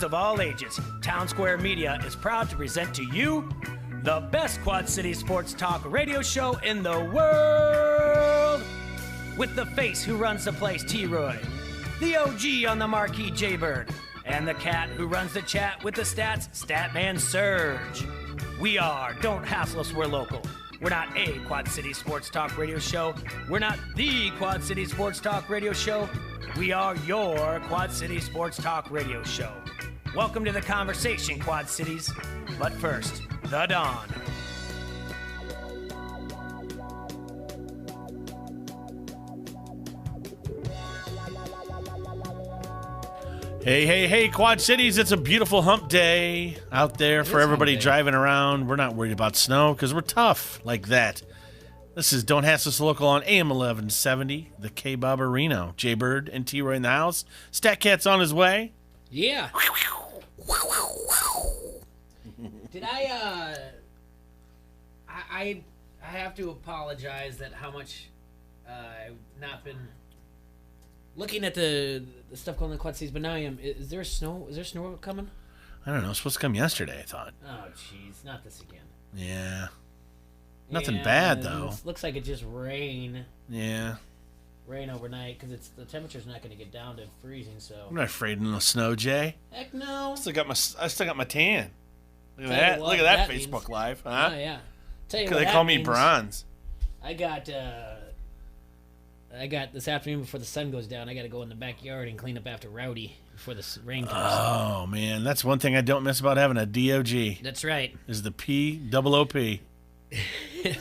fans of all ages, Town Square Media is proud to present to you the best Quad City sports talk radio show in the world. With the face who runs the place, T-Roy, the OG on the marquee, Jaybird, and the cat who runs the chat with the stats, Statman Surge. We are Don't Hassle Us, We're Local. We're not a Quad City sports talk radio show. We're not the Quad City sports talk radio show. We are your Quad City sports talk radio show. Welcome to the conversation, Quad Cities. But first, the Dawn. Hey, Quad Cities, it's a beautiful hump day out there for everybody driving around. We're not worried about snow because we're tough like that. This is Don't Hassle Us Local on AM 1170, the K-Bob Reno. Jay-Bird and T-Roy in the house. Stat Cat's on his way. Yeah. Did I have to apologize that how much I've not been looking at the stuff going on in the Quad Cities, but now I am. Is there snow? Is there snow coming? I don't know. It's supposed to come yesterday, I thought. Oh, jeez. Not this again. Yeah. Nothing bad, though. Looks like it just rain. Yeah. Rain overnight, because the temperature's not going to get down to freezing, so. I'm not afraid of no snow, Jay. Heck no. I still got my tan. Look at that. Look at that Facebook means. Live, huh? Oh, yeah. Tell you Because what they call me means. bronze. I got this afternoon before the sun goes down, I got to go in the backyard and clean up after Rowdy before the rain comes. Oh, man. That's one thing I don't miss about having a DOG. That's right. Is the P-double-O-P. Get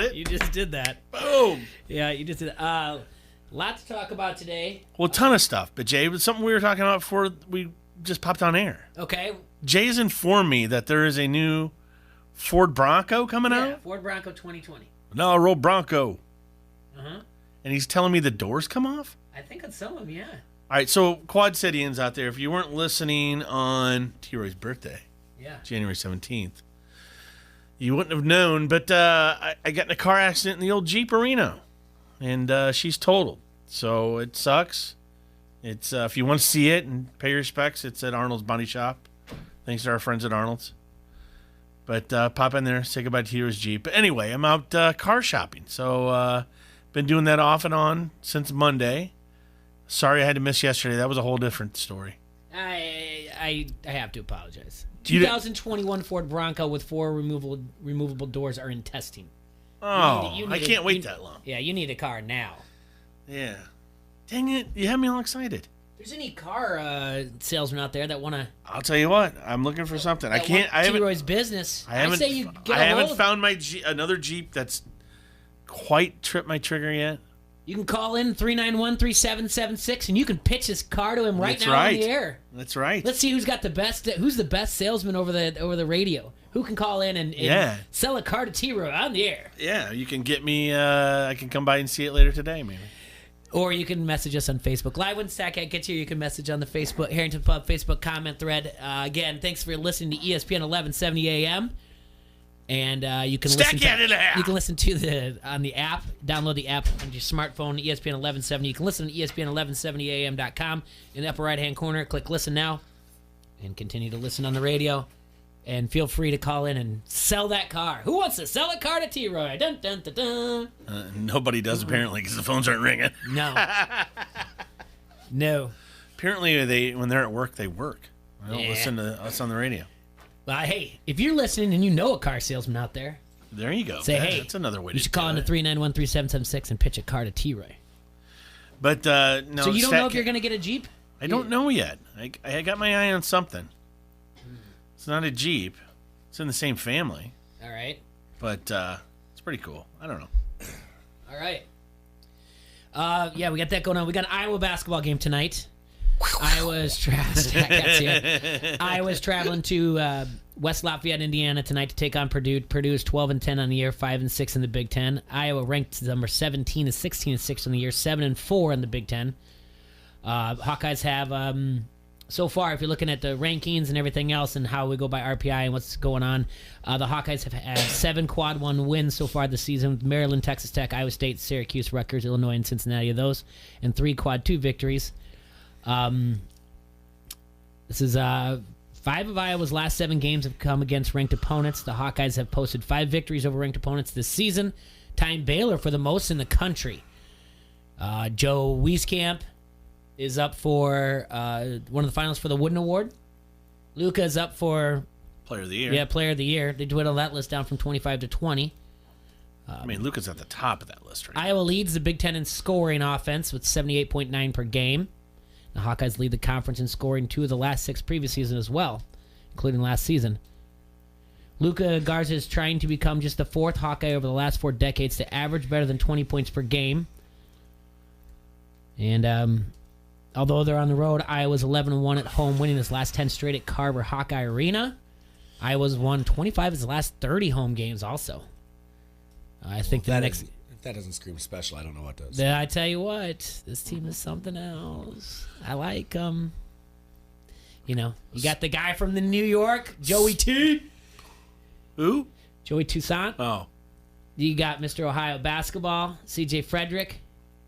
it? You just did that. Boom. Yeah, you just did that. Lot to talk about today. Well, a ton of stuff. But, Jay, it was something we were talking about before we just popped on air. Okay. Jay has informed me that there is a new Ford Bronco coming out. Ford Bronco 2020. No, a roll Bronco. Uh-huh. And he's telling me the doors come off? I think on some of them, yeah. All right, so Quad Cityans out there, if you weren't listening on T-Roy's birthday, January 17th, you wouldn't have known, but I got in a car accident in the old Jeep Reno, and she's totaled. So it sucks. It's if you want to see it and pay your respects, it's at Arnolds Body Shop. Thanks to our friends at Arnold's. But pop in there, say goodbye to T-Roy's Jeep. But anyway, I'm out car shopping, so been doing that off and on since Monday. Sorry I had to miss yesterday. That was a whole different story. I have to apologize. 2021 Ford Bronco with 4 removable doors are in testing. Oh, I can't wait that long. Yeah, you need a car now. Yeah. Dang it. You have me all excited. There's any car salesman out there that want to... I'll tell you what. I'm looking for something. I can't... T-Roy's business. I haven't found another Jeep that's quite tripped my trigger yet. You can call in 391-3776 and you can pitch this car to him on the air. That's right. Let's see who's the best salesman over the radio. Who can call in and sell a car to T-Roy on the air? Yeah, you can get me. I can come by and see it later today, maybe. Or you can message us on Facebook Live. When StatCat gets here, you can message on the Facebook Harrington Pub Facebook comment thread. Again, thanks for listening to ESPN 1170 AM. And you can listen to on the app. Download the app on your smartphone, ESPN 1170. You can listen to ESPN1170am.com. In the upper right-hand corner, click Listen Now, and continue to listen on the radio. And feel free to call in and sell that car. Who wants to sell a car to T-Roy? Dun, dun, dun, dun. Nobody does, apparently, because the phones aren't ringing. No. No. Apparently, when they're at work, they work. They don't listen to us on the radio. Well, hey, if you're listening and you know a car salesman out there, there you go. That's another way to do it. You should call in to 391-3776 and pitch a car to T-Roy. But, no. So you don't know if you're going to get a Jeep? I don't know yet. I got my eye on something. It's not a Jeep. It's in the same family. All right. But it's pretty cool. I don't know. All right. Yeah, we got that going on. We got an Iowa basketball game tonight. I was traveling to West Lafayette, Indiana tonight to take on Purdue. Purdue is 12-10 on the year, 5-6 in the Big Ten. Iowa ranked number 17 is 16-6 on the year, 7-4 in the Big Ten. Hawkeyes have so far, if you're looking at the rankings and everything else and how we go by RPI and what's going on, the Hawkeyes have had 7 Quad 1 wins so far this season with Maryland, Texas Tech, Iowa State, Syracuse, Rutgers, Illinois, and Cincinnati of those, and 3 Quad 2 victories. This is 5 of Iowa's last 7 games have come against ranked opponents. The Hawkeyes have posted 5 victories over ranked opponents this season, tying Baylor for the most in the country. Joe Wieskamp is up for one of the finalists for the Wooden Award. Luka is up for Player of the Year. Yeah, Player of the Year. They dwindled that list down from 25 to 20. I mean, Luka's at the top of that list right now. Iowa leads the Big Ten in scoring offense with 78.9 per game. The Hawkeyes lead the conference in scoring 2 of the last 6 previous seasons as well, including last season. Luka Garza is trying to become just the 4th Hawkeye over the last 4 decades to average better than 20 points per game. And although they're on the road, Iowa's 11-1 at home, winning his last 10 straight at Carver Hawkeye Arena. Iowa's won 25 of his last 30 home games also. I think if that doesn't scream special, I don't know what does. I tell you what, this team is something else. I like you got the guy from the New York, Joey T. Who? Joey Toussaint. Oh. You got Mr. Ohio basketball, C.J. Frederick.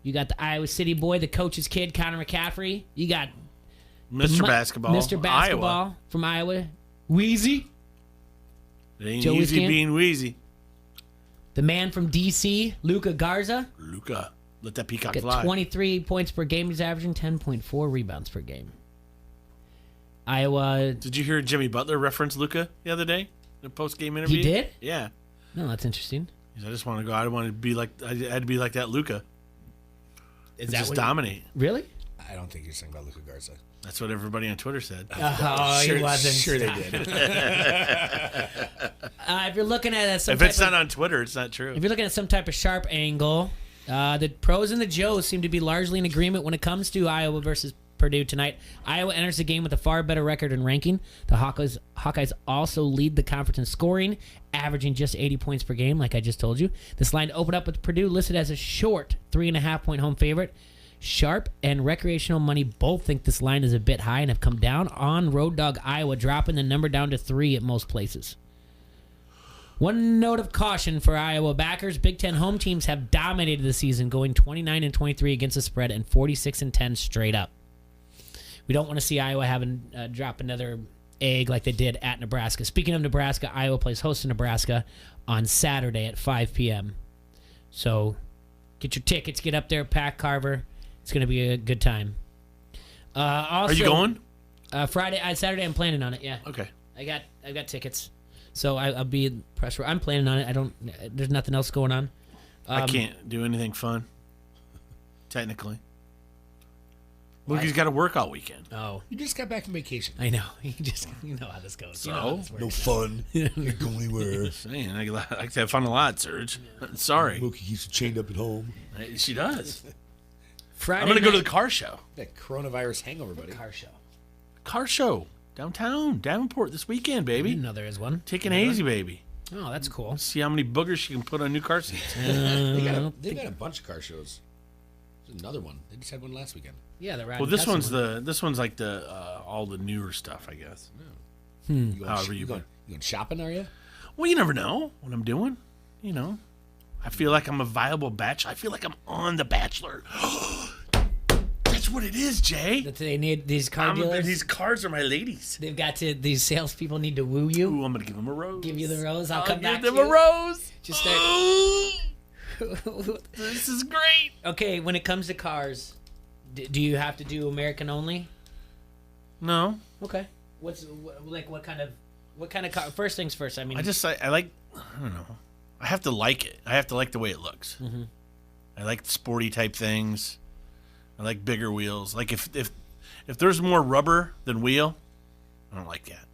You got the Iowa City boy, the coach's kid, Connor McCaffrey. You got Mr. Basketball. Mr. Basketball Iowa. From Iowa. Wheezy. It ain't Joe easy Wieskamp. being Wheezy. The man from D.C., Luka Garza. Luka. Let that peacock Got fly. 23 points per game. He's averaging 10.4 rebounds per game. Iowa. Did you hear Jimmy Butler reference Luka the other day in a post-game interview? He did? Yeah. No, that's interesting. He said, I just want to go. I want to be like. I had to be like that Luka. Is that just dominate? Really? I don't think you're saying about Luka Garza. That's what everybody on Twitter said. He wasn't. Sure they did. If you're looking at some If it's not on Twitter, it's not true. If you're looking at some type of sharp angle, the pros and the Joes seem to be largely in agreement when it comes to Iowa versus Purdue tonight. Iowa enters the game with a far better record and ranking. The Hawkeyes also lead the conference in scoring, averaging just 80 points per game, like I just told you. This line opened up with Purdue listed as a short 3.5-point home favorite. Sharp and Recreational Money both think this line is a bit high and have come down on Road Dog Iowa, dropping the number down to 3 at most places. One note of caution for Iowa backers: Big Ten home teams have dominated the season, going 29-23 against the spread and 46-10 straight up. We don't want to see Iowa having drop another egg like they did at Nebraska. Speaking of Nebraska, Iowa plays host to Nebraska on Saturday at 5 p.m. So get your tickets, get up there, Pack Carver. It's going to be a good time. Also, are you going? Saturday. I'm planning on it. Yeah. Okay. I've got tickets, so I'll be in press. I'm planning on it. There's nothing else going on. I can't do anything fun. Technically, Mookie's got to work all weekend. Oh, You just got back from vacation. I know. You know how this goes. So? You know how this works. No fun. You're going anywhere. Saying I like to have fun a lot, Serge. Sorry, Mookie keeps you chained up at home. She does. Friday I'm gonna go to the night- car show. That coronavirus hangover, buddy. car show. Downtown Davenport this weekend, I baby. didn't know there is one. Taking it easy, baby. Oh, that's cool. See how many boogers she can put on new car seats. They got a bunch of car shows. There's another one. They just had one last weekend. Yeah, the Well, this one's like the all the newer stuff, I guess. You going, However you going shopping, are you? Well, you never know what I'm doing. You know, I feel like I'm a viable bachelor. I feel like I'm on The Bachelor. That's what it is, Jay. That they need these car dealers. These cars are my ladies. They've got to. These salespeople need to woo you. Ooh, I'm gonna give them a rose. Give you the rose. I'll come back give to them you. a rose. Just start. This is great. Okay, when it comes to cars, do you have to do American only? No, Okay. What kind of car? First things first. I mean, I like. I don't know. I have to like it. I have to like the way it looks. Mm-hmm. I like sporty type things. I like bigger wheels. Like if there's more rubber than wheel, I don't like that.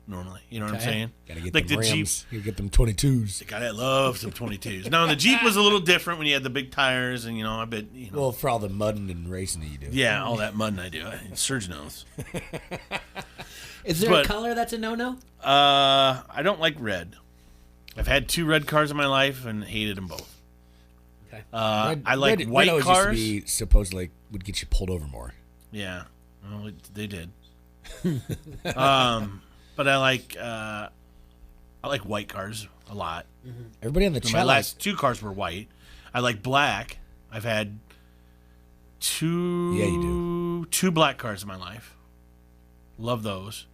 Normally, you know what I'm Okay. saying? Gotta get Like them the Rams. You get them 22s. God, I love some 22s. Now the Jeep was a little different when you had the big tires, and I bet Well, for all the mudding and racing that you do. yeah, all that mudding I do. Serge knows. is there a color that's a no-no? I don't like red. I've had 2 red cars in my life and hated them both. Okay. I like red white always cars. Used to be supposedly would get you pulled over more. Yeah, well, they did. But I like white cars a lot. Everybody on the My chat last 2 cars were white. I like black. I've had 2 Yeah, you do. 2 black cars in my life. Love those.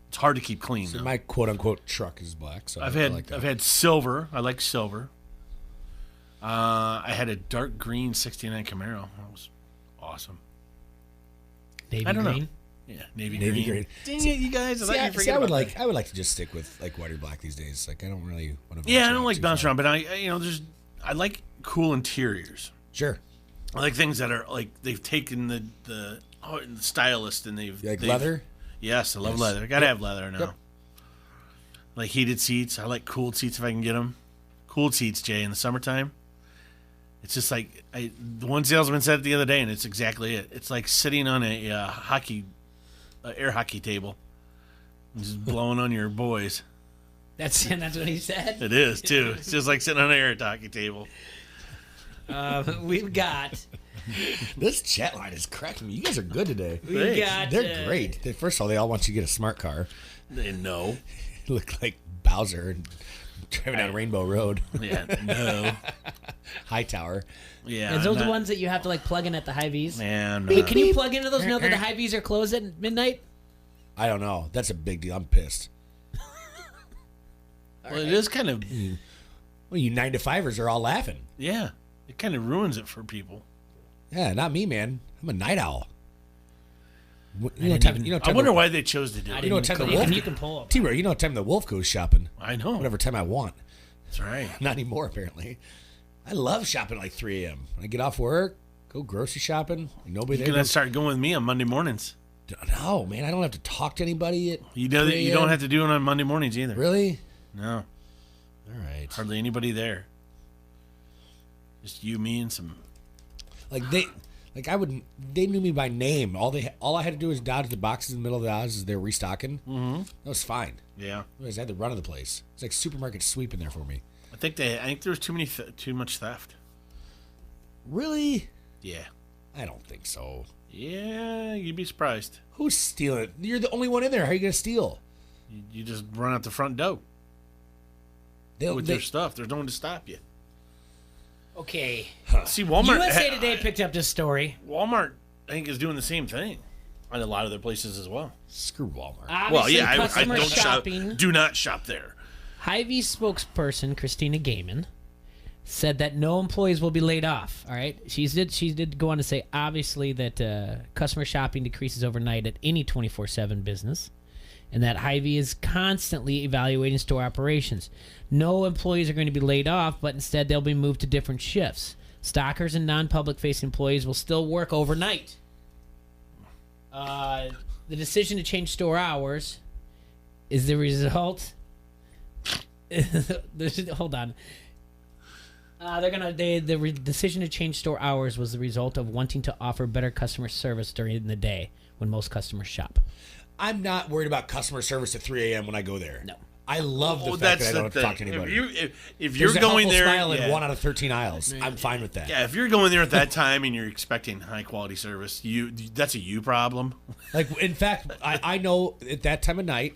It's hard to keep clean. So though. my quote unquote truck is black. So I've like had silver. I like silver. I had a dark green '69 Camaro. That was awesome. Navy I don't green. know. Yeah, navy Navy green. green. Dang it, you guys! See, I would like to just stick with like white or black these days. Like I don't really want to. Yeah, I don't like bounce around, but I like cool interiors. Sure. I like things that are like they've taken the stylist and they've leather. Yes, I love leather. I gotta have leather now. Yep. Like heated seats. I like cooled seats if I can get them. Cooled seats, Jay, in the summertime. It's just like the one salesman said it the other day, and it's exactly it. It's like sitting on a air hockey table, and just blowing on your boys. That's what he said. It is too. It's just like sitting on an air hockey table. We've got. This chat line is cracking me. You guys are good today. Got. They're great. First of all, they all want you to get a smart car. They know. You look like Bowser driving down Rainbow Road. Yeah, no. Hightower. Yeah. Is those the ones that you have to like plug in at the Hy-Vees? Man, Hey, can you plug into those now that the Hy-Vees are closed at midnight? I don't know. That's a big deal. I'm pissed. Well, it is kind of. Well, you 9-to-5ers are all laughing. Yeah, it kind of ruins it for people. Yeah, not me, man. I'm a night owl. I wonder why they chose to do it. You know what time the wolf? You can pull up. T-Roy, you know what time the wolf goes shopping? I know. Whatever time I want. That's right. Not anymore, apparently. I love shopping at like 3 a.m. When I get off work, go grocery shopping. Nobody You're there. gonna start going with me on Monday mornings. No, man, I don't have to talk to anybody at You know that 3 you don't a.m.? have to do it on Monday mornings either. Really? No, All right. hardly anybody there. Just you, me, and some. They knew me by name. All I had to do was dodge the boxes in the middle of the aisles as they were restocking. Mm-hmm. That was fine. Yeah, Otherwise, I had the run of the place. It's like supermarket sweep in there for me. I think there was too much theft. Really? Yeah. I don't think so. Yeah, you'd be surprised. Who's stealing it? You're the only one in there. How are you going to steal? You just run out the front door with your stuff. There's no one to stop you. Okay. See, Walmart. USA Today picked up this story. Walmart, I think, is doing the same thing, and a lot of their places as well. Screw Walmart. Obviously, I customer don't shopping. shop. Do not shop there. Hy-Vee spokesperson Christina Gaiman said that no employees will be laid off. All right, she did go on to say, obviously, that customer shopping decreases overnight at any 24/7 business, and that Hy-Vee is constantly evaluating store operations. No employees are going to be laid off, but instead they'll be moved to different shifts. Stockers and non-public facing employees will still work overnight. The decision to change store hours is the result. Hold on. The decision to change store hours was the result of wanting to offer better customer service during the day when most customers shop. I'm not worried about customer service at 3 a.m. when I go there. No. I love the fact that I don't have to talk to anybody. If you're There's a going humble there, smile in 1 out of 13 aisles. I'm fine with that. yeah, if you're going there at that time and you're expecting high quality service, that's a you problem. Like, in fact, I know at that time of night,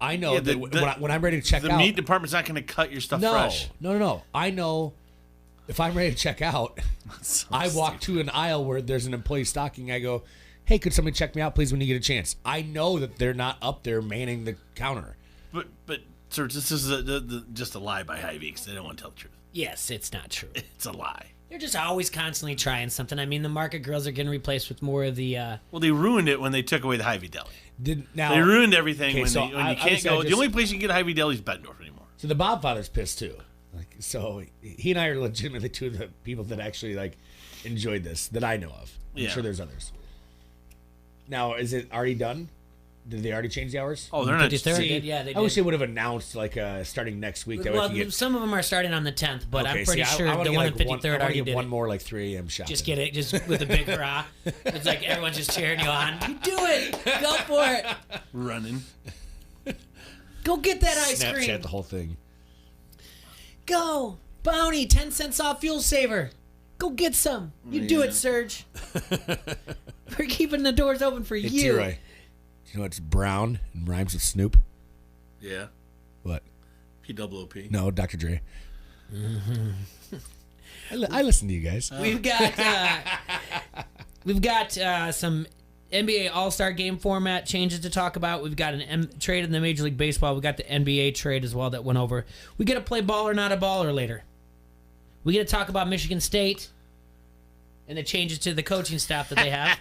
I know that when I'm ready to check out. The meat department's not going to cut your stuff fresh. No. I know if I'm ready to check out, So I walk to an aisle where there's an employee stocking. I go, hey, could somebody check me out, please, when you get a chance? I know that they're not up there manning the counter. But sir, this is just a lie by Hy-Vee because they don't want to tell the truth. Yes, it's not true. It's a lie. They're just always constantly trying something. I mean, the market grills are getting replaced with more of the... Well, they ruined it when they took away the Hy-Vee deli. They ruined everything Okay, when so you can't go. The only place you can get a Hy-Vee deli is Bettendorf anymore. So the Bob Father's pissed too. Like, so he and I are legitimately two of the people that actually like enjoyed this that I know of. I'm sure there's others. Now, is it already done? Did they already change the hours? Oh, they're not. Yeah, they did. I wish they would have announced like starting next week. That Well, way some of them are starting on the 10th, but Okay, I'm pretty see, sure I wanna the get, one like, in 53rd already did one it. more like 3 a.m. shot. Just get it, just with a big hurrah. It's like everyone's just cheering you on. You do it! Go for it! Running. Go get that ice Snapchat cream! the whole thing. Go! Bounty, 10 cents off fuel saver. Go get some. You do it, Serge. We're keeping the doors open for Hey, you. T-Roy, do you know it's brown and rhymes with Snoop? Yeah. What? PWOP. No, Dr. Dre. I listen to you guys. We've got some NBA All-Star Game format changes to talk about. We've got an trade in the Major League Baseball. We got the NBA trade as well that went over. We get to play ball or not a baller later. We get to talk about Michigan State and the changes to the coaching staff that they have.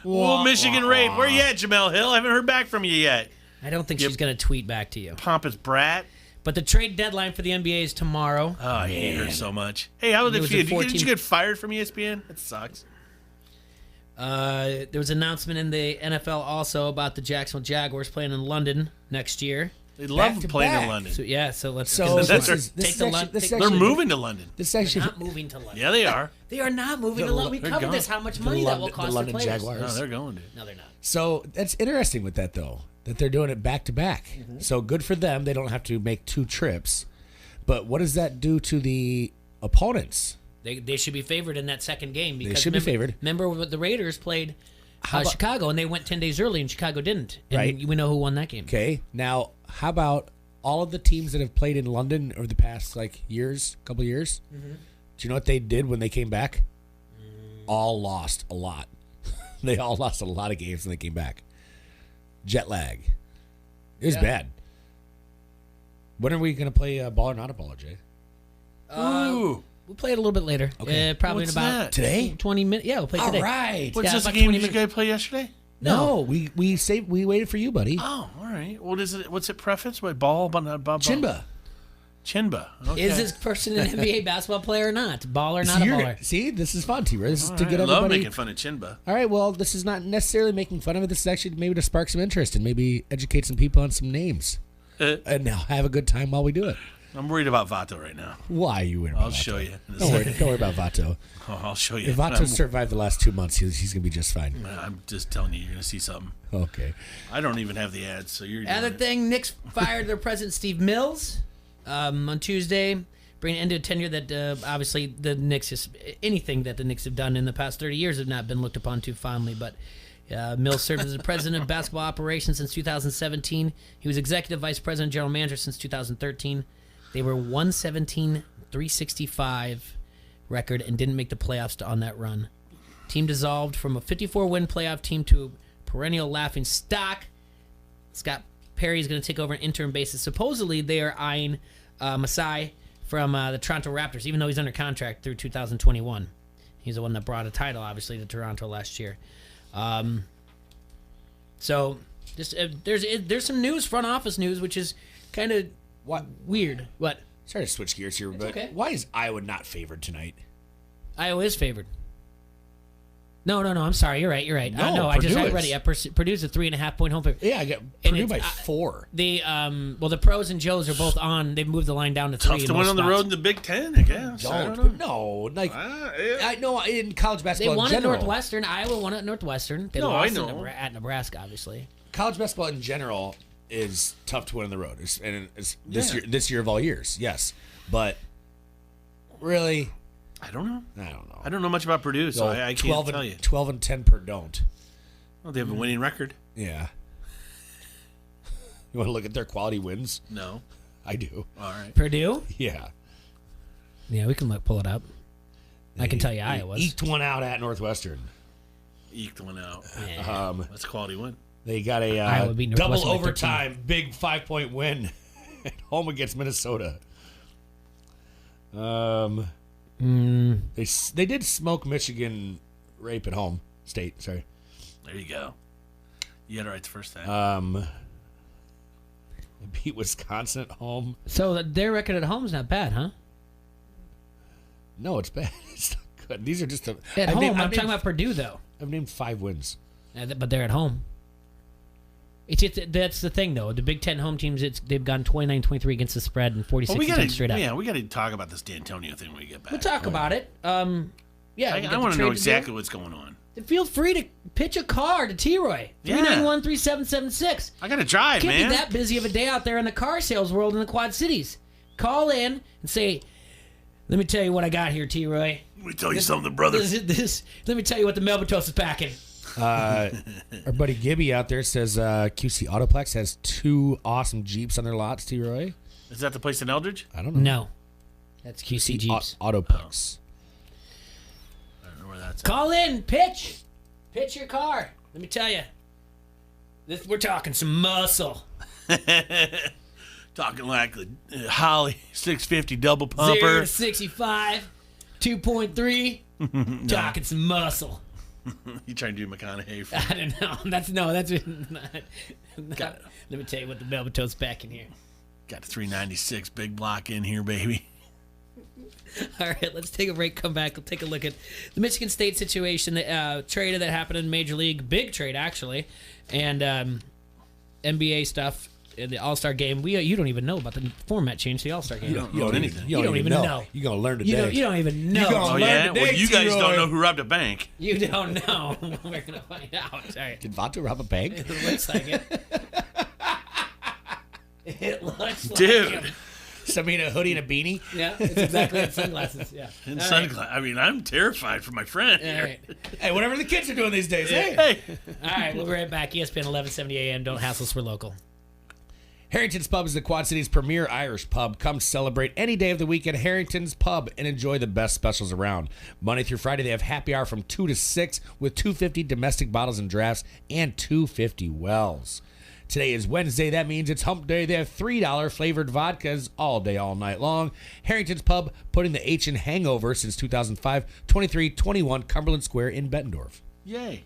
Well, Michigan rape. Where you at, Jamel Hill? I haven't heard back from you yet. I don't think she's going to tweet back to you. Pompous brat. But the trade deadline for the NBA is tomorrow. Oh, I hate her so much. Hey, how was it for you? Did you get fired from ESPN? That sucks. There was an announcement in the NFL also about the Jacksonville Jaguars playing in London next year. They love playing in London. So let's They're moving to London. They're not moving to London. Yeah, they are. They are not moving to London. We covered this, how much money that will cost the London players. Jaguars. No, they're going to. No, they're not. So that's interesting with that, though, that they're doing it back to back. So good for them. They don't have to make 2 trips. But what does that do to the opponents? They should be favored in that second game. Because they should be favored. Remember what the Raiders played Chicago, and they went 10 days early, and Chicago didn't. And right. We know who won that game. Okay. Now, how about all of the teams that have played in London over the past, couple years? Do you know what they did when they came back? All lost a lot. They all lost a lot of games when they came back. Jet lag. It was bad. When are we going to play ball or not a baller, Jay? Ooh. We'll play it a little bit later. Okay. Probably What's in about that? Today? 20 minutes. Yeah, we'll play today. All right. What's this about game 20 you guys play yesterday? No, we waited for you, buddy. Oh, all right. What is it? What's it prefaced? What, ball? Chinba. Chinba. Okay. Is this person an NBA basketball player or not? Ball or not a baller? See, this is fun, T-Ray. This is to get I love everybody. making fun of Chinba. All right, well, this is not necessarily making fun of it. This is actually maybe to spark some interest and maybe educate some people on some names. And now have a good time while we do it. I'm worried about Vato right now. Why are you worried about I'll Vato? show you. Don't worry about Vato. Oh, I'll show you. If Vato survived the last 2 months, he's going to be just fine. I'm just telling you, you're going to see something. Okay. I don't even have the ads, so you're Other thing, Knicks fired their president, Steve Mills, on Tuesday, bringing an end to a tenure that obviously the Knicks, anything that the Knicks have done in the past 30 years have not been looked upon too fondly, but Mills served as the president of basketball operations since 2017. He was executive vice president and general manager since 2013. They were 117, 365 record and didn't make the playoffs on that run. Team dissolved from a 54-win playoff team to a perennial laughing stock. Scott Perry is going to take over an interim basis. Supposedly, they are eyeing Masai from the Toronto Raptors, even though he's under contract through 2021. He's the one that brought a title, obviously, to Toronto last year. So just there's some news, front office news, which is kind of weird. What? Sorry to switch gears here, but okay. Why is Iowa not favored tonight? Iowa is favored. No, I'm sorry. You're right. No, I read it. Purdue's a 3.5-point home favorite. Yeah, I got Purdue by 4. The pros and Joes are both on. They've moved the line down to 3. Tough to win on the road in the Big Ten, I guess. I know in college basketball they won in general. at Northwestern. Iowa won at Northwestern. They lost at Nebraska, obviously. College basketball in general is tough to win on the road, this year of all years, yes. But really, I don't know. I don't know much about Purdue, so I can't tell you. 12-10 per don't. Well, they have a winning record. Yeah. You want to look at their quality wins? No. I do. All right. Purdue? Yeah. Yeah, we can pull it up. I can tell you Iowa's. Eked one out at Northwestern. Eked one out. Yeah. That's a quality win. They got a double overtime, big 5-point win at home against Minnesota. They did smoke Michigan rape at home state. Sorry. There you go. You had it right the first time. They beat Wisconsin at home. So their record at home is not bad, huh? No, it's bad. It's not good. These are just at home. I'm talking about Purdue though. I've named 5 wins. But they're at home. That's the thing, though. The Big Ten home teams, they've gone 29-23 against the spread and 46% straight up. Yeah, we got to talk about this D'Antonio thing when we get back. We'll talk about it. I want to know exactly what's going on. Feel free to pitch a car to T-Roy. 391-3776. I got to drive, man. Can't be that busy of a day out there in the car sales world in the Quad Cities. Call in and say, let me tell you what I got here, T-Roy. Let me tell you something, brother. Let me tell you what the Melbatos is packing. Our buddy Gibby out there says QC Autoplex has 2 awesome Jeeps on their lots, T-Roy. Is that the place in Eldridge? I don't know. No. That's QC Jeeps. Autoplex. I don't know where that's at. Call in. Pitch your car. Let me tell you, we're talking some muscle. Talking like the Holly 650 double pumper. 0 to 65, 2.3. Talking some muscle. You trying to do McConaughey? I don't know. That's not. Let me tell you what the velvet toast back in here. Got a 396 big block in here, baby. All right, let's take a break. Come back. We'll take a look at the Michigan State situation, the trade that happened in Major League, big trade actually, and NBA stuff. In the All-Star game, you don't even know about the format change. The All-Star game, you don't know anything. You don't even know. You're gonna learn today. You don't even know. Oh yeah. Well, you guys don't know who robbed a bank. You don't know. We're gonna find out. All right. Did Vato rob a bank? It looks like it. It looks like Dude. it. Somebody in a hoodie and a beanie? Yeah, it's exactly like sunglasses. Yeah. And sunglasses. I mean, I'm terrified for my friend. All right. Hey, whatever the kids are doing these days. Hey. All right, we'll be right back. ESPN 1170 AM. Don't hassle us. We're local. Harrington's Pub is the Quad City's premier Irish pub. Come celebrate any day of the week at Harrington's Pub and enjoy the best specials around. Monday through Friday, they have happy hour from 2 to 6 with 250 domestic bottles and drafts and 250 wells. Today is Wednesday. That means it's hump day. They have $3 flavored vodkas all day, all night long. Harrington's Pub, putting the H in hangover since 2005, 2321 Cumberland Square in Bettendorf. Yay.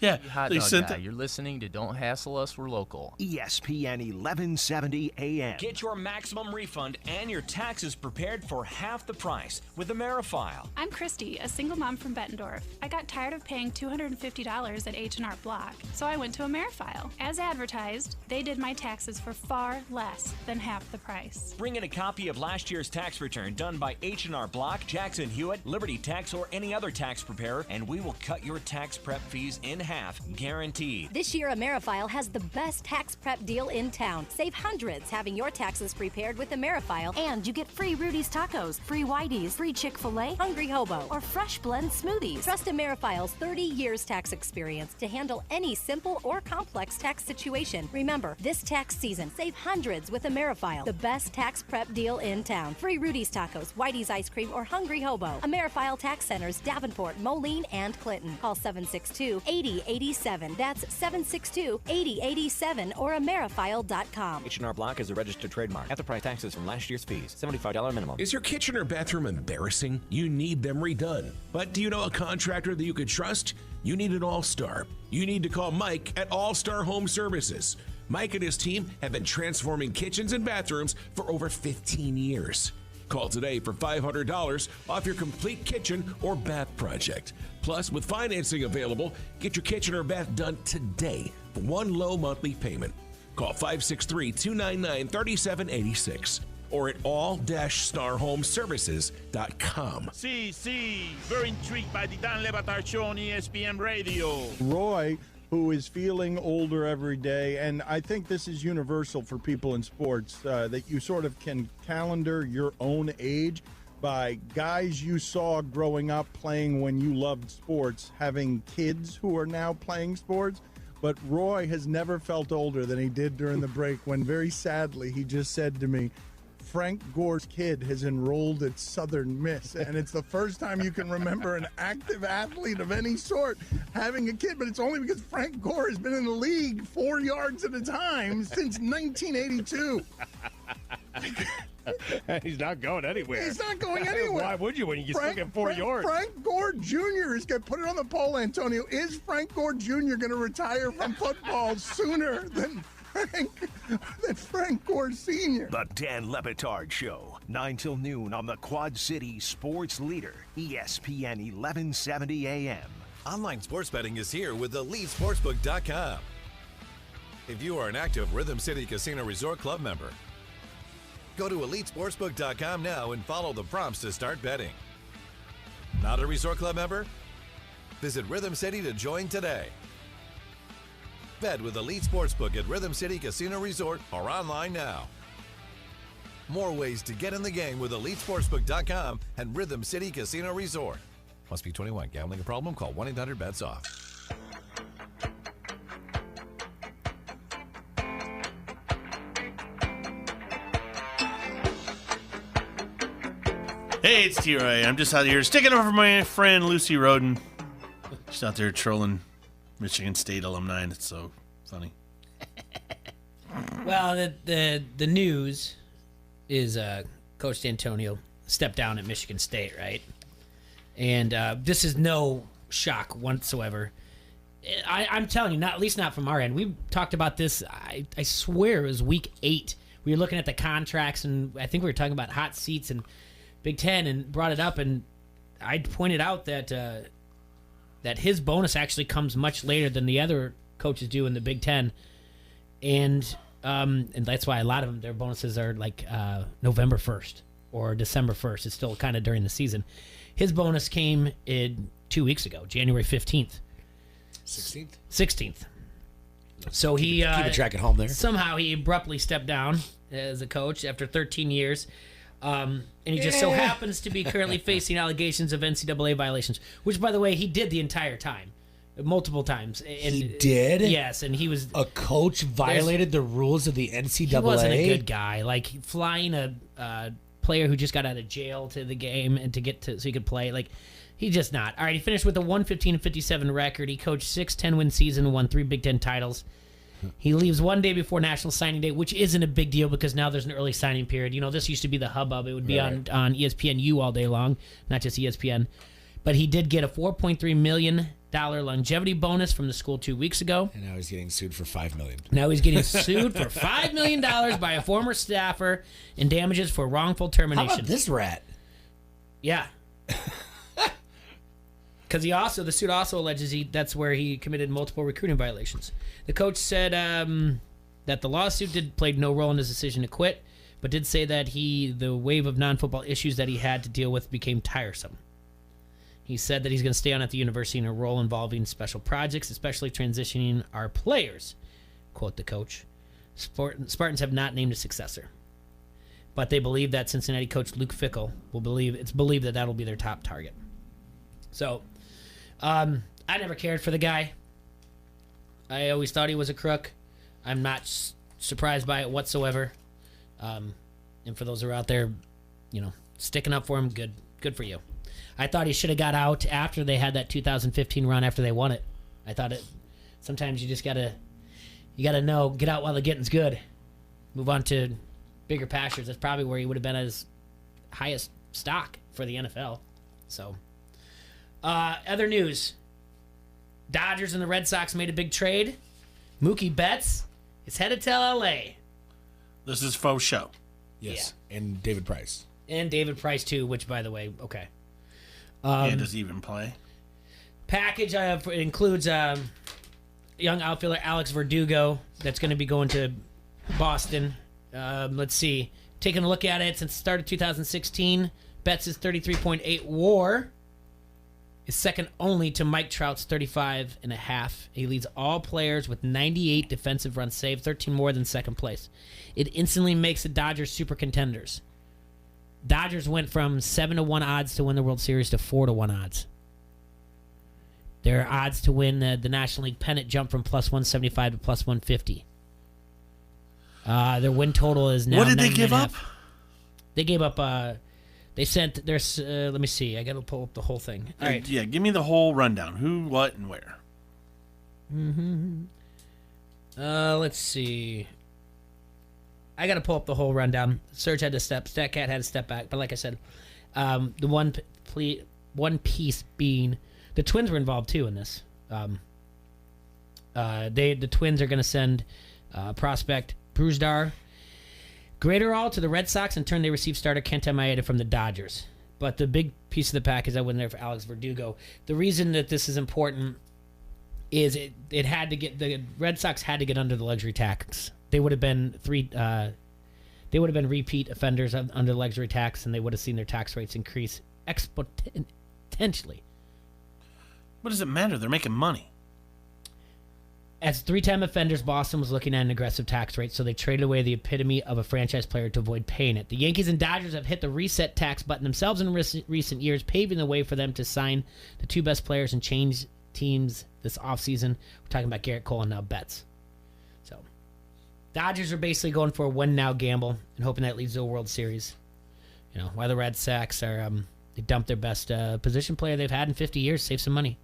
Yeah, Hot they dog sent guy. You're listening to Don't Hassle Us, We're Local. ESPN 1170 AM. Get your maximum refund and your taxes prepared for half the price with AmeriFile. I'm Christy, a single mom from Bettendorf. I got tired of paying $250 at H&R Block, so I went to AmeriFile. As advertised, they did my taxes for far less than half the price. Bring in a copy of last year's tax return done by H&R Block, Jackson Hewitt, Liberty Tax, or any other tax preparer, and we will cut your tax prep fees in half, guaranteed. This year, AmeriFile has the best tax prep deal in town. Save hundreds having your taxes prepared with AmeriFile, and you get free Rudy's Tacos, free Whitey's, free Chick-fil-A, Hungry Hobo, or Fresh Blend Smoothies. Trust AmeriFile's 30 years tax experience to handle any simple or complex tax situation. Remember, this tax season, save hundreds with AmeriFile, the best tax prep deal in town. Free Rudy's Tacos, Whitey's Ice Cream, or Hungry Hobo. AmeriFile Tax Centers, Davenport, Moline, and Clinton. Call 762-8087. That's 762-8087 or AmeriFile.com. H&R Block is a registered trademark. After price taxes from last year's fees. $75 minimum. Is your kitchen or bathroom embarrassing? You need them redone. But do you know a contractor that you could trust? You need an all-star. You need to call Mike at All-Star Home Services. Mike and his team have been transforming kitchens and bathrooms for over 15 years. Call today for $500 off your complete kitchen or bath project. Plus, with financing available, get your kitchen or bath done today for one low monthly payment. Call 563-299-3786 or at all-starhomeservices.com. See, very intrigued by the Dan Le Batard Show on ESPN Radio. Roy, who is feeling older every day, and I think this is universal for people in sports, that you sort of can calendar your own age by guys you saw growing up playing when you loved sports, having kids who are now playing sports. But Roy has never felt older than he did during the break when, very sadly, he just said to me, Frank Gore's kid has enrolled at Southern Miss, and it's the first time you can remember an active athlete of any sort having a kid, but it's only because Frank Gore has been in the league 4 yards at a time since 1982. He's not going anywhere. He's not going anywhere. Why would you when you still get 4 yards? Frank Gore Jr. is going to put it on the poll, Antonio. Is Frank Gore Jr. going to retire from football sooner than Frank Gore Sr.? The Dan Le Batard Show, 9 till noon on the Quad City Sports Leader, ESPN 1170 AM. Online sports betting is here with EliteSportsbook.com. If you are an active Rhythm City Casino Resort Club member, go to EliteSportsbook.com now and follow the prompts to start betting. Not a Resort Club member? Visit Rhythm City to join today. Bet with Elite Sportsbook at Rhythm City Casino Resort or online now. More ways to get in the game with EliteSportsbook.com and Rhythm City Casino Resort. Must be 21. Gambling a problem? Call 1-800-BETS-OFF. Hey, it's T-Ray. I'm just out here sticking over for my friend Lucy Roden. Just out there trolling Michigan State alumni, and it's so funny. Well, the news is Coach D'Antonio stepped down at Michigan State, right? And this is no shock whatsoever. I'm telling you, at least not from our end. We talked about this, I swear it was week 8. We were looking at the contracts, and I think we were talking about hot seats and Big Ten, and brought it up, and I pointed out that that his bonus actually comes much later than the other coaches do in the Big Ten, and that's why a lot of them, their bonuses are like November 1st or December 1st. It's still kind of during the season. His bonus came in 2 weeks ago, January 15th. 16th. So he keep a track at home there. Somehow he abruptly stepped down as a coach after 13 years. And he just so happens to be currently facing allegations of NCAA violations, which, by the way, he did the entire time, multiple times. And, he did? Yes, and he was... A coach violated the rules of the NCAA? He wasn't a good guy. Like, flying a player who just got out of jail to the game and so he could play. Like, he's just not. All right, he finished with a 115-57 record. He coached 6 10-win seasons and won 3 Big Ten titles. He leaves one day before National Signing Day, which isn't a big deal because now there's an early signing period. You know, this used to be the hubbub. It would be on ESPNU all day long, not just ESPN. But he did get a $4.3 million longevity bonus from the school 2 weeks ago. And now he's getting sued for $5 million. Now he's getting sued for $5 million by a former staffer in damages for wrongful termination. How about this rat? Yeah. Because the suit also alleges that's where he committed multiple recruiting violations. The coach said that the lawsuit played no role in his decision to quit, but did say that the wave of non-football issues that he had to deal with became tiresome. He said that he's going to stay on at the university in a role involving special projects, especially transitioning our players, quote the coach. Spartans have not named a successor, but they believe that Cincinnati coach Luke Fickell it's believed that that'll be their top target. So... I never cared for the guy. I always thought he was a crook. I'm not surprised by it whatsoever. And for those who are out there, sticking up for him, good for you. I thought he should have got out after they had that 2015 run after they won it. I thought sometimes you just gotta know, get out while the getting's good. Move on to bigger pastures. That's probably where he would have been at his highest stock for the NFL. So... other news. Dodgers and the Red Sox made a big trade. Mookie Betts is headed to L.A. This is faux show. Yes. Yeah. And David Price. And David Price, too, which, by the way, okay. And does he even play? Package includes young outfielder Alex Verdugo that's going to be going to Boston. Let's see. Taking a look at it, since the start of 2016, Betts' 33.8 WAR is second only to Mike Trout's 35.5. He leads all players with 98 defensive runs saved, 13 more than second place. It instantly makes the Dodgers super contenders. Dodgers went from 7-1 odds to win the World Series to 4-1 odds. Their odds to win the National League pennant jumped from plus 175 to plus 150. Their win total is now. What did they give up? They gave up. They sent their. Let me see. I got to pull up the whole thing. All right. Yeah, give me the whole rundown. Who, what, and where. Let's see. I got to pull up the whole rundown. Surge had to StatCat had to step back, but like I said, the one piece being the Twins were involved too in this. The Twins are going to send prospect Brusdar Graterol to the Red Sox. In turn, they received starter Kenta Maeda from the Dodgers. But the big piece of the package that went there for Alex Verdugo. The reason that this is important is it had to get the Red Sox had to get under the luxury tax. They would have been repeat offenders under the luxury tax, and they would have seen their tax rates increase exponentially. What does it matter? They're making money. As three-time offenders, Boston was looking at an aggressive tax rate, so they traded away the epitome of a franchise player to avoid paying it. The Yankees and Dodgers have hit the reset tax button themselves in recent years, paving the way for them to sign the two best players and change teams this offseason. We're talking about Garrett Cole and now Betts. So, Dodgers are basically going for a win-now gamble and hoping that leads to a World Series. While the Red Sox are they dumped their best position player they've had in 50 years, save some money.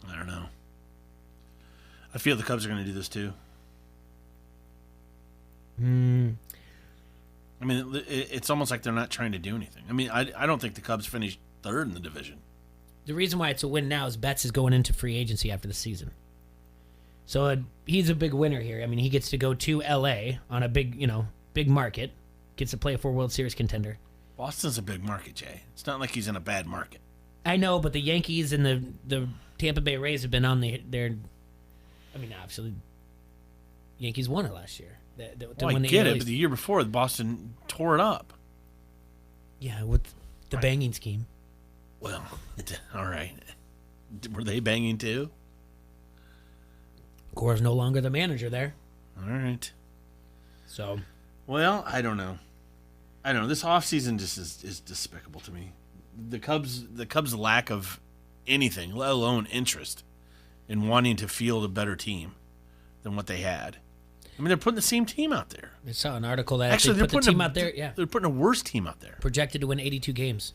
I don't know. I feel the Cubs are going to do this too. I mean, it's almost like they're not trying to do anything. I mean, I don't think the Cubs finished third in the division. The reason why it's a win now is Betts is going into free agency after the season. So he's a big winner here. I mean, he gets to go to L.A. on a big market. Gets to play for a World Series contender. Boston's a big market, Jay. It's not like he's in a bad market. I know, but the Yankees and the Tampa Bay Rays have been on their. I mean, obviously, Yankees won it last year. I get it, but the year before, Boston tore it up. Yeah, with the banging scheme. Well, all right. Were they banging too? Gore's no longer the manager there. All right. So. Well, I don't know. This offseason just is despicable to me. The Cubs' lack of anything, let alone interest, in wanting to field a better team than what they had. I mean, they're putting the same team out there. I saw an article that actually put the team out there. Yeah, they're putting a worse team out there. Projected to win 82 games.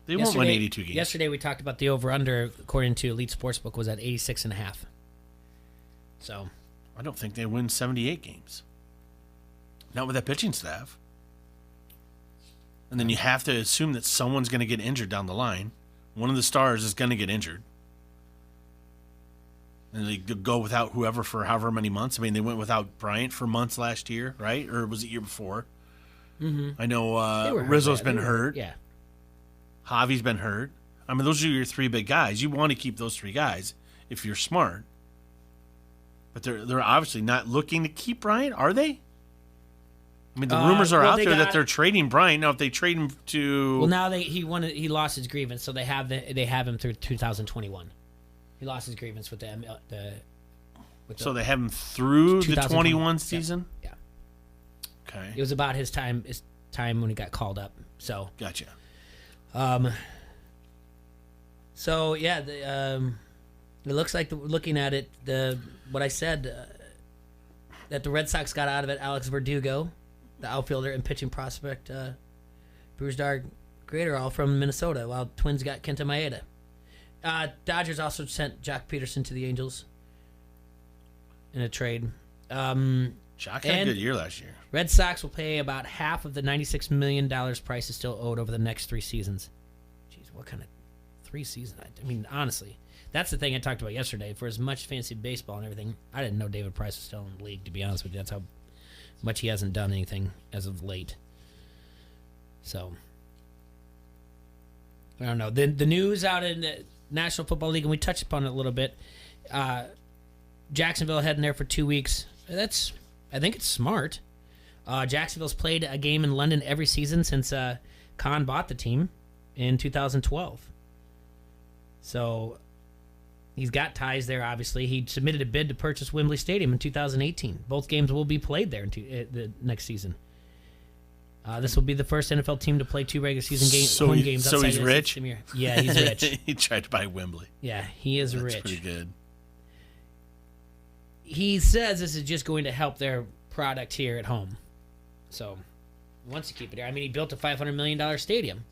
They won't win 82 games. Yesterday we talked about the over/under, according to Elite Sportsbook, was at 86.5. So, I don't think they win 78 games. Not with that pitching staff. And then you have to assume that someone's going to get injured down the line. One of the stars is going to get injured. And they go without whoever for however many months. I mean, they went without Bryant for months last year, right? Or was it year before? Mm-hmm. I know Rizzo's been hurt. Yeah. Javi's been hurt. I mean, those are your three big guys. You want to keep those three guys if you're smart. But they're obviously not looking to keep Bryant, are they? I mean, the rumors are out there that they're trading Bryant. Now, if they trade him to... Well, now he lost his grievance, so they have him through 2021. He lost his grievance with so they have him through the 21 season? Yeah. Okay. It was about his time when he got called up. So gotcha. So yeah, it looks like looking at it, what I said that the Red Sox got out of it. Alex Verdugo, the outfielder and pitching prospect, Brusdar Grater, all from Minnesota, while Twins got Kenta Maeda. Dodgers also sent Jock Peterson to the Angels in a trade. Jock had a good year last year. Red Sox will pay about half of the $96 million price is still owed over the next 3 seasons. Jeez, what kind of 3 seasons? I mean, honestly, that's the thing I talked about yesterday. For as much fancy baseball and everything, I didn't know David Price was still in the league, to be honest with you. That's how much he hasn't done anything as of late. So, I don't know. The news out in the National Football League, and we touched upon it a little bit. Jacksonville heading there for 2 weeks. I think it's smart. Jacksonville's played a game in London every season since Khan bought the team in 2012. So he's got ties there, obviously. He submitted a bid to purchase Wembley Stadium in 2018. Both games will be played there the next season. This will be the first NFL team to play 2 regular season home games. So he's rich? Yeah, he's rich. He tried to buy Wembley. Yeah, he is rich. That's pretty good. He says this is just going to help their product here at home. So he wants to keep it there. I mean, he built a $500 million stadium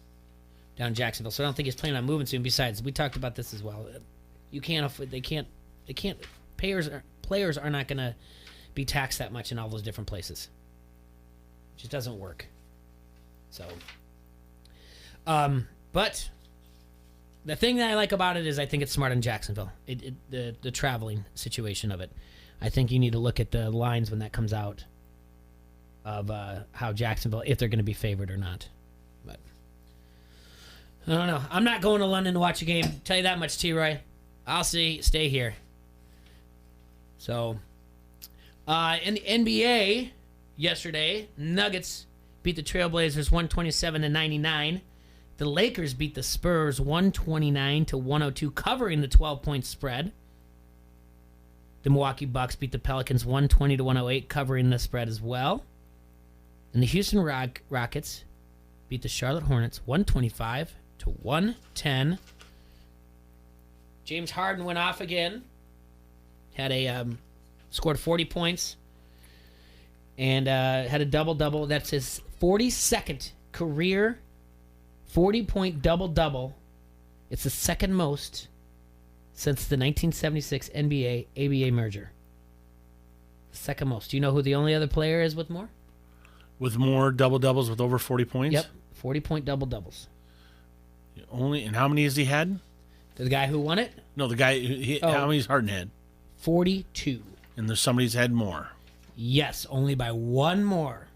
down in Jacksonville, so I don't think he's planning on moving soon. Besides, we talked about this as well. You can't afford, they can't, players are not going to be taxed that much in all those different places. It just doesn't work. So, but the thing that I like about it is I think it's smart in Jacksonville. The traveling situation of it. I think you need to look at the lines when that comes out of how Jacksonville, if they're going to be favored or not. But I don't know. I'm not going to London to watch a game. Tell you that much, T-Roy. I'll stay here. So, in the NBA yesterday, Nuggets beat the Trailblazers 127-99. The Lakers beat the Spurs 129-102, covering the 12-point spread. The Milwaukee Bucks beat the Pelicans 120-108, covering the spread as well. And the Houston Rockets beat the Charlotte Hornets 125-110. James Harden went off again. Had scored 40 points. And had a double-double. That's his 42nd career 40-point double-double. It's the second most since the 1976 NBA-ABA merger. Second most. Do you know who the only other player is with more? With more double-doubles with over 40 points? Yep, 40-point double-doubles. Only, and how many has he had? The guy who won it? No, the guy, how many's Harden had? 42. And there's somebody's had more. Yes, only by one more.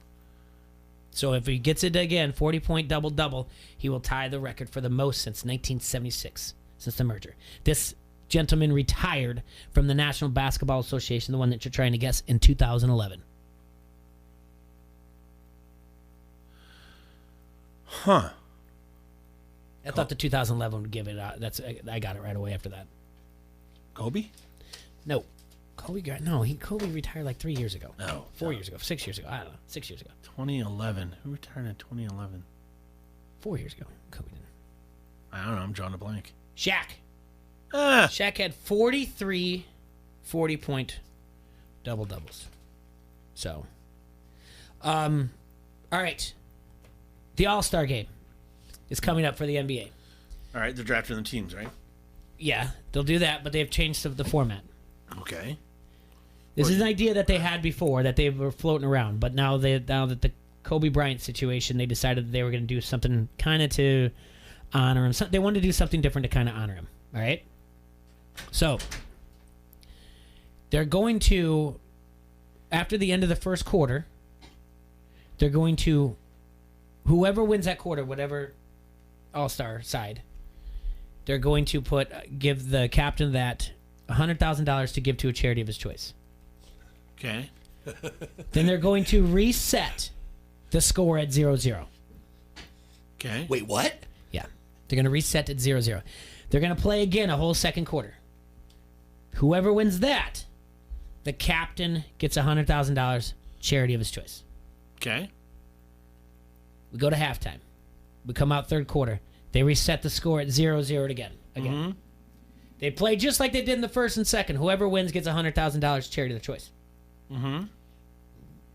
So if he gets it again, 40-point double-double, he will tie the record for the most since 1976, since the merger. This gentleman retired from the National Basketball Association, the one that you're trying to guess, in 2011. Huh. I thought the 2011 would give it out. I got it right away after that. Kobe? No. Kobe retired like 3 years ago. No. 4 years ago. 6 years ago. I don't know. 6 years ago. 2011. Who retired in 2011? 4 years ago. Kobe didn't. I don't know. I'm drawing a blank. Shaq. Shaq had 43 40-point double-doubles. So, all right. The All-Star game is coming up for the NBA. All right, they're drafting the teams, right? Yeah, they'll do that, but they've changed the format. Okay. This is an idea that they had before that they were floating around, but now that the Kobe Bryant situation, they decided that they were going to do something kind of to honor him. They wanted to do something different to kind of honor him. All right. So they're going to, after the end of the first quarter, they're going to, whoever wins that quarter, whatever All-Star side, they're going to give the captain of that $100,000 to give to a charity of his choice. Okay. Then they're going to reset the score at 0-0. Okay. Wait, what? Yeah. They're going to reset at 0-0. They're going to play again a whole second quarter. Whoever wins that, the captain gets $100,000, charity of his choice. Okay. We go to halftime. We come out third quarter. They reset the score at 0-0 again. Mm-hmm. They play just like they did in the first and second. Whoever wins gets $100,000, charity of the choice. Mm-hmm.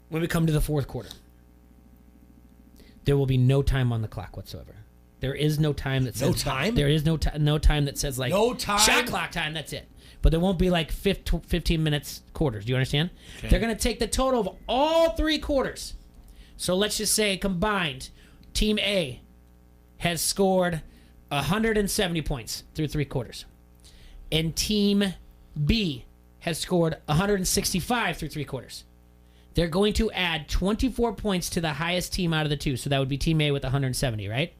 When we come to the fourth quarter, there will be no time on the clock whatsoever. There is no time that says... No time? There is no time that says, like... No time? Shot clock time, that's it. But there won't be, like, 15 minutes quarters. Do you understand? Okay. They're going to take the total of all three quarters. So let's just say, combined, Team A has scored 170 points through three quarters. And Team B has scored 165 through three quarters. They're going to add 24 points to the highest team out of the two. So that would be Team A with 170, right?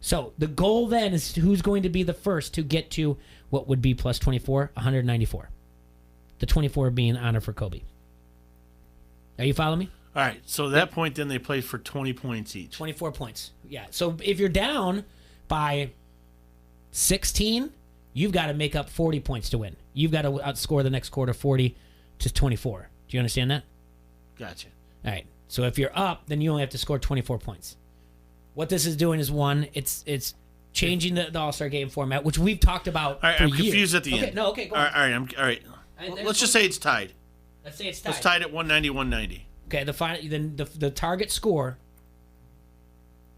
So the goal then is who's going to be the first to get to what would be plus 24, 194. The 24 being honor for Kobe. Are you following me? All right. So at that point, then they play for 20 points each. 24 points. Yeah. So if you're down by 16, you've got to make up 40 points to win. You've got to outscore the next quarter 40 to 24. Do you understand that? Gotcha. All right. So if you're up, then you only have to score 24 points. What this is doing is, one, it's changing the All-Star game format, which we've talked about all right, for I'm years. confused at the end. No, okay, go on. All right. Let's just say it's tied. Let's say it's tied. It's tied at 190-190. Okay, then the target score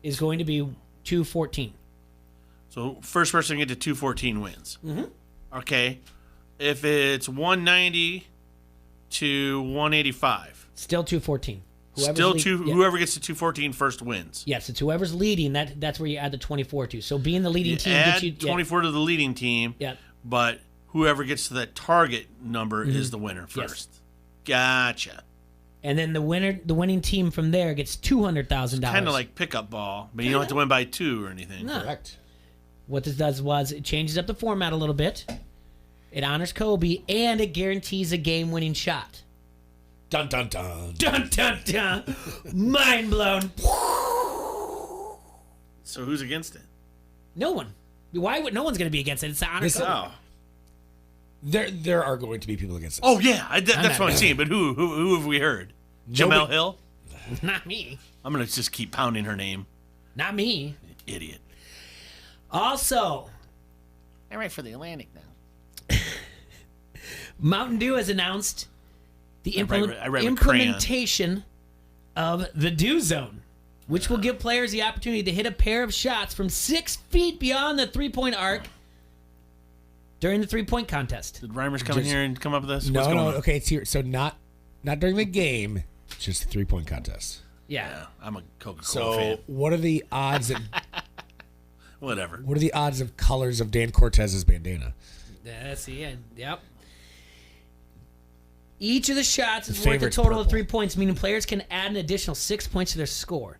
is going to be 214. So first person to get to 214 wins. Mm-hmm. Okay. If it's 190 to 185. Still 214. Whoever gets to 214 first wins. Yes, it's whoever's leading. That's where you add the 24 to. So being the leading team add gets you 24 to the leading team. Yep. But whoever gets to that target number is the winner first. Yes. Gotcha. And then the winning team from there gets $200,000. Kind of like pickup ball, but you don't have to win by 2 or anything. No. Correct. What this does was it changes up the format a little bit. It honors Kobe and it guarantees a game-winning shot. Dun dun dun. Dun dun dun. Mind blown. So who's against it? No one. Why would no one's going to be against it? It's the honor Kobe. There are going to be people against it. Oh yeah, that's what I'm saying. But who have we heard? Jamel Hill? Not me. I'm gonna just keep pounding her name. Not me. Idiot. Also, I write for the Atlantic now. Mountain Dew has announced the I implementation of the Dew Zone, which will give players the opportunity to hit a pair of shots from 6 feet beyond the three-point arc during the 3-point contest. Did Reimers come in here and come up with this? No, What's going on? okay, it's here. So not during the game, just the 3-point contest. Yeah. I'm a Coca-Cola fan. So what are the odds that... Whatever. What are the odds of colors of Dan Cortez's bandana? Let's see. Yep. Each of the shots is worth a favorite's total of purple. 3 points, meaning players can add an additional 6 points to their score.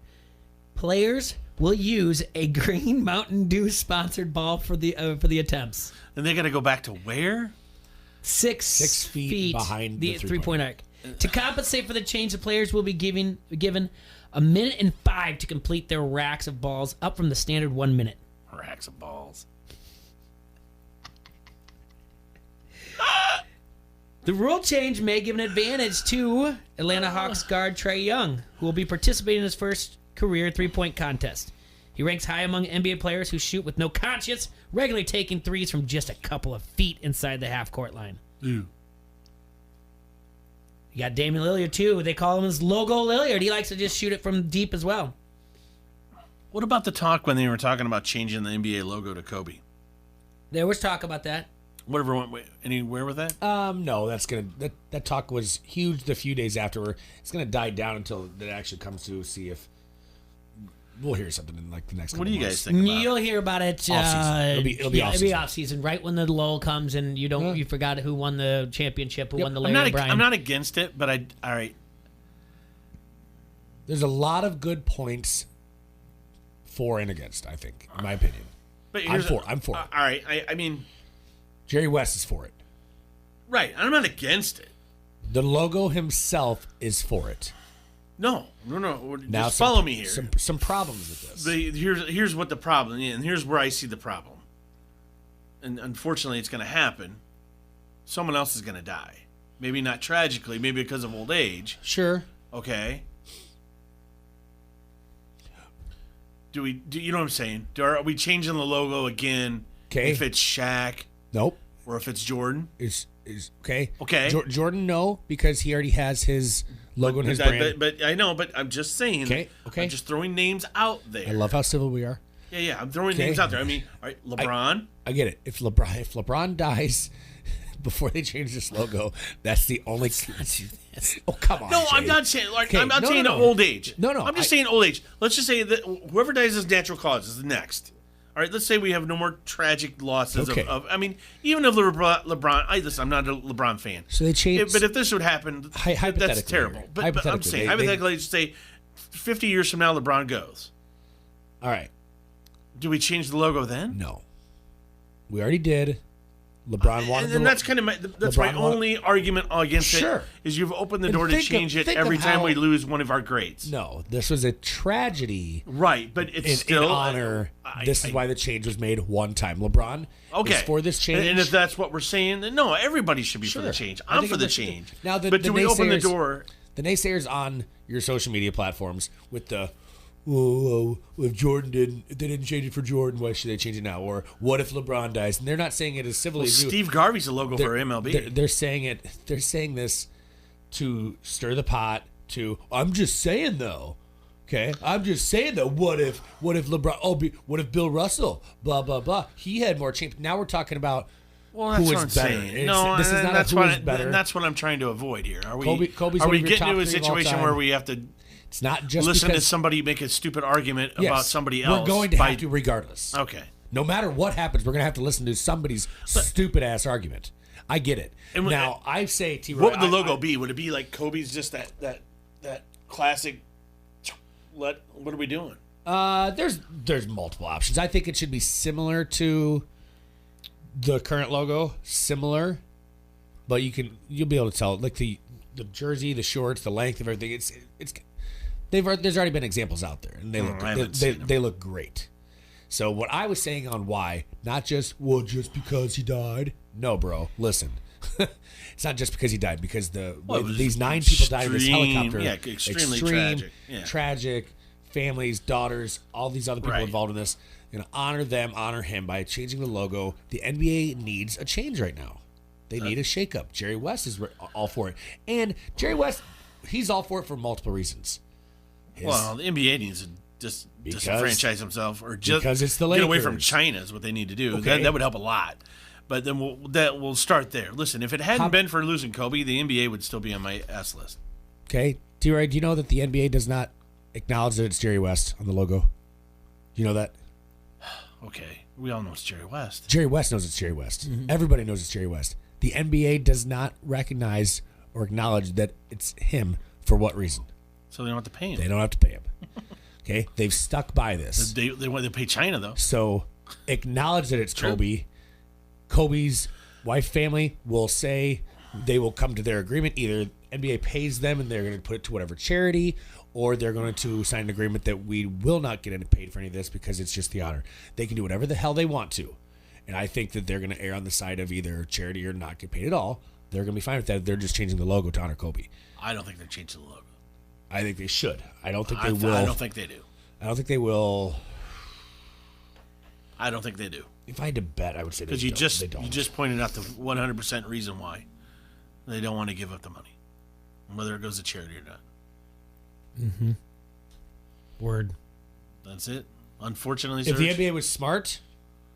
Players will use a Green Mountain Dew sponsored ball for the attempts. And they got to go back to where? 6 feet behind the 3-point arc. To compensate for the change, the players will be given a minute and 5 to complete their racks of balls, up from the standard 1 minute. Racks of balls. The rule change may give an advantage to Atlanta Hawks guard Trae Young, who will be participating in his first career 3-point contest. He ranks high among NBA players who shoot with no conscience, regularly taking threes from just a couple of feet inside the half-court line. Ew. You got Damian Lillard, too. They call him his Logo Lillard. He likes to just shoot it from deep as well. What about the talk when they were talking about changing the NBA logo to Kobe? There was talk about that. Whatever went anywhere with that? No, that talk was huge the few days afterward. It's gonna die down until it actually comes to see if we'll hear something in like the next. What do you months. guys think about You'll hear about it. Off-season. It'll be off-season, right when the lull comes and you forgot who won the championship, who won the Larry O'Brien. I'm not against it, but all right. There's a lot of good points for and against, I think, in my opinion. But I'm for it. All right, I mean, Jerry West is for it. Right, I'm not against it. The logo himself is for it. No. Now, Just follow me here. Some problems with this. Here's what the problem is, and here's where I see the problem. And unfortunately, it's going to happen. Someone else is going to die. Maybe not tragically, maybe because of old age. Sure. Okay. Do you know what I'm saying? Are we changing the logo again? Okay. If it's Shaq? Nope. Or if it's Jordan? Is okay. Okay. Jordan, no, because he already has his logo and his brand. But I know, but I'm just saying. Okay. I'm just throwing names out there. I love how civil we are. Yeah. I'm throwing names out there. I mean, all right, LeBron. I get it. If LeBron dies before they change this logo, that's the only. Oh, come on. No, Jay. I'm not saying. Like, Okay, I'm not no, saying no. old age. No. I'm just saying old age. Let's just say that whoever dies as natural causes is next. All right, let's say we have no more tragic losses Okay. of. I mean, even if LeBron. Listen, I'm not a LeBron fan. So they changed. But if this would happen, hypothetically, that's terrible. But I'm hypothetically, saying, hypothetically, just say 50 years from now, LeBron goes. All right. Do we change the logo then? No. We already did. LeBron wanted and that's kind of my only argument against Sure. it is you've opened the And door to think change of- it think every of time how- we lose one of our greats. No, this was a tragedy. Right, but it's in still honor. This is why the change was made one time. LeBron is for this change. And if that's what we're saying, then no, everybody should be for the change. I I'm think for the it should be. change. Now, but do we open the door? The naysayers on your social media platforms with the, oh, if Jordan they didn't change it for Jordan, why should they change it now? Or what if LeBron dies? And they're not saying it as civilly as you. Steve Garvey's a logo for MLB. They're saying it. They're saying this to stir the pot. I'm just saying though. Okay, I'm just saying though. What if LeBron? What if Bill Russell? Blah blah blah. He had more champions. Now we're talking about. Well, that's who what is I'm better. saying. No, this is not that's who what is better. And that's what I'm trying to avoid here. Are we? Kobe's are one we of your getting top to a three of all situation time. where we have to? It's not just listen because to somebody make a stupid argument Yes, about somebody else. We're going to have to regardless. Okay. No matter what happens, we're going to have to listen to somebody's stupid ass argument. I get it. And now I say, T. What would the logo be? Would it be like Kobe's just that classic? What are we doing? There's multiple options. I think it should be similar to the current logo, but you'll be able to tell like the jersey, the shorts, the length of everything. There's already been examples out there, and they look great. So what I was saying on why, not just because he died. No, bro, listen. It's not just because he died, because these 9 people died in this helicopter. Yeah, extremely tragic. Yeah. Tragic. Families, daughters, all these other people involved in this. Honor them, honor him by changing the logo. The NBA needs a change right now. They need a shakeup. Jerry West is all for it. And Jerry West, he's all for it for multiple reasons. Well, the NBA needs to just disenfranchise himself, or just because it's the get away Lakers. from China is what they need to do. Okay. That would help a lot. But then we'll start there. Listen, if it hadn't been for losing Kobe, the NBA would still be on my S list. Okay. T-Ray, do you know that the NBA does not acknowledge that it's Jerry West on the logo? Do you know that? Okay. We all know it's Jerry West. Jerry West knows it's Jerry West. Mm-hmm. Everybody knows it's Jerry West. The NBA does not recognize or acknowledge that it's him. For what reason? So they don't have to pay him. They don't have to pay him. Okay? They've stuck by this. They want to pay China, though. So acknowledge that it's Kobe. Kobe's wife family will say they will come to their agreement. Either NBA pays them and they're going to put it to whatever charity, or they're going to sign an agreement that we will not get paid for any of this because it's just the honor. They can do whatever the hell they want to. And I think that they're going to err on the side of either charity or not get paid at all. They're going to be fine with that. They're just changing the logo to honor Kobe. I don't think they're changing the logo. I think they should. I don't think they will. I don't think they do. I don't think they will. I don't think they do. If I had to bet, I would say they don't. Because you just pointed out the 100% reason why they don't want to give up the money, whether it goes to charity or not. Mm-hmm. Word. That's it. Unfortunately, if the NBA was smart,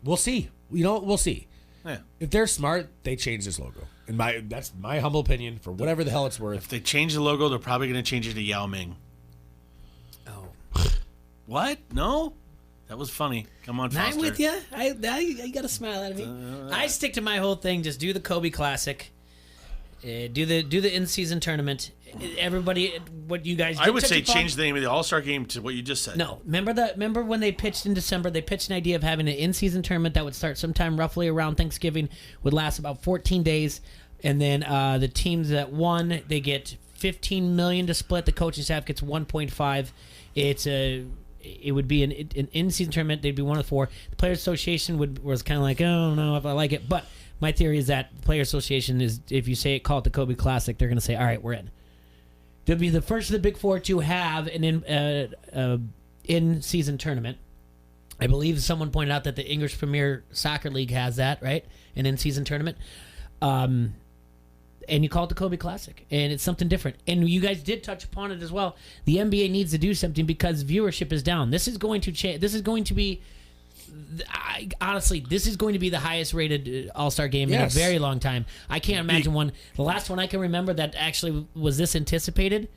we'll see. We'll see. Yeah. If they're smart, they change this logo. And that's my humble opinion for whatever the hell it's worth. If they change the logo, they're probably going to change it to Yao Ming. Oh. What? No? That was funny. Come on, Foster. I'm with you. I got a smile out of me. I stick to my whole thing. Just do the Kobe Classic. Do the in-season tournament. Everybody, what you guys did I would say change the name of the All-Star game to what you just said. No. Remember when they pitched in December, they pitched an idea of having an in-season tournament that would start sometime roughly around Thanksgiving, would last about 14 days, and then the teams that won, they get $15 million to split. The coaching staff gets $1.5. It would be an in-season tournament. They'd be one of the four. The Players Association was kind of like, I don't know if I like it. But my theory is that the Players Association is, if you call it the Kobe Classic, they're going to say, all right, we're in. They'll be the first of the Big Four to have an in-season tournament. I believe someone pointed out that the English Premier Soccer League has that, right? An in-season tournament. And you call it the Kobe Classic, and it's something different. And you guys did touch upon it as well. The NBA needs to do something because viewership is down. This is going to change. This is going to be, honestly, this is going to be the highest rated All-Star game in a very long time. I can't imagine one. The last one I can remember that actually was this anticipated.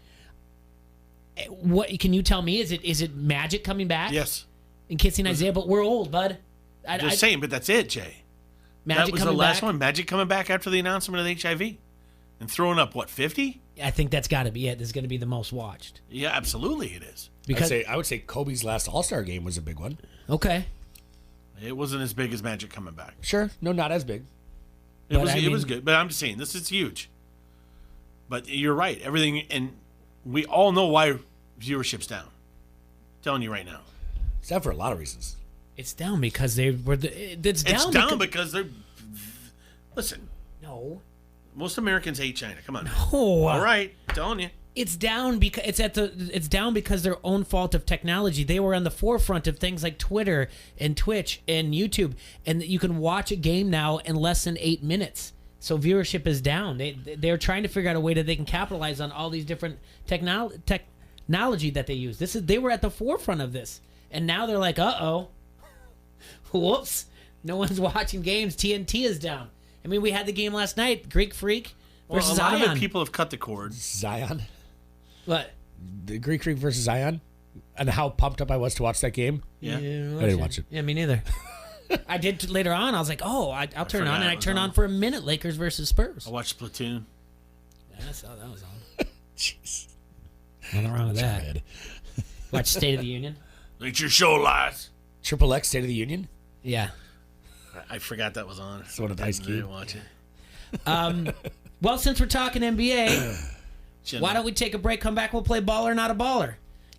What can you tell me? Is it Magic coming back? Yes. And kissing Isaiah, but we're old, bud. Just saying, but that's it, Jay. Magic that was coming the last back? one. Magic coming back after the announcement of the HIV. And throwing up, 50? I think that's got to be it. This is going to be the most watched. Yeah, absolutely it is. Because I would say Kobe's last All-Star game was a big one. Okay. It wasn't as big as Magic coming back. Sure. No, not as big. It was good. But I'm just saying, this is huge. But you're right. Everything, and we all know why viewership's down. I'm telling you right now. It's down for a lot of reasons. It's down because they were it's down because they're... Listen. No. Most Americans hate China. Come on. No. All right. I'm telling you. It's down because it's down because their own fault of technology. They were on the forefront of things like Twitter and Twitch and YouTube, and you can watch a game now in less than 8 minutes. So viewership is down. They're trying to figure out a way that they can capitalize on all these different technology that they use. They were at the forefront of this, and now they're like, whoops, no one's watching games. TNT is down. I mean, we had the game last night, Greek Freak versus Zion. A lot Zion. of people have cut the cord. Zion? What? The Greek Freak versus Zion? And how pumped up I was to watch that game? Yeah. I didn't watch it. Yeah, me neither. I did later on. I was like, I'll turn it on. And I turned on for a minute, Lakers versus Spurs. I watched Splatoon. Yeah, I saw that was on. Jeez. Nothing wrong with that. Watch State of the Union. It's your show, lads. Triple X State of the Union? Yeah. I forgot that was on. So what did Ice Cube watch it? Well, since we're talking NBA, why don't we take a break, come back, we'll play Baller Not a Baller.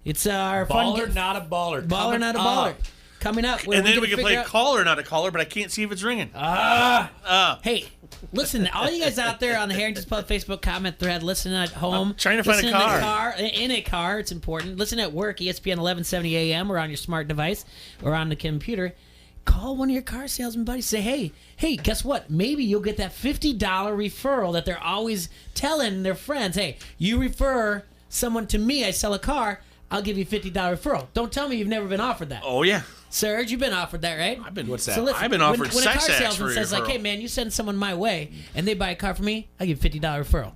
It's our Baller fun Not a Baller. Baller Not a Baller. Coming up. And then we can play Caller Not a Caller, but I can't see if it's ringing. Hey, listen, all you guys out there on the Harrington's Pub Facebook comment thread, listen at home. I'm trying to find a car. In a car, it's important. Listen at work, ESPN 1170 AM, or on your smart device, or on the computer. Call one of your car salesman buddies. Say, hey, guess what? Maybe you'll get that $50 referral that they're always telling their friends. Hey, you refer someone to me, I sell a car, I'll give you $50 referral. Don't tell me you've never been offered that. Oh, yeah. Serge, you've been offered that, right? What's that? So listen, I've been offered when sex a car acts salesman for says like, referral. "Hey man, you send someone my way and they buy a car for me, I give $50 referral."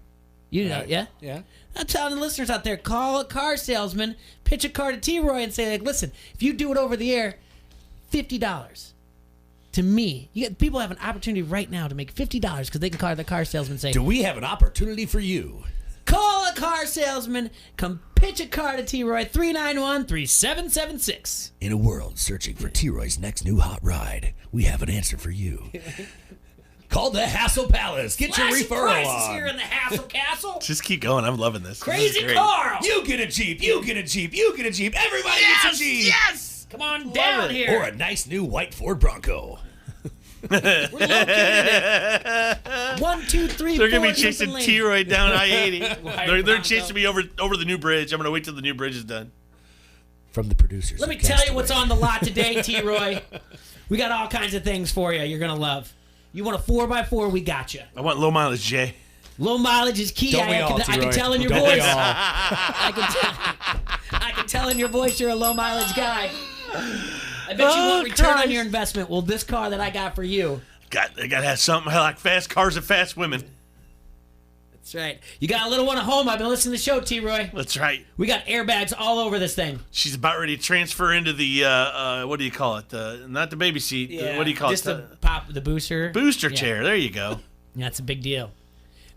You know, yeah? Yeah. I'm telling the listeners out there, call a car salesman, pitch a car to T-Roy and say, like, listen, if you do it over the air, $50. To me, people have an opportunity right now to make $50 because they can call the car salesman and say, Do we have an opportunity for you? call a car salesman, come pitch a car to T-Roy, 391-3776. In a world searching for T-Roy's next new hot ride, we have an answer for you. Call the Hassle Palace. Get your Flashing referral prices on. here in the Hassle Castle. Just keep going. I'm loving this. This Crazy is great. Carl. You get a Jeep. You get a Jeep. You get a Jeep. Everybody gets a Jeep. Yes. Come on down here. Or a nice new white Ford Bronco. We're located at 123. They're gonna be chasing T-Roy down I-80. They're chasing me over the new bridge. I'm gonna wait till the new bridge is done. From the producers. Let me tell you what's on the lot today, T-Roy. We got all kinds of things for you. You're gonna love. You want a 4x4? We got you. I want low mileage, Jay. Low mileage is key. I can tell in your voice. I can tell in your voice you're a low mileage guy. I bet you won't return on your investment. Well, this car that I got for you. They gotta have something like fast cars and fast women. That's right. You got a little one at home. I've been listening to the show, T-Roy. That's right. We got airbags all over this thing. She's about ready to transfer into the what do you call it? Not the baby seat. Yeah. What do you call Just it? the booster. Booster chair. There you go. Yeah, it's a big deal.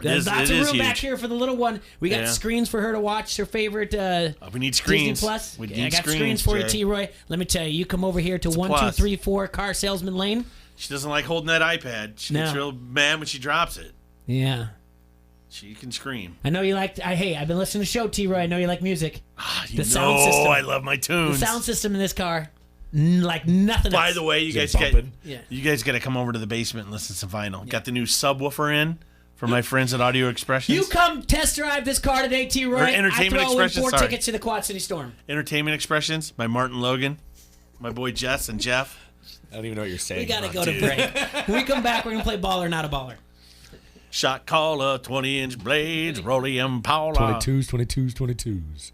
It There's is- lots it of is room back huge. here for the little one. We got Yeah. screens for her to watch her favorite we need screens. Disney Plus. We I need got screens screens, for you, Jay. T-Roy. Let me tell you, you come over here to It's a 1234 Car Salesman Lane. She doesn't like holding that iPad. She gets No. real mad when she drops it. Yeah. She can scream. I know you like. Hey, I've been listening to the show, T-Roy. I know you like music. You know I love my tunes. The sound system in this car, like nothing else. By the way, you guys got to come over to the basement and listen to some vinyl. Got the new subwoofer in for my friends at Audio Expressions. You come test drive this car today, T-Roy. Or Entertainment I throw Expressions, in 4 sorry. tickets to the Quad City Storm. Entertainment Expressions by Martin Logan, my boy Jess and Jeff. I don't even know what you're saying. We gotta go to break. When we come back, we're gonna play Baller, Not a Baller. Shot caller, 20-inch blades, Rolly Impala. 22s.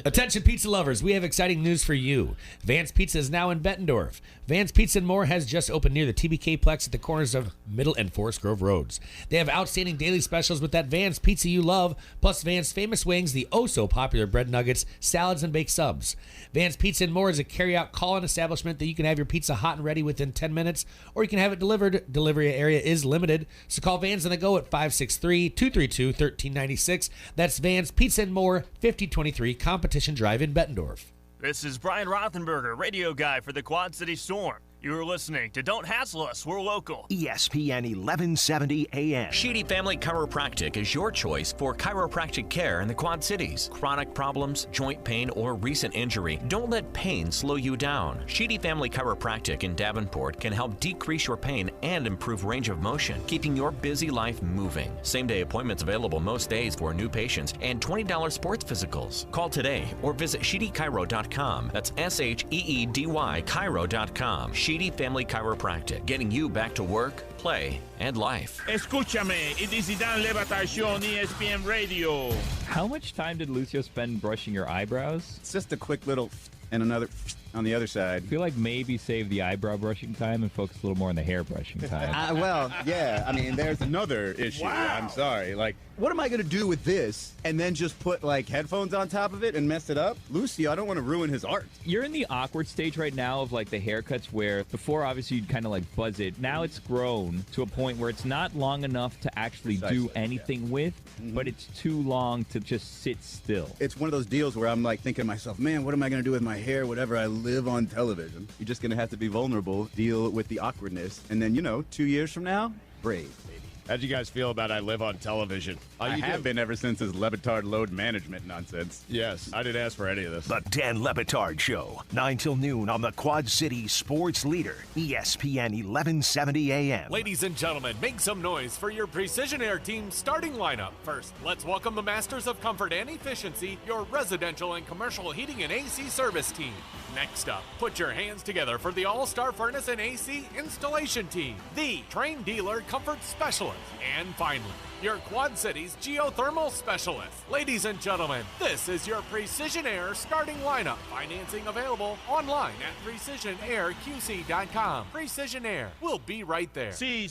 Attention pizza lovers, we have exciting news for you. Vance Pizza is now in Bettendorf. Vance Pizza and More has just opened near the TBK Plex at the corners of Middle and Forest Grove Roads. They have outstanding daily specials with that Vance Pizza you love, plus Vance famous wings, the oh-so-popular bread nuggets, salads, and baked subs. Vance Pizza and More is a carry-out call-in establishment that you can have your pizza hot and ready within 10 minutes, or you can have it delivered. Delivery area is limited, so call Vans on the go at 563-232-1396. That's Vans Pizza and More, 5023 Competition Drive in Bettendorf. This is Brian Rothenberger, radio guy for the Quad City Storm. You're listening to Don't Hassle Us, We're Local. ESPN 1170 AM. Sheedy Family Chiropractic is your choice for chiropractic care in the Quad Cities. Chronic problems, joint pain, or recent injury, don't let pain slow you down. Sheedy Family Chiropractic in Davenport can help decrease your pain and improve range of motion, keeping your busy life moving. Same-day appointments available most days for new patients and $20 sports physicals. Call today or visit sheedychiro.com. That's SHEEDY Chiro.com. Sheedy Family Chiropractic, getting you back to work, play, and life. Escúchame, it is Dan Le Batard Show on ESPN Radio. How much time did Lucio spend brushing your eyebrows? It's just a quick little and another on the other side. I feel like maybe save the eyebrow brushing time and focus a little more on the hair brushing time. Well, yeah. I mean, there's another issue. Wow. I'm sorry. Like, what am I going to do with this and then just put, like, headphones on top of it and mess it up? Lucy, I don't want to ruin his art. You're in the awkward stage right now of, like, the haircuts where before, obviously, you'd kind of, like, buzz it. Now it's grown to a point where it's not long enough to actually do anything with, but it's too long to just sit still. It's one of those deals where I'm, like, thinking to myself, man, what am I going to do with my hair, whatever I live on television? You're just going to have to be vulnerable, deal with the awkwardness, and then, 2 years from now, brave, baby. How'd you guys feel about I Live on Television? I have been ever since his Le Batard load management nonsense. Yes, I didn't ask for any of this. The Dan Le Batard Show, 9 till noon on the Quad City Sports Leader, ESPN 1170 AM. Ladies and gentlemen, make some noise for your Precision Air Team starting lineup. First, let's welcome the masters of comfort and efficiency, your residential and commercial heating and AC service team. Next up, put your hands together for the All-Star Furnace and AC installation team, the trained dealer comfort specialist. And finally, your Quad Cities geothermal specialist. Ladies and gentlemen, this is your Precision Air starting lineup. Financing available online at PrecisionAirQC.com. Precision Air. We'll be right there. See,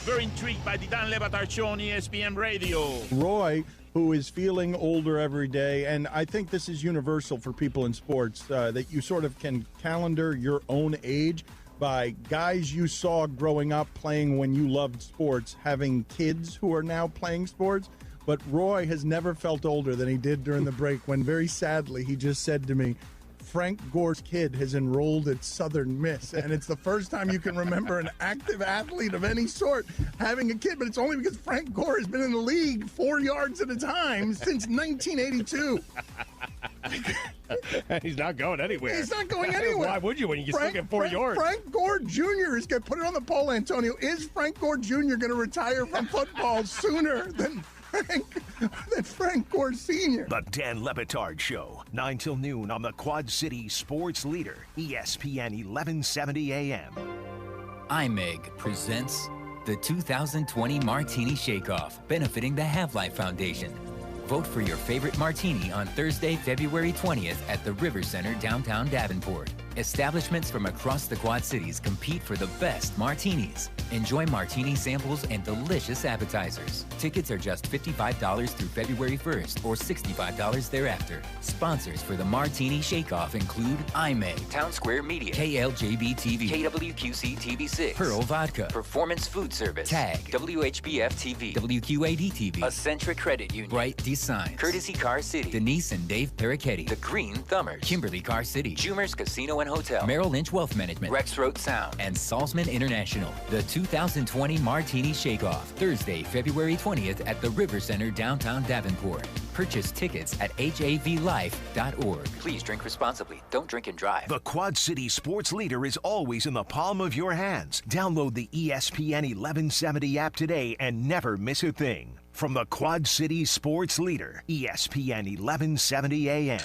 very intrigued by the Dan Le Batard Show on ESPN Radio. Roy, who is feeling older every day, and I think this is universal for people in sports, that you sort of can calendar your own age by guys you saw growing up playing when you loved sports, having kids who are now playing sports. But Roy has never felt older than he did during the break when, very sadly, he just said to me, Frank Gore's kid has enrolled at Southern Miss, and it's the first time you can remember an active athlete of any sort having a kid, but it's only because Frank Gore has been in the league 4 yards at a time since 1982. He's not going anywhere. He's not going anywhere. Why would you when you can still get 4 yards? Frank Gore Jr. is going to put it on the poll, Antonio. Is Frank Gore Jr. going to retire from football sooner than Frank Gore Sr.? The Dan Le Batard Show, 9 till noon on the Quad City Sports Leader, ESPN 1170 AM. IMEG presents the 2020 Martini Shake-Off, benefiting the Have Life Foundation. Vote for your favorite martini on Thursday, February 20th at the River Center, downtown Davenport. Establishments from across the Quad Cities compete for the best martinis. Enjoy martini samples and delicious appetizers. Tickets are just $55 through February 1st or $65 thereafter. Sponsors for the Martini Shake-Off include IMEG, Town Square Media, KLJB TV, KWQC TV6, Pearl Vodka, Performance Food Service, TAG, WHBF TV, WQAD TV, Accentric Credit Union, Bright Designs, Courtesy Car City, Denise and Dave Perichetti, The Green Thumbers, Kimberly Car City, Jumer's Casino and Hotel, Merrill Lynch Wealth Management, Rexroad Sound, and Salzman International. The 2020 Martini Shake-Off, Thursday, February 20th at the River Center, downtown Davenport. Purchase tickets at havlife.org. Please drink responsibly. Don't drink and drive. The Quad City Sports Leader is always in the palm of your hands. Download the ESPN 1170 app today and never miss a thing. From the Quad City Sports Leader, ESPN 1170 AM.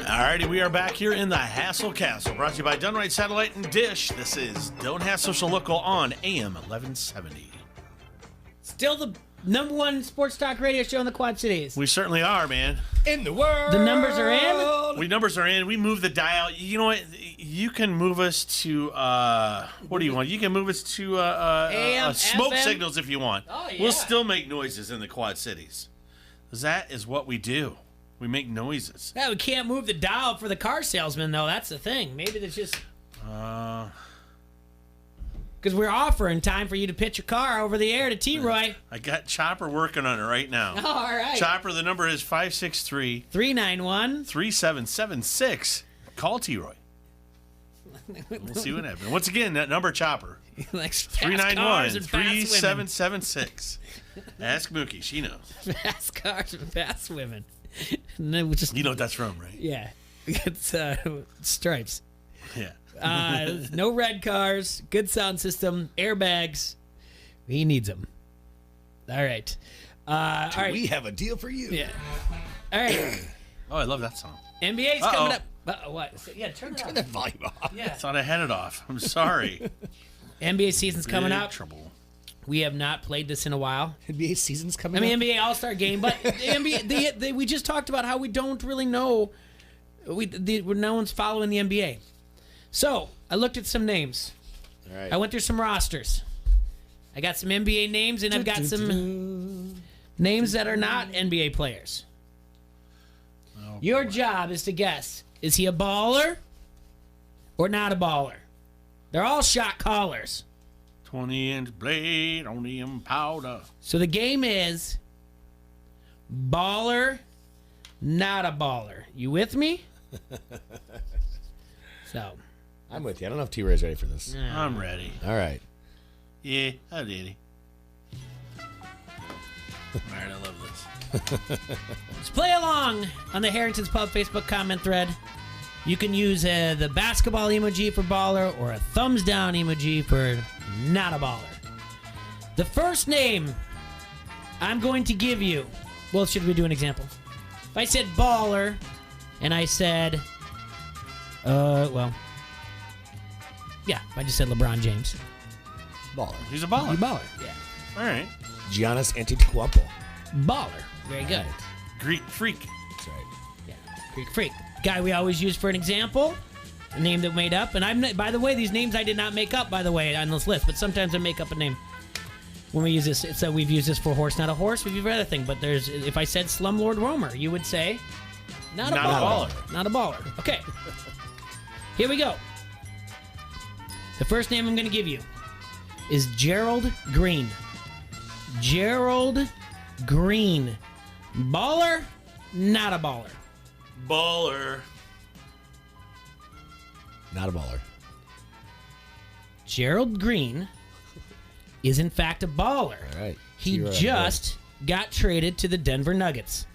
Alrighty, we are back here in the Hassle Castle, brought to you by Dunright Satellite and Dish. This is Don't Have Social Local on AM 1170. Still the number one sports talk radio show in the Quad Cities. We certainly are, man. In the world. The numbers are in. Numbers are in. We move the dial. You know what? You can move us to, what do you want? You can move us to AM, smoke FM. signals if you want. Oh, yeah. We'll still make noises in the Quad Cities. Because that is what we do. We make noises. Yeah, we can't move the dial for the car salesman, though. That's the thing. Maybe there's just... Because we're offering time for you to pitch your car over the air to T-Roy. I got Chopper working on it right now. Oh, all right. Chopper, the number is 563-391-3776. Call T-Roy. We'll see what happens. Once again, that number, Chopper. 391-3776. Ask Mookie. She knows. Fast cars and fast women. You know what that's from, right? Yeah. It's Stripes. Yeah. No red cars, good sound system, airbags. He needs them. All right. All right. We have a deal for you. Yeah. All right. Oh, I love that song. NBA's coming up. What? Yeah, turn that volume off. Yeah. I thought I had it off. I'm sorry. NBA season's coming Big up. Trouble. We have not played this in a while. NBA season's coming up? NBA All-Star Game, but the NBA, we just talked about how we don't really know. No one's following the NBA. So, I looked at some names. All right. I went through some rosters. I got some NBA names, and I've got some names that are not NBA players. Oh, Your job is to guess, is he a baller or not a baller? They're all shot callers. 20-inch blade on the powder. So the game is baller, not a baller. You with me? So... I'm with you. I don't know if T-Ray's ready for this. I'm ready. All right. Yeah, I did it. All right, I love this. Let's play along on the Harrington's Pub Facebook comment thread. You can use the basketball emoji for baller or a thumbs down emoji for not a baller. The first name I'm going to give you... Well, should we do an example? If I said baller and I said Well, yeah, I just said LeBron James. Baller. He's a baller. He's a baller. Yeah. All right. Giannis Antetokounmpo. Baller. Very good. Greek freak. That's right. Yeah. Greek freak. Guy we always use for an example. A name that made up. And I'm not, by the way, these names I did not make up, by the way, on this list. But sometimes I make up a name. When we use this, so we've used this for horse, not a horse. We've used other thing. But there's, if I said Slumlord Romer, you would say, not a baller. Not a baller. Okay. Here we go. The first name I'm going to give you is Gerald Green. Gerald Green. Baller, not a baller. Baller. Not a baller. Gerald Green is in fact a baller. All right. He just got traded to the Denver Nuggets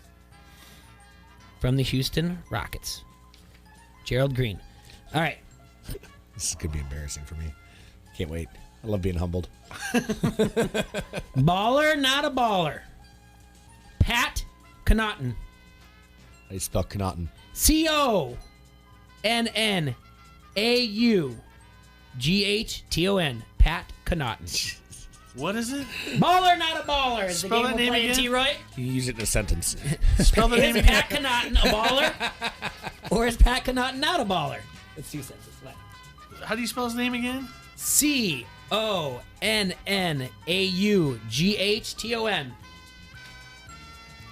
from the Houston Rockets. Gerald Green. All right. This could be embarrassing for me. Can't wait. I love being humbled. Baller, not a baller. Pat Connaughton. How do you spell Connaughton? Connaughton. Pat Connaughton. What is it? Baller, not a baller. Is the Spell game that we're name playing, again? T-Roy? You can use it in a sentence. Spell the name Is Pat Connaughton a baller? Or is Pat Connaughton not a baller? It's two sentences. How do you spell his name again? Connaughton.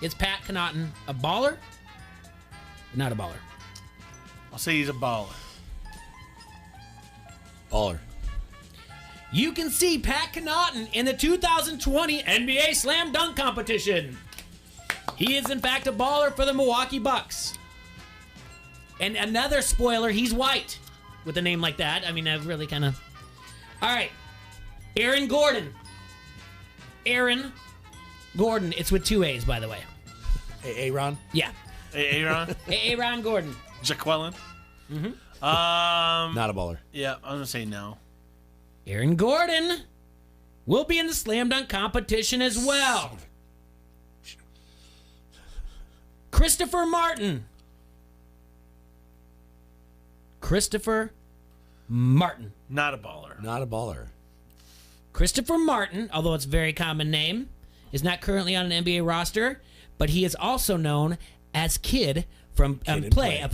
Is Pat Connaughton a baller? Or not a baller? I'll say he's a baller. Baller. You can see Pat Connaughton in the 2020 NBA Slam Dunk Competition. He is, in fact, a baller for the Milwaukee Bucks. And another spoiler, he's white. With a name like that, I mean, I've really kind of... All right. Aaron Gordon. Aaron Gordon. It's with two A's, by the way. Aaron? Yeah. Aaron? Aaron Gordon. Jaqueline? Mm-hmm. Not a baller. Yeah, I'm going to say no. Aaron Gordon will be in the slam dunk competition as well. Christopher Martin. Christopher Martin. Not a baller. Not a baller. Christopher Martin, although it's a very common name, is not currently on an NBA roster, but he is also known as Kid from Kid and Play.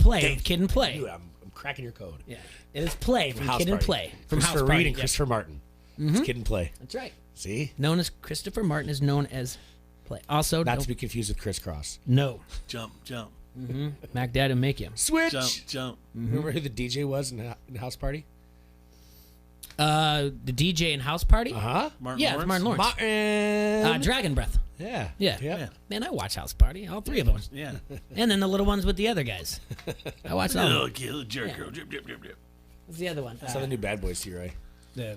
Kid and Play. Dude, I'm cracking your code. Yeah. It is Play from House Kid and Party. Play. From Christopher House Party. Reed and Christopher Martin. It's Kid and Play. That's right. See? Known as Christopher Martin is known as Play. Also, Not to be confused with crisscross. No. Jump. Mm-hmm. Mac Dad and make him. Switch. Jump. Remember who the DJ was in House Party? The DJ in House Party? Uh-huh. Martin Lawrence. Martin. Dragon Breath. Yeah. Yeah. Man, I watch House Party. All three of them. Yeah. And then the little ones with the other guys. I watch all Little of them. kid, jerk, girl, drip. What's the other one? I saw the new Bad Boys T-Roy. Yeah.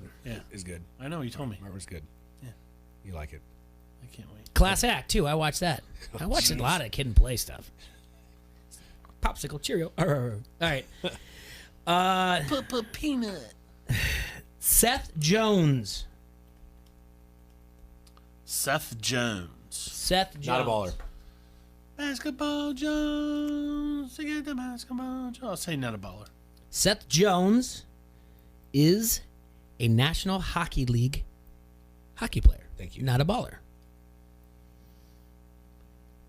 Is good. I know, you told me. Martin's good. Yeah. You like it. I can't wait. Class Act, too. I watch that. I watch a lot of Kid and Play stuff. Popsicle Cheerio. All right. Peanut. Seth Jones. Seth Jones. Seth Jones. Not a baller. Basketball Jones. Get the basketball Jones. I'll say not a baller. Seth Jones is a National Hockey League hockey player. Thank you. Not a baller.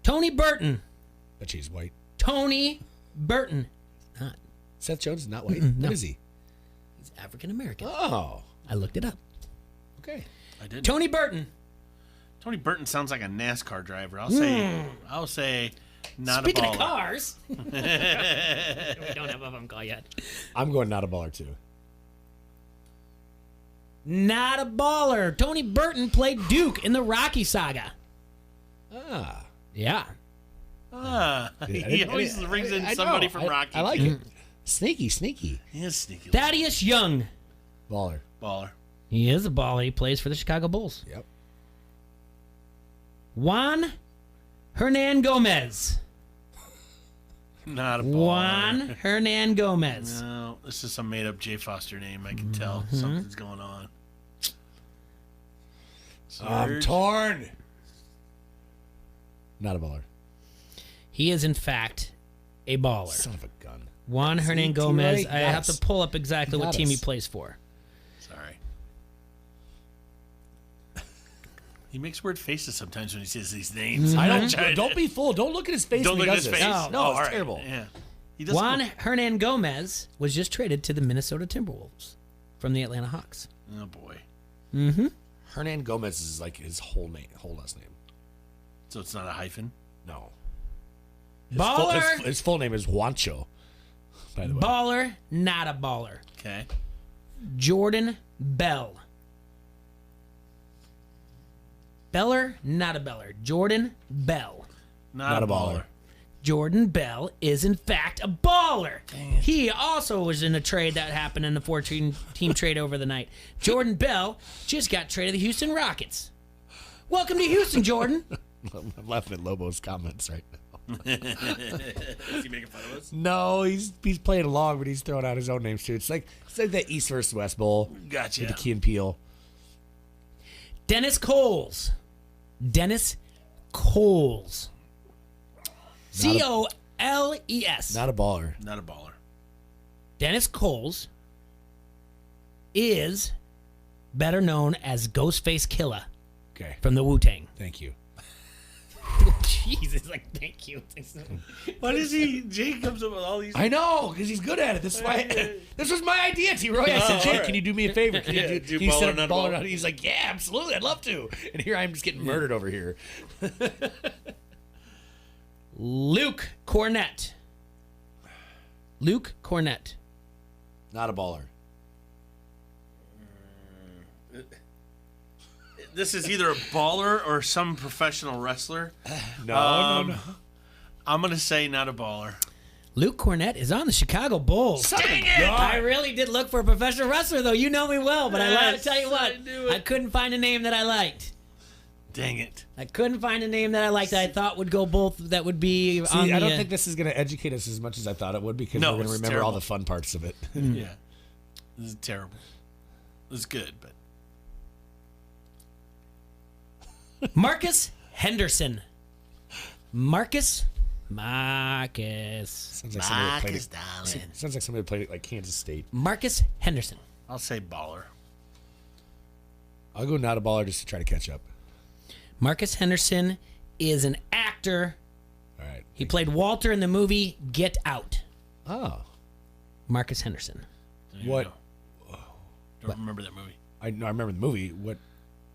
Tony Burton. Bet she's white. Tony Burton. Not. Seth Jones is not white. No. What is he? He's African American. Oh. I looked it up. Okay. I did. Tony Burton. Tony Burton sounds like a NASCAR driver. I'll say not Speaking a baller. of cars. We don't have a phone call yet. I'm going not a baller, too. Not a baller. Tony Burton played Duke in the Rocky Saga. Ah. Yeah. He always brings in somebody from Rocky. I like it. Sneaky. He is sneaky. Thaddeus Young. Baller. He is a baller. He plays for the Chicago Bulls. Yep. Juan Hernan Gomez. Not a baller. Juan Hernan Gomez. No, this is some made-up Jay Foster name. I can tell something's going on. I'm torn. Not a baller. He is, in fact, a baller. Son of a gun. Juan Hernan Gomez. I have to pull up exactly what team he plays for. Sorry. He makes weird faces sometimes when he says these names. Don't be fooled. Don't look at his face when he does this. No, it's terrible. Yeah. Juan Hernan Gomez was just traded to the Minnesota Timberwolves from the Atlanta Hawks. Oh, boy. Mm-hmm. Hernan Gomez is like his whole last name. So it's not a hyphen? No. Baller. His full name is Juancho, by the way. Baller, not a baller. Okay. Jordan Bell. Beller, not a Beller. Jordan Bell. Not a baller. Jordan Bell is, in fact, a baller. He also was in a trade that happened in the 14-team trade over the night. Jordan Bell just got traded to the Houston Rockets. Welcome to Houston, Jordan. I'm laughing at Lobo's comments right now. Is he making fun of us? No, he's playing along, but he's throwing out his own names, too. It's like the East versus West Bowl. Gotcha. With the Key and Peele. Dennis Coles. C-O-L-E-S. Not a baller. Not a baller. Dennis Coles is better known as Ghostface Killah. Okay. From the Wu-Tang. Thank you. Jesus, like, thank you. Why does Jake comes up with all these? I know, because he's good at it. This is why. This was my idea, T-Roy. I said, Jake, can you do me a favor? Can you do baller, not a baller? He's like, yeah, absolutely. I'd love to. And here I am just getting murdered over here. Luke Cornett. Not a baller. This is either a baller or some professional wrestler. No. I'm going to say not a baller. Luke Cornett is on the Chicago Bulls. Dang it! I really did look for a professional wrestler, though. You know me well, but I tell you what, I couldn't find a name that I liked. Dang it. I couldn't find a name that I liked that I thought would go both, that would be on the... I don't think this is going to educate us as much as I thought it would, because we're going to remember all the fun parts of it. Yeah. This is terrible. This is good, but... Marcus Henderson. Sounds like somebody that played it like Kansas State. Marcus Henderson. I'll say baller. I'll go not a baller just to try to catch up. Marcus Henderson is an actor. All right. He played Walter in the movie Get Out. Oh. Marcus Henderson. What? Don't remember that movie. I remember the movie.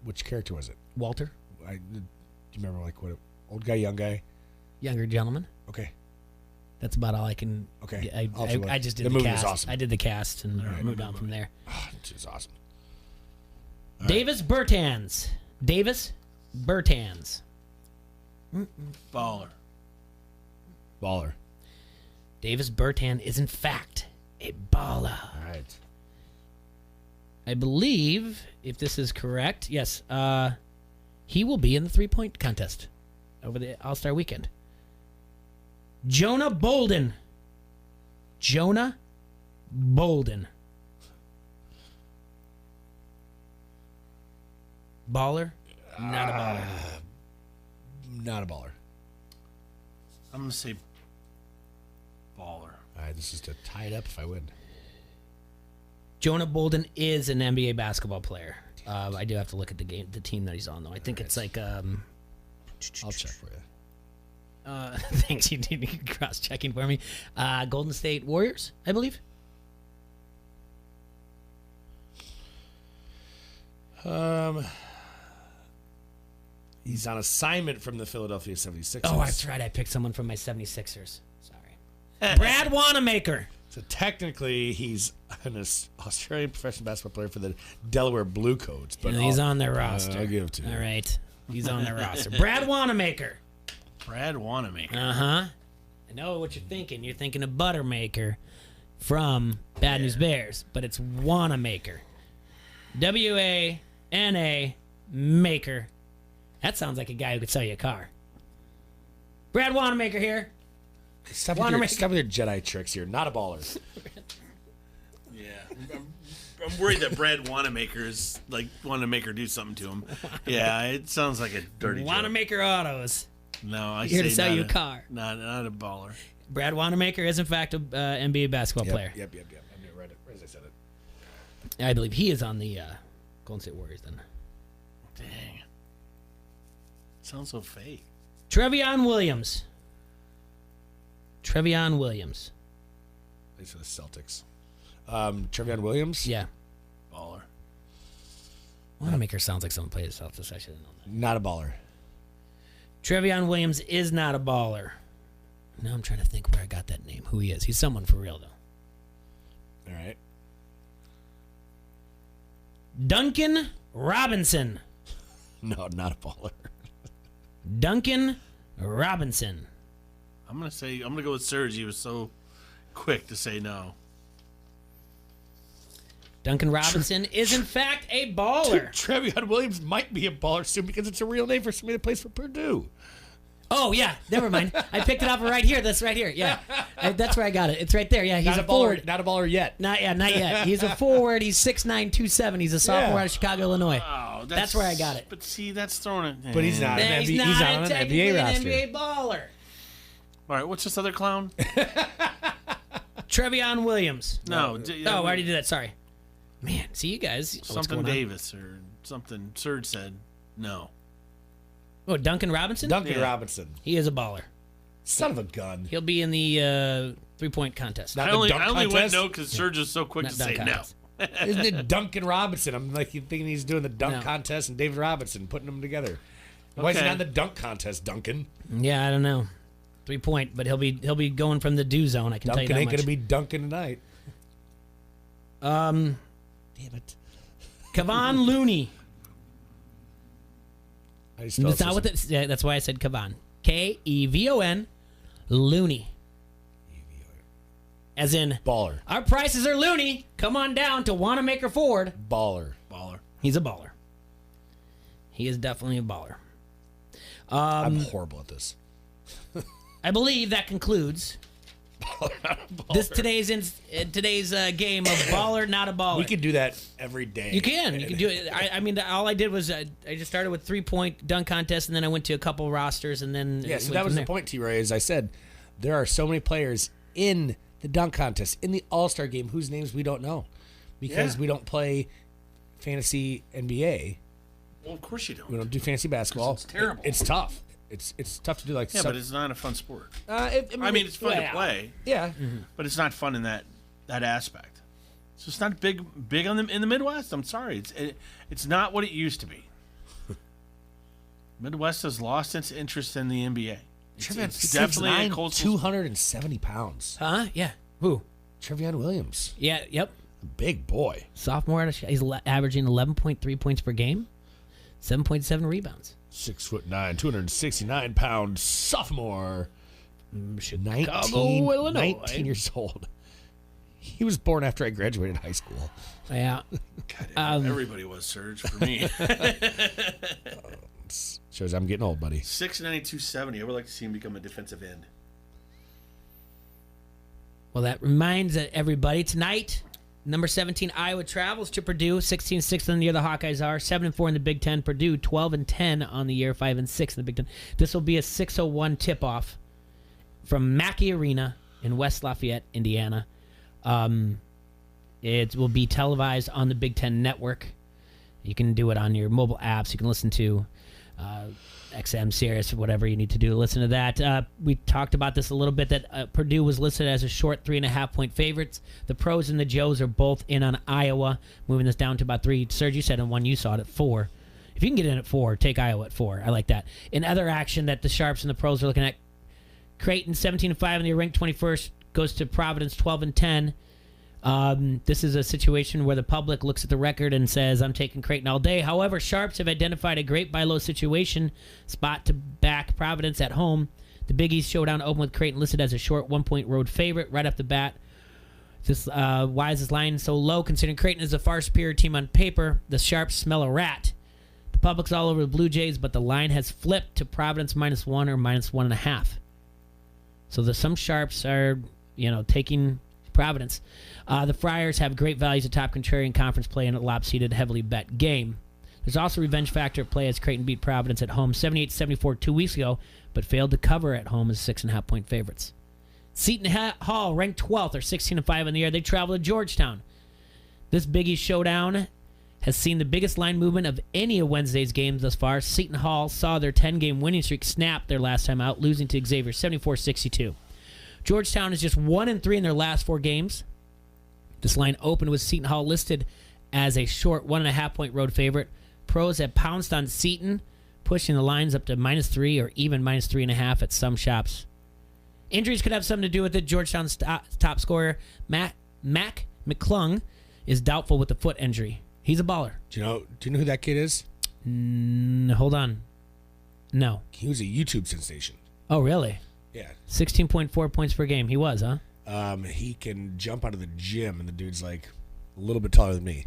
Which character was it? Walter. Do you remember what? Old guy, young guy? Younger gentleman. Okay. That's about all I can. Okay. I just did the movie cast. was awesome. I did the cast and moved on from there. Oh, it was awesome. Davis Bertans. Baller. Davis Bertan is, in fact, a baller. All right. I believe, if this is correct, yes, he will be in the three-point contest over the All-Star weekend. Jonah Bolden. Baller? Not a baller. Not a baller. I'm going to say baller. All right, this is to tie it up if I win. Jonah Bolden is an NBA basketball player. I do have to look at the team that he's on, though. I think it's like... I'll check for you. Thanks, you did cross-checking for me. Golden State Warriors, I believe. He's on assignment from the Philadelphia 76ers. Oh, that's right. I picked someone from my 76ers. Sorry. Brad Wanamaker. So technically, he's an Australian professional basketball player for the Delaware Blue Coats. But he's on their roster. I'll give it to you. All right. He's on their roster. Brad Wanamaker. Uh-huh. I know what you're thinking. You're thinking of Buttermaker from Bad News Bears, but it's Wanamaker. W-A-N-A Maker. That sounds like a guy who could sell you a car. Brad Wanamaker here. Stop with your Jedi tricks here. Not a baller. Yeah. I'm worried that Brad Wanamaker is like Wanamaker do something to him. Yeah, it sounds like a dirty joke. Wanamaker Autos. No, I Here say to sell you a car. Not a baller. Brad Wanamaker is, in fact, a NBA basketball player. Yep. I knew right as I said it. I believe he is on the Golden State Warriors then. Dang. Sounds so fake. Trevion Williams. These are the Celtics. Trevion Williams? Yeah. Baller. Wanamaker sounds like someone played the Celtics. I should have known that. Not a baller. Trevion Williams is not a baller. Now I'm trying to think where I got that name. Who he is. He's someone for real, though. All right. Duncan Robinson. No, not a baller. Duncan Robinson. I'm gonna go with Serge. He was so quick to say no. Duncan Robinson is in fact a baller. Trevion Williams might be a baller soon because it's a real name for somebody that plays for Purdue. Oh yeah, never mind. I picked it up right here. That's right here. Yeah, that's where I got it. It's right there. Yeah, he's not a forward. Not a baller yet. Not yet. He's a forward. He's 6'9", 270. He's a sophomore out of Chicago, Illinois. Oh, that's where I got it. But see, that's throwing it. But he's not. He's not on an NBA roster. NBA baller. All right, what's this other clown? Trevion Williams. No. I already did that. Sorry. Man, see you guys. Something Davis or something. Serge said no. Oh, Duncan Robinson? Duncan Robinson. He is a baller. Son of a gun. He'll be in the three-point contest. I only went no because Serge is so quick to say contest. no. Isn't it Duncan Robinson? I'm like thinking he's doing the dunk contest and David Robinson putting them together. Why is he not in the dunk contest, Duncan? Yeah, I don't know. 3-point, but he'll be going from the do zone. I can tell you that Duncan ain't much. gonna be dunking tonight. Damn it. Kevon Looney. That's not what that's why I said Kevon. Kevon Looney. As in baller. Our prices are loony. Come on down to Wanamaker Ford. Baller. He's a baller. He is definitely a baller. I'm horrible at this. I believe that concludes today's game of baller, not a baller. We could do that every day. You can do it. I mean, all I did was I just started with 3-point dunk contest, and then I went to a couple rosters, and then so that was the point, T-Ray. As I said, there are so many players in the dunk contest, in the All-Star game, whose names we don't know because we don't play fantasy NBA. Well, of course you don't. We don't do fantasy basketball. It's terrible. It's tough. It's tough to do but it's not a fun sport. I mean, it's fun to play. Yeah, but it's not fun in that aspect. So it's not big on them in the Midwest. I'm sorry, it's not what it used to be. Midwest has lost its interest in the NBA. It's definitely a coastal 270 pounds. Huh? Yeah. Who? Trevion Williams. Yeah. Yep. Big boy. Sophomore. He's averaging 11.3 points per game, 7.7 rebounds. 6'9", 269-pound sophomore. Chicago, Illinois. 19 years old. He was born after I graduated high school. Yeah. God, everybody was, Serge, for me. Shows I'm getting old, buddy. 6'9", 270. I would like to see him become a defensive end. Well, that reminds everybody tonight. Number 17, Iowa travels to Purdue. 16-6 on the year the Hawkeyes are. 7-4 in the Big Ten. Purdue 12-10 on the year. 5-6 in the Big Ten. This will be a 6:01 tip-off from Mackey Arena in West Lafayette, Indiana. It will be televised on the Big Ten Network. You can do it on your mobile apps. You can listen to XM, Sirius, whatever you need to do to listen to that. We talked about this a little bit, that Purdue was listed as a short 3.5-point favorites. The pros and the Joes are both in on Iowa, moving this down to about 3. Serge, you said in one you saw it at 4. If you can get in at 4, take Iowa at 4. I like that. In other action that the Sharps and the pros are looking at, Creighton 17-5 and they're ranked 21st, goes to Providence 12-10. This is a situation where the public looks at the record and says, I'm taking Creighton all day. However, Sharps have identified a great buy low situation spot to back Providence at home. The Big East Showdown opened with Creighton listed as a short 1-point road favorite right off the bat. Why is this line so low? Considering Creighton is a far superior team on paper, the Sharps smell a rat. The public's all over the Blue Jays, but the line has flipped to Providence -1 or -1.5. So some Sharps are, taking Providence. The Friars have great values of top contrarian conference play in a lopsided, heavily bet game. There's also revenge factor at play as Creighton beat Providence at home 78-74 2 weeks ago, but failed to cover at home as 6.5-point favorites. Seton Hall ranked 12th or 16-5 in the year. They travel to Georgetown. This Big East showdown has seen the biggest line movement of any of Wednesday's games thus far. Seton Hall saw their 10-game winning streak snap their last time out, losing to Xavier 74-62. Georgetown is just 1-3 in their last 4 games. This line opened with Seton Hall listed as a short 1.5-point road favorite. Pros have pounced on Seton, pushing the lines up to -3 or even -3.5 at some shops. Injuries could have something to do with it. Georgetown's top scorer, Mac McClung, is doubtful with a foot injury. He's a baller. Do you know who that kid is? Hold on. No. He was a YouTube sensation. Oh, really? Yeah. 16.4 points per game. He was, huh? He can jump out of the gym, and the dude's like a little bit taller than me.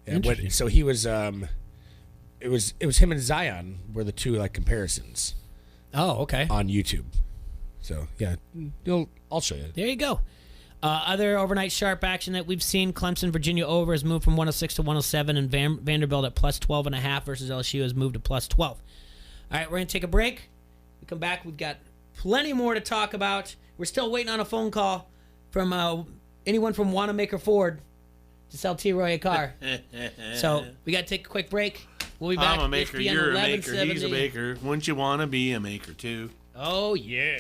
Yeah, so he was. It was him and Zion were the two like comparisons. Oh, okay. On YouTube. So yeah, I'll show you. There you go. Other overnight sharp action that we've seen: Clemson, Virginia over has moved from 106 to 107, and Vanderbilt at +12.5 versus LSU has moved to +12. All right, we're gonna take a break. We come back. We've got plenty more to talk about. We're still waiting on a phone call from anyone from Wanamaker Ford to sell T-Roy a car. So we got to take a quick break. We'll be back. I'm a maker. You're a maker. He's a maker. Wouldn't you want to be a maker too? Oh, yeah.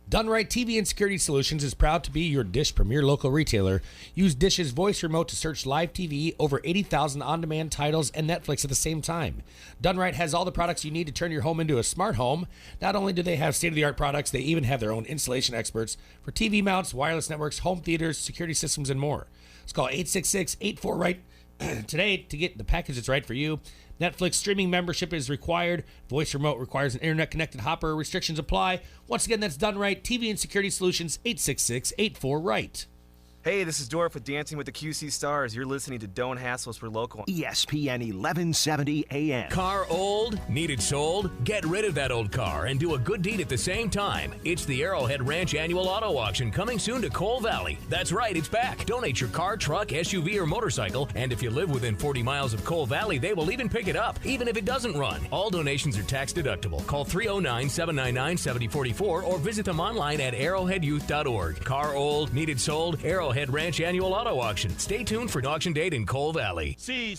Done Right TV and Security Solutions is proud to be your Dish Premier local retailer. Use Dish's voice remote to search live TV, over 80,000 on-demand titles, and Netflix at the same time. Done Right has all the products you need to turn your home into a smart home. Not only do they have state-of-the-art products, they even have their own installation experts for TV mounts, wireless networks, home theaters, security systems, and more. Let's call 866-84-RIGHT today to get the package that's right for you. Netflix streaming membership is required. Voice remote requires an internet-connected hopper. Restrictions apply. Once again, that's Done Right. TV and Security Solutions, 866-84-RIGHT. Hey, this is Dorf with Dancing with the QC Stars. You're listening to Don't Hassle Us, We're Local. ESPN 1170 AM. Car old? Need it sold? Get rid of that old car and do a good deed at the same time. It's the Arrowhead Ranch Annual Auto Auction coming soon to Coal Valley. That's right, it's back. Donate your car, truck, SUV, or motorcycle, and if you live within 40 miles of Coal Valley, they will even pick it up, even if it doesn't run. All donations are tax deductible. Call 309-799-7044 or visit them online at arrowheadyouth.org. Car old? Need it sold? Arrowhead Ranch Annual Auto Auction. Stay tuned for an auction date in Coal Valley. See,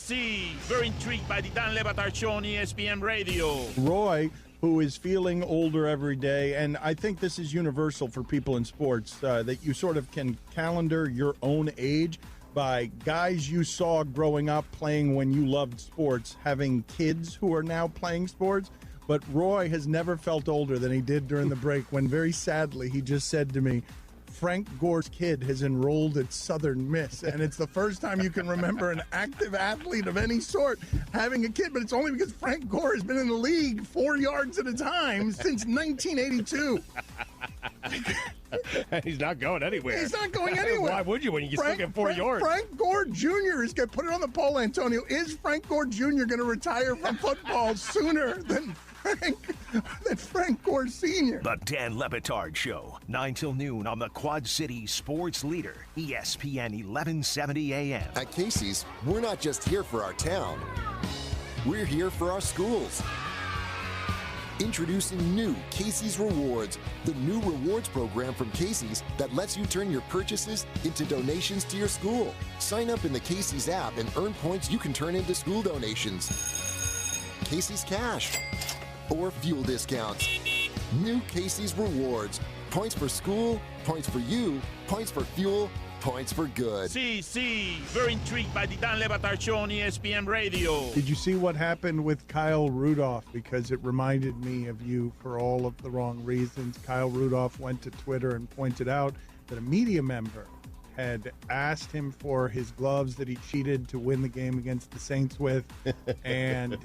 very intrigued by the Dan Le Batard Show on ESPN Radio. Roy, who is feeling older every day, and I think this is universal for people in sports, that you sort of can calendar your own age by guys you saw growing up playing when you loved sports, having kids who are now playing sports. But Roy has never felt older than he did during the break when very sadly he just said to me, Frank Gore's kid has enrolled at Southern Miss, and it's the first time you can remember an active athlete of any sort having a kid, but it's only because Frank Gore has been in the league 4 yards at a time since 1982. He's not going anywhere. He's not going anywhere. Why would you when you still get 4 yards? Frank Gore Jr. is going to put it on the poll, Antonio. Is Frank Gore Jr. going to retire from football sooner than Frank Gore Sr.? The Dan Le Batard Show, 9 till noon on the Quad City Sports Leader, ESPN 1170 AM. At Casey's, we're not just here for our town. We're here for our schools. Introducing new Casey's Rewards, the new rewards program from Casey's that lets you turn your purchases into donations to your school. Sign up in the Casey's app and earn points you can turn into school donations, Casey's Cash, or fuel discounts. New Casey's Rewards. Points for school, points for you, points for fuel, points for good. See, very intrigued by the Dan Le Batard Show on ESPN Radio. Did you see what happened with Kyle Rudolph? Because it reminded me of you for all of the wrong reasons. Kyle Rudolph went to Twitter and pointed out that a media member had asked him for his gloves that he cheated to win the game against the Saints with. And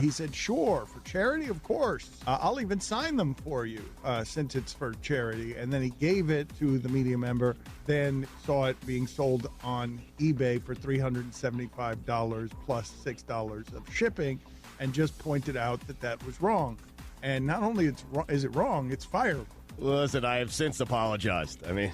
he said, sure, for charity, of course. I'll even sign them for you since it's for charity. And then he gave it to the media member, then saw it being sold on eBay for $375 plus $6 of shipping, and just pointed out that that was wrong. And not only is it wrong, it's fireable. Listen, I have since apologized. I mean,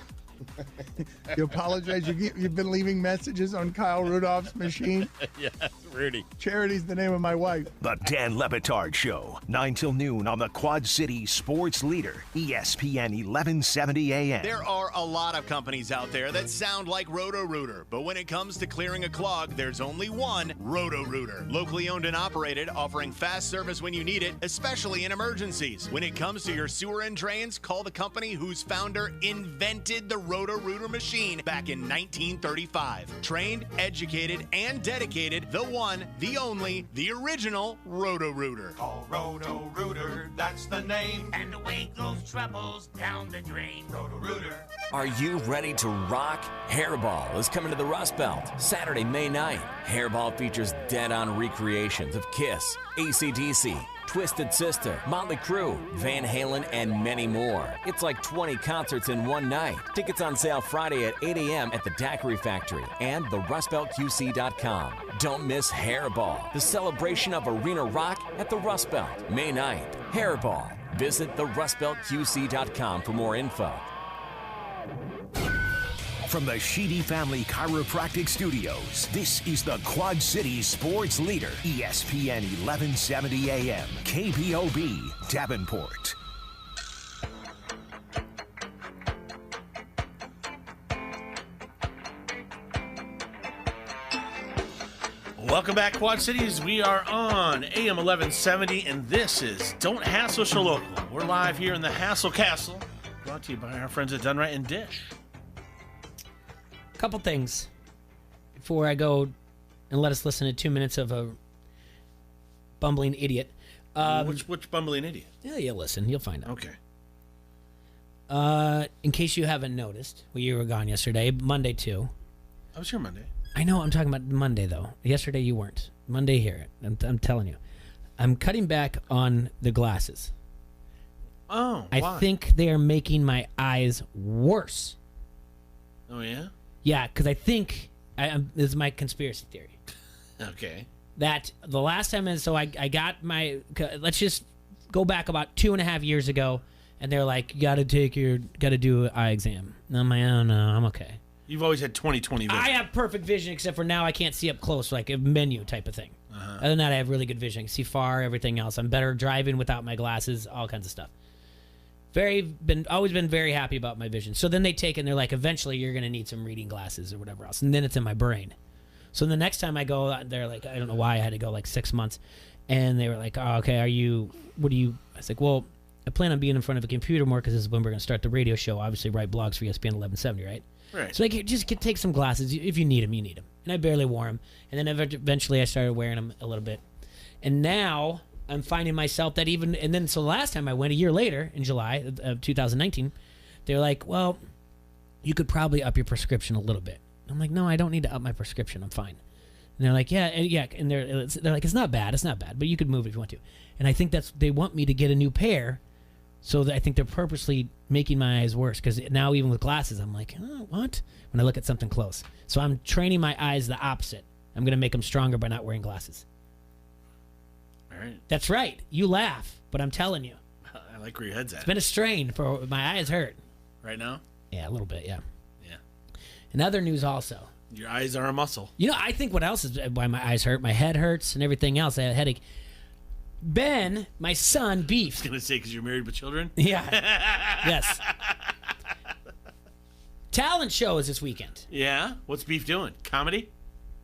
you apologize? You've been leaving messages on Kyle Rudolph's machine? Yes, Rudy. Charity's the name of my wife. The Dan Levitard Show, 9 till noon on the Quad City Sports Leader, ESPN 1170 AM. There are a lot of companies out there that sound like Roto-Rooter, but when it comes to clearing a clog, there's only one, Roto-Rooter. Locally owned and operated, offering fast service when you need it, especially in emergencies. When it comes to your sewer and drains, call the company whose founder invented the Roto-Rooter machine back in 1935. Trained, educated, and dedicated, the one, the only, the original Roto-Rooter. Call Roto-Rooter, that's the name. And away goes troubles down the drain. Roto-Rooter. Are you ready to rock? Hairball is coming to the Rust Belt Saturday, May 9th. Hairball features dead-on recreations of Kiss, AC/DC, Twisted Sister, Motley Crue, Van Halen, and many more. It's like 20 concerts in one night. Tickets on sale Friday at 8 a.m. at the Daiquiri Factory and therustbeltqc.com. Don't miss Hairball, the celebration of arena rock at the Rust Belt, May 9th. Hairball. Visit therustbeltqc.com for more info. From the Sheedy Family Chiropractic Studios, this is the Quad City Sports Leader, ESPN 1170 AM, KBOB, Davenport. Welcome back, Quad Cities. We are on AM 1170, and this is Don't Hassle So Local. We're live here in the Hassle Castle, brought to you by our friends at Dun Right and Dish. Couple things before I go and let us listen to 2 minutes of a bumbling idiot. Which bumbling idiot? Yeah, you'll listen. You'll find out. Okay. In case you haven't noticed, you were gone yesterday. Monday, too. I was here Monday. I know. I'm talking about Monday, though. Yesterday, you weren't. Monday here. I'm telling you. I'm cutting back on the glasses. Oh, I why? think they are making my eyes worse. Oh, yeah? Yeah, because I think this is my conspiracy theory. Okay. That the last time, I got my. Let's just go back about 2.5 years ago, and they're like, you got to do an eye exam. And I'm like, oh no, I'm okay. You've always had 20/20 vision. I have perfect vision, except for now I can't see up close, like a menu type of thing. Other than that, I have really good vision. I can see far, everything else. I'm better driving without my glasses, all kinds of stuff. Always been very happy about my vision. So then they take and they're like, eventually you're going to need some reading glasses or whatever else. And then it's in my brain. So the next time I go, they're like, I don't know why I had to go like 6 months. And they were like, oh, okay, I was like, well, I plan on being in front of a computer more because this is when we're going to start the radio show. Obviously write blogs for ESPN 1170, right? Right. So take some glasses. If you need them, you need them. And I barely wore them. And then eventually I started wearing them a little bit. And now I'm finding myself that so the last time I went a year later in July of 2019, they're like, well, you could probably up your prescription a little bit. I'm like, no, I don't need to up my prescription. I'm fine. And they're like, yeah. And they're like, it's not bad, but you could move it if you want to. And I think they want me to get a new pair. So I think they're purposely making my eyes worse because now even with glasses, I'm like, oh, what? When I look at something close. So I'm training my eyes the opposite. I'm going to make them stronger by not wearing glasses. All right. That's right. You laugh, but I'm telling you. I like where your head's at. It's been a strain. My eyes hurt. Right now? Yeah, a little bit, yeah. Yeah. And other news also. Your eyes are a muscle. I think what else is why my eyes hurt? My head hurts and everything else. I had a headache. Ben, my son, beefed. I was going to say because you're married with children? Yeah. Yes. Talent show is this weekend. Yeah? What's Beef doing? Comedy?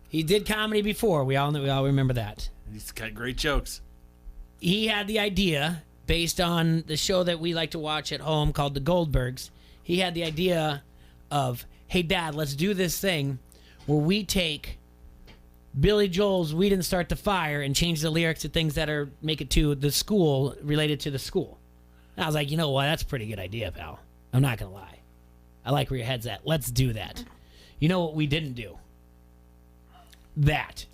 He did comedy before. We all remember that. He's got great jokes. He had the idea, based on the show that we like to watch at home called The Goldbergs. He had the idea of, hey, Dad, let's do this thing where we take Billy Joel's We Didn't Start the Fire and change the lyrics to things that make it to the school, related to the school. And I was like, you know what? That's a pretty good idea, pal. I'm not going to lie. I like where your head's at. Let's do that. You know what we didn't do? That.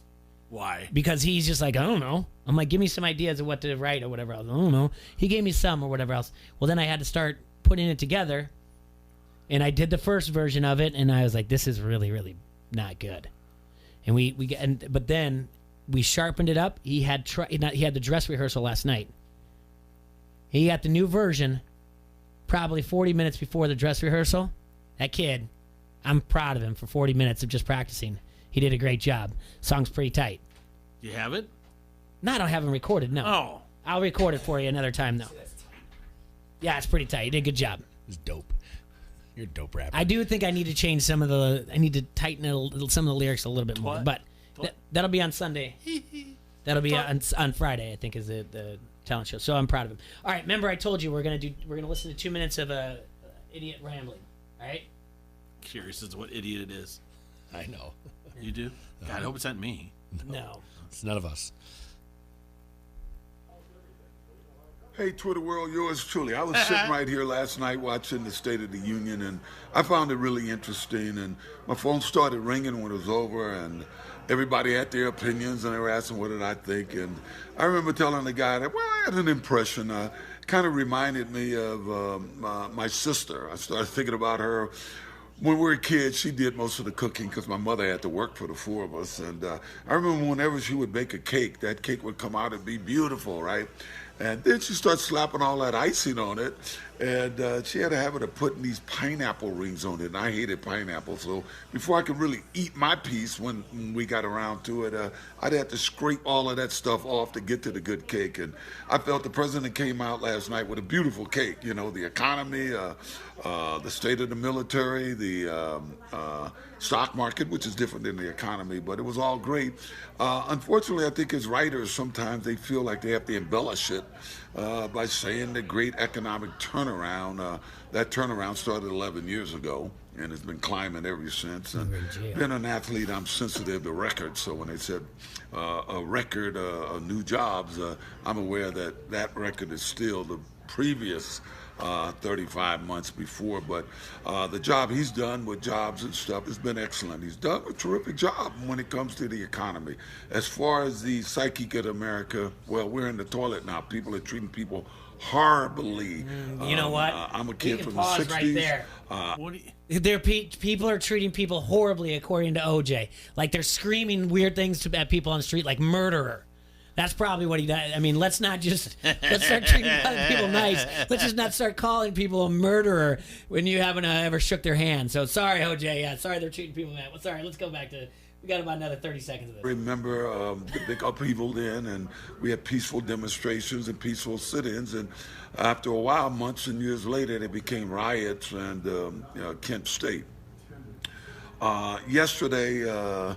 Why? Because he's just like, I don't know. I'm like, give me some ideas of what to write or whatever else. I don't know. He gave me some or whatever else. Well, then I had to start putting it together. And I did the first version of it, and I was like, this is really, really not good. And but then we sharpened it up. He had the dress rehearsal last night. He got the new version probably 40 minutes before the dress rehearsal. That kid, I'm proud of him for 40 minutes of just practicing. He did a great job. Song's pretty tight. You have it? No, I don't have them recorded, no. Oh. I'll record it for you another time, though. Yeah, it's pretty tight. You did a good job. It's dope. You're a dope rapper. I do think I need to change some of the... I need to tighten some of the lyrics a little bit more. But that'll be on Sunday. That'll be on Friday, I think, is the talent show. So I'm proud of him. All right, remember I told you we're gonna listen to 2 minutes of idiot rambling. All right? Curious as to what idiot it is. I know. You do? God, I hope it's not me. No. It's none of us. Hey, Twitter world, yours truly. I was sitting right here last night watching the State of the Union, and I found it really interesting, and my phone started ringing when it was over, and everybody had their opinions, and they were asking what did I think, and I remember telling the guy that, well, I had an impression. Kind of reminded me of my sister. I started thinking about her. When we were kids, she did most of the cooking because my mother had to work for the four of us, and I remember whenever she would bake a cake, that cake would come out and be beautiful, right? And then she started slapping all that icing on it, and she had a habit of putting these pineapple rings on it, and I hated pineapple, so before I could really eat my piece when we got around to it, I'd have to scrape all of that stuff off to get to the good cake, and I felt the president came out last night with a beautiful cake, you know, the economy, the state of the military, the stock market, which is different than the economy, but it was all great. Unfortunately, I think as writers, sometimes they feel like they have to embellish it by saying the great economic turnaround. That turnaround started 11 years ago, and it's been climbing ever since. And being an athlete, I'm sensitive to records, so when they said a record of new jobs, I'm aware that that record is still the previous 35 months before, but the job he's done with jobs and stuff has been excellent. He's done a terrific job when it comes to the economy. As far as the psyche of America, well, we're in the toilet now. People are treating people horribly. You know what? I'm a kid from the pause 60s. Right there. People are treating people horribly, according to OJ. Like they're screaming weird things at people on the street, like murderer. That's probably what he does. I mean, let's start treating other people nice. Let's just not start calling people a murderer when you haven't ever shook their hand. So sorry, OJ. Yeah, sorry they're treating people bad. Well, sorry, let's go back to. We got about another 30 seconds of this. Remember the big upheaval then, and we had peaceful demonstrations and peaceful sit-ins, and after a while, months and years later, they became riots and Kent State. Yesterday, the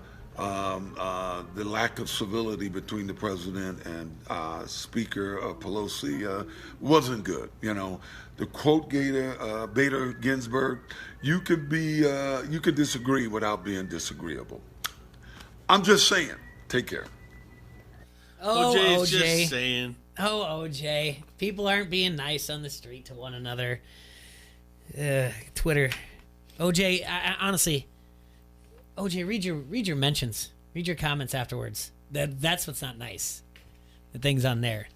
lack of civility between the president and Speaker Pelosi wasn't good. You know, the quote Bader Ginsburg, you could disagree without being disagreeable. I'm just saying. Take care. Oh, OJ's OJ. just saying. Oh, OJ. People aren't being nice on the street to one another. Twitter. OJ, I honestly, OJ, read your mentions. Read your comments afterwards. That's what's not nice. The things on there.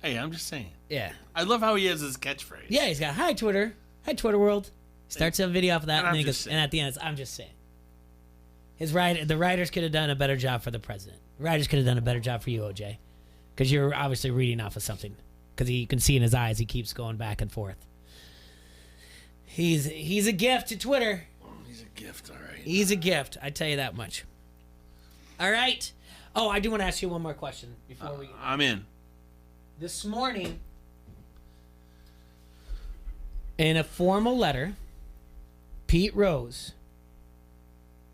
Hey, I'm just saying. Yeah. I love how he has his catchphrase. Yeah, he's got hi Twitter. Hi Twitter world. Starts a video off of that And and then I'm he just goes, and at the end it's I'm just saying. The writers could have done a better job for the president. The writers could have done a better job for you, OJ. Because you're obviously reading off of something. Because you can see in his eyes he keeps going back and forth. He's a gift to Twitter. He's a gift, all right. He's a gift. I tell you that much. All right. Oh, I do want to ask you one more question before we. I'm in. This morning, in a formal letter, Pete Rose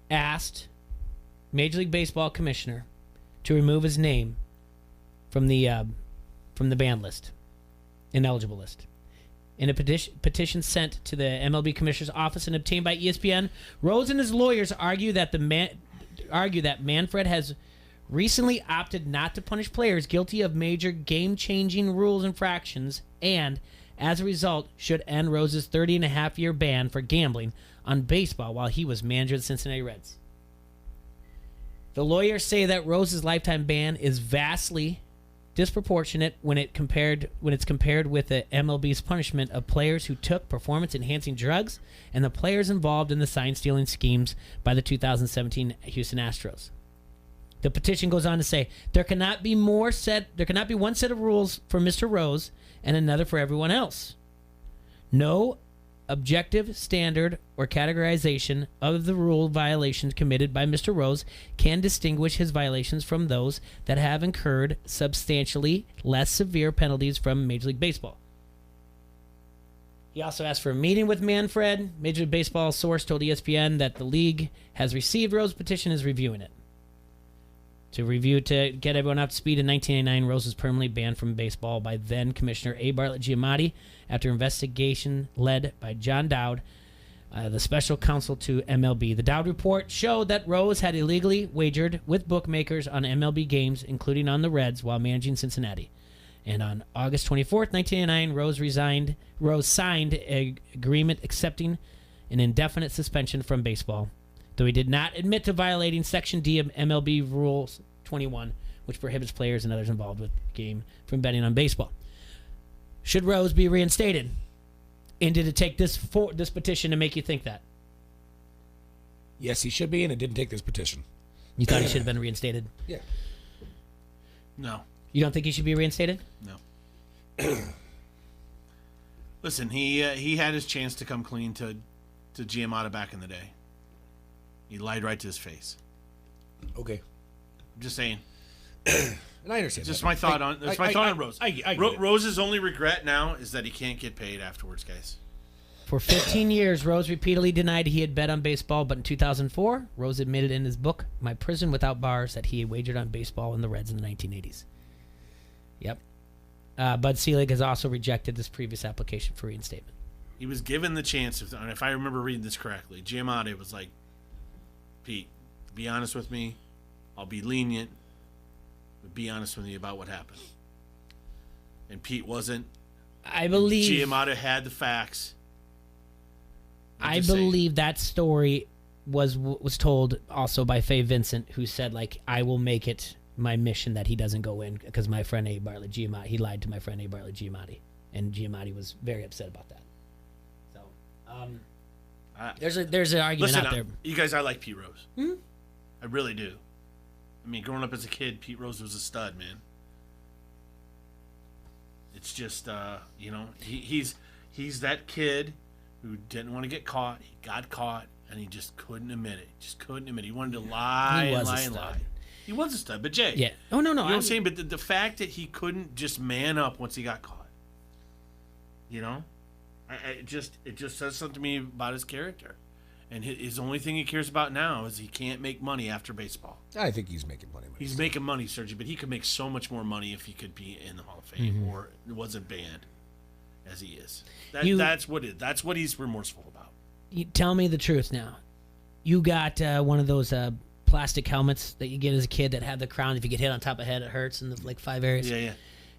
asked Major League Baseball commissioner to remove his name from the banned list, ineligible list. In a petition sent to the MLB commissioner's office and obtained by ESPN, Rose and his lawyers argue that Manfred has recently opted not to punish players guilty of major game-changing rules infractions and, as a result, should end Rose's 30-and-a-half-year ban for gambling on baseball while he was manager of the Cincinnati Reds. The lawyers say that Rose's lifetime ban is vastly disproportionate when it's compared with the MLB's punishment of players who took performance-enhancing drugs and the players involved in the sign-stealing schemes by the 2017 Houston Astros. The petition goes on to say there cannot be one set of rules for Mr. Rose and another for everyone else. No objective standard or categorization of the rule violations committed by Mr. Rose can distinguish his violations from those that have incurred substantially less severe penalties from Major League Baseball. He also asked for a meeting with Manfred. Major League Baseball source told ESPN that the league has received Rose's petition and is reviewing it. To get everyone up to speed, in 1989, Rose was permanently banned from baseball by then-Commissioner A. Bartlett Giamatti after investigation led by John Dowd, the special counsel to MLB. The Dowd report showed that Rose had illegally wagered with bookmakers on MLB games, including on the Reds, while managing Cincinnati. And on August 24th, 1989, Rose signed an agreement accepting an indefinite suspension from baseball, though he did not admit to violating Section D of MLB Rules 21, which prohibits players and others involved with the game from betting on baseball. Should Rose be reinstated? And did it take this petition to make you think that? Yes, he should be, and it didn't take this petition. You thought he should have been reinstated? Yeah. No. You don't think he should be reinstated? No. Listen, he had his chance to come clean to Giamatti back in the day. He lied right to his face. Okay. I'm just saying. And I understand. Just my thought on Rose. I Rose's only regret now is that he can't get paid afterwards, guys. For 15 years, Rose repeatedly denied he had bet on baseball, but in 2004, Rose admitted in his book, My Prison Without Bars, that he had wagered on baseball and the Reds in the 1980s. Yep. Bud Selig has also rejected this previous application for reinstatement. He was given the chance, if I remember reading this correctly, Giamatti was like, Pete, be honest with me. I'll be lenient, but be honest with me about what happened. And Pete wasn't. I believe Giamatti had the facts. I believe that story was told also by Faye Vincent, who said, like, I will make it my mission that he doesn't go in because my friend A. Bartlett Giamatti, he lied to my friend A. Bartlett Giamatti, and Giamatti was very upset about that. So, there's an argument out there. You guys, I like Pete Rose. Hmm? I really do. I mean, growing up as a kid, Pete Rose was a stud, man. It's just, he's that kid who didn't want to get caught. He got caught, and he just couldn't admit it. He wanted to lie and lie. He was a stud, but Jay. Yeah. Oh, no. You know what I'm saying? But the fact that he couldn't just man up once he got caught, it just says something to me about his character. And his only thing he cares about now is he can't make money after baseball. I think he's making money. He's making money, Sergi, but he could make so much more money if he could be in the Hall of Fame or wasn't banned as he is. That's what he's remorseful about. You tell me the truth now. You got one of those plastic helmets that you get as a kid that have the crown. If you get hit on top of the head, it hurts in the 5 areas. Yeah.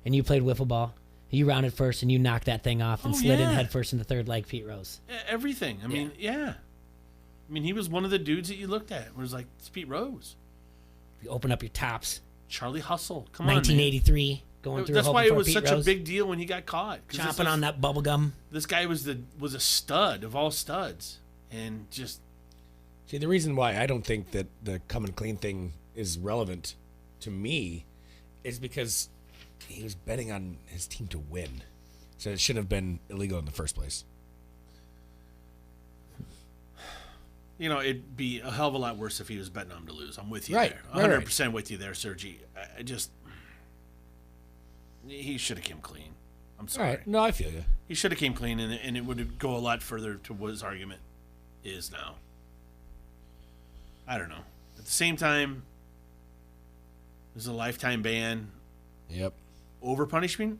And you played wiffle ball. You rounded first and you knocked that thing off and slid in head first into third like Pete Rose. Everything. I mean, I mean, he was one of the dudes that you looked at. It was like, it's Pete Rose. You open up your tops. Charlie Hustle. Come 1983. On, going through. That's why it was Pete such Rose. a big deal when he got caught. Chomping on that bubble gum. This guy was a stud of all studs. And just... See, the reason why I don't think that the coming clean thing is relevant to me is because he was betting on his team to win. So it shouldn't have been illegal in the first place. It'd be a hell of a lot worse if he was betting on him to lose. I'm with you there. Right. 100% with you there, Sergi. He should have came clean. I'm sorry. All right. No, I feel you. He should have came clean, and it would go a lot further to what his argument is now. I don't know. At the same time, there's a lifetime ban. Yep. Over punishment?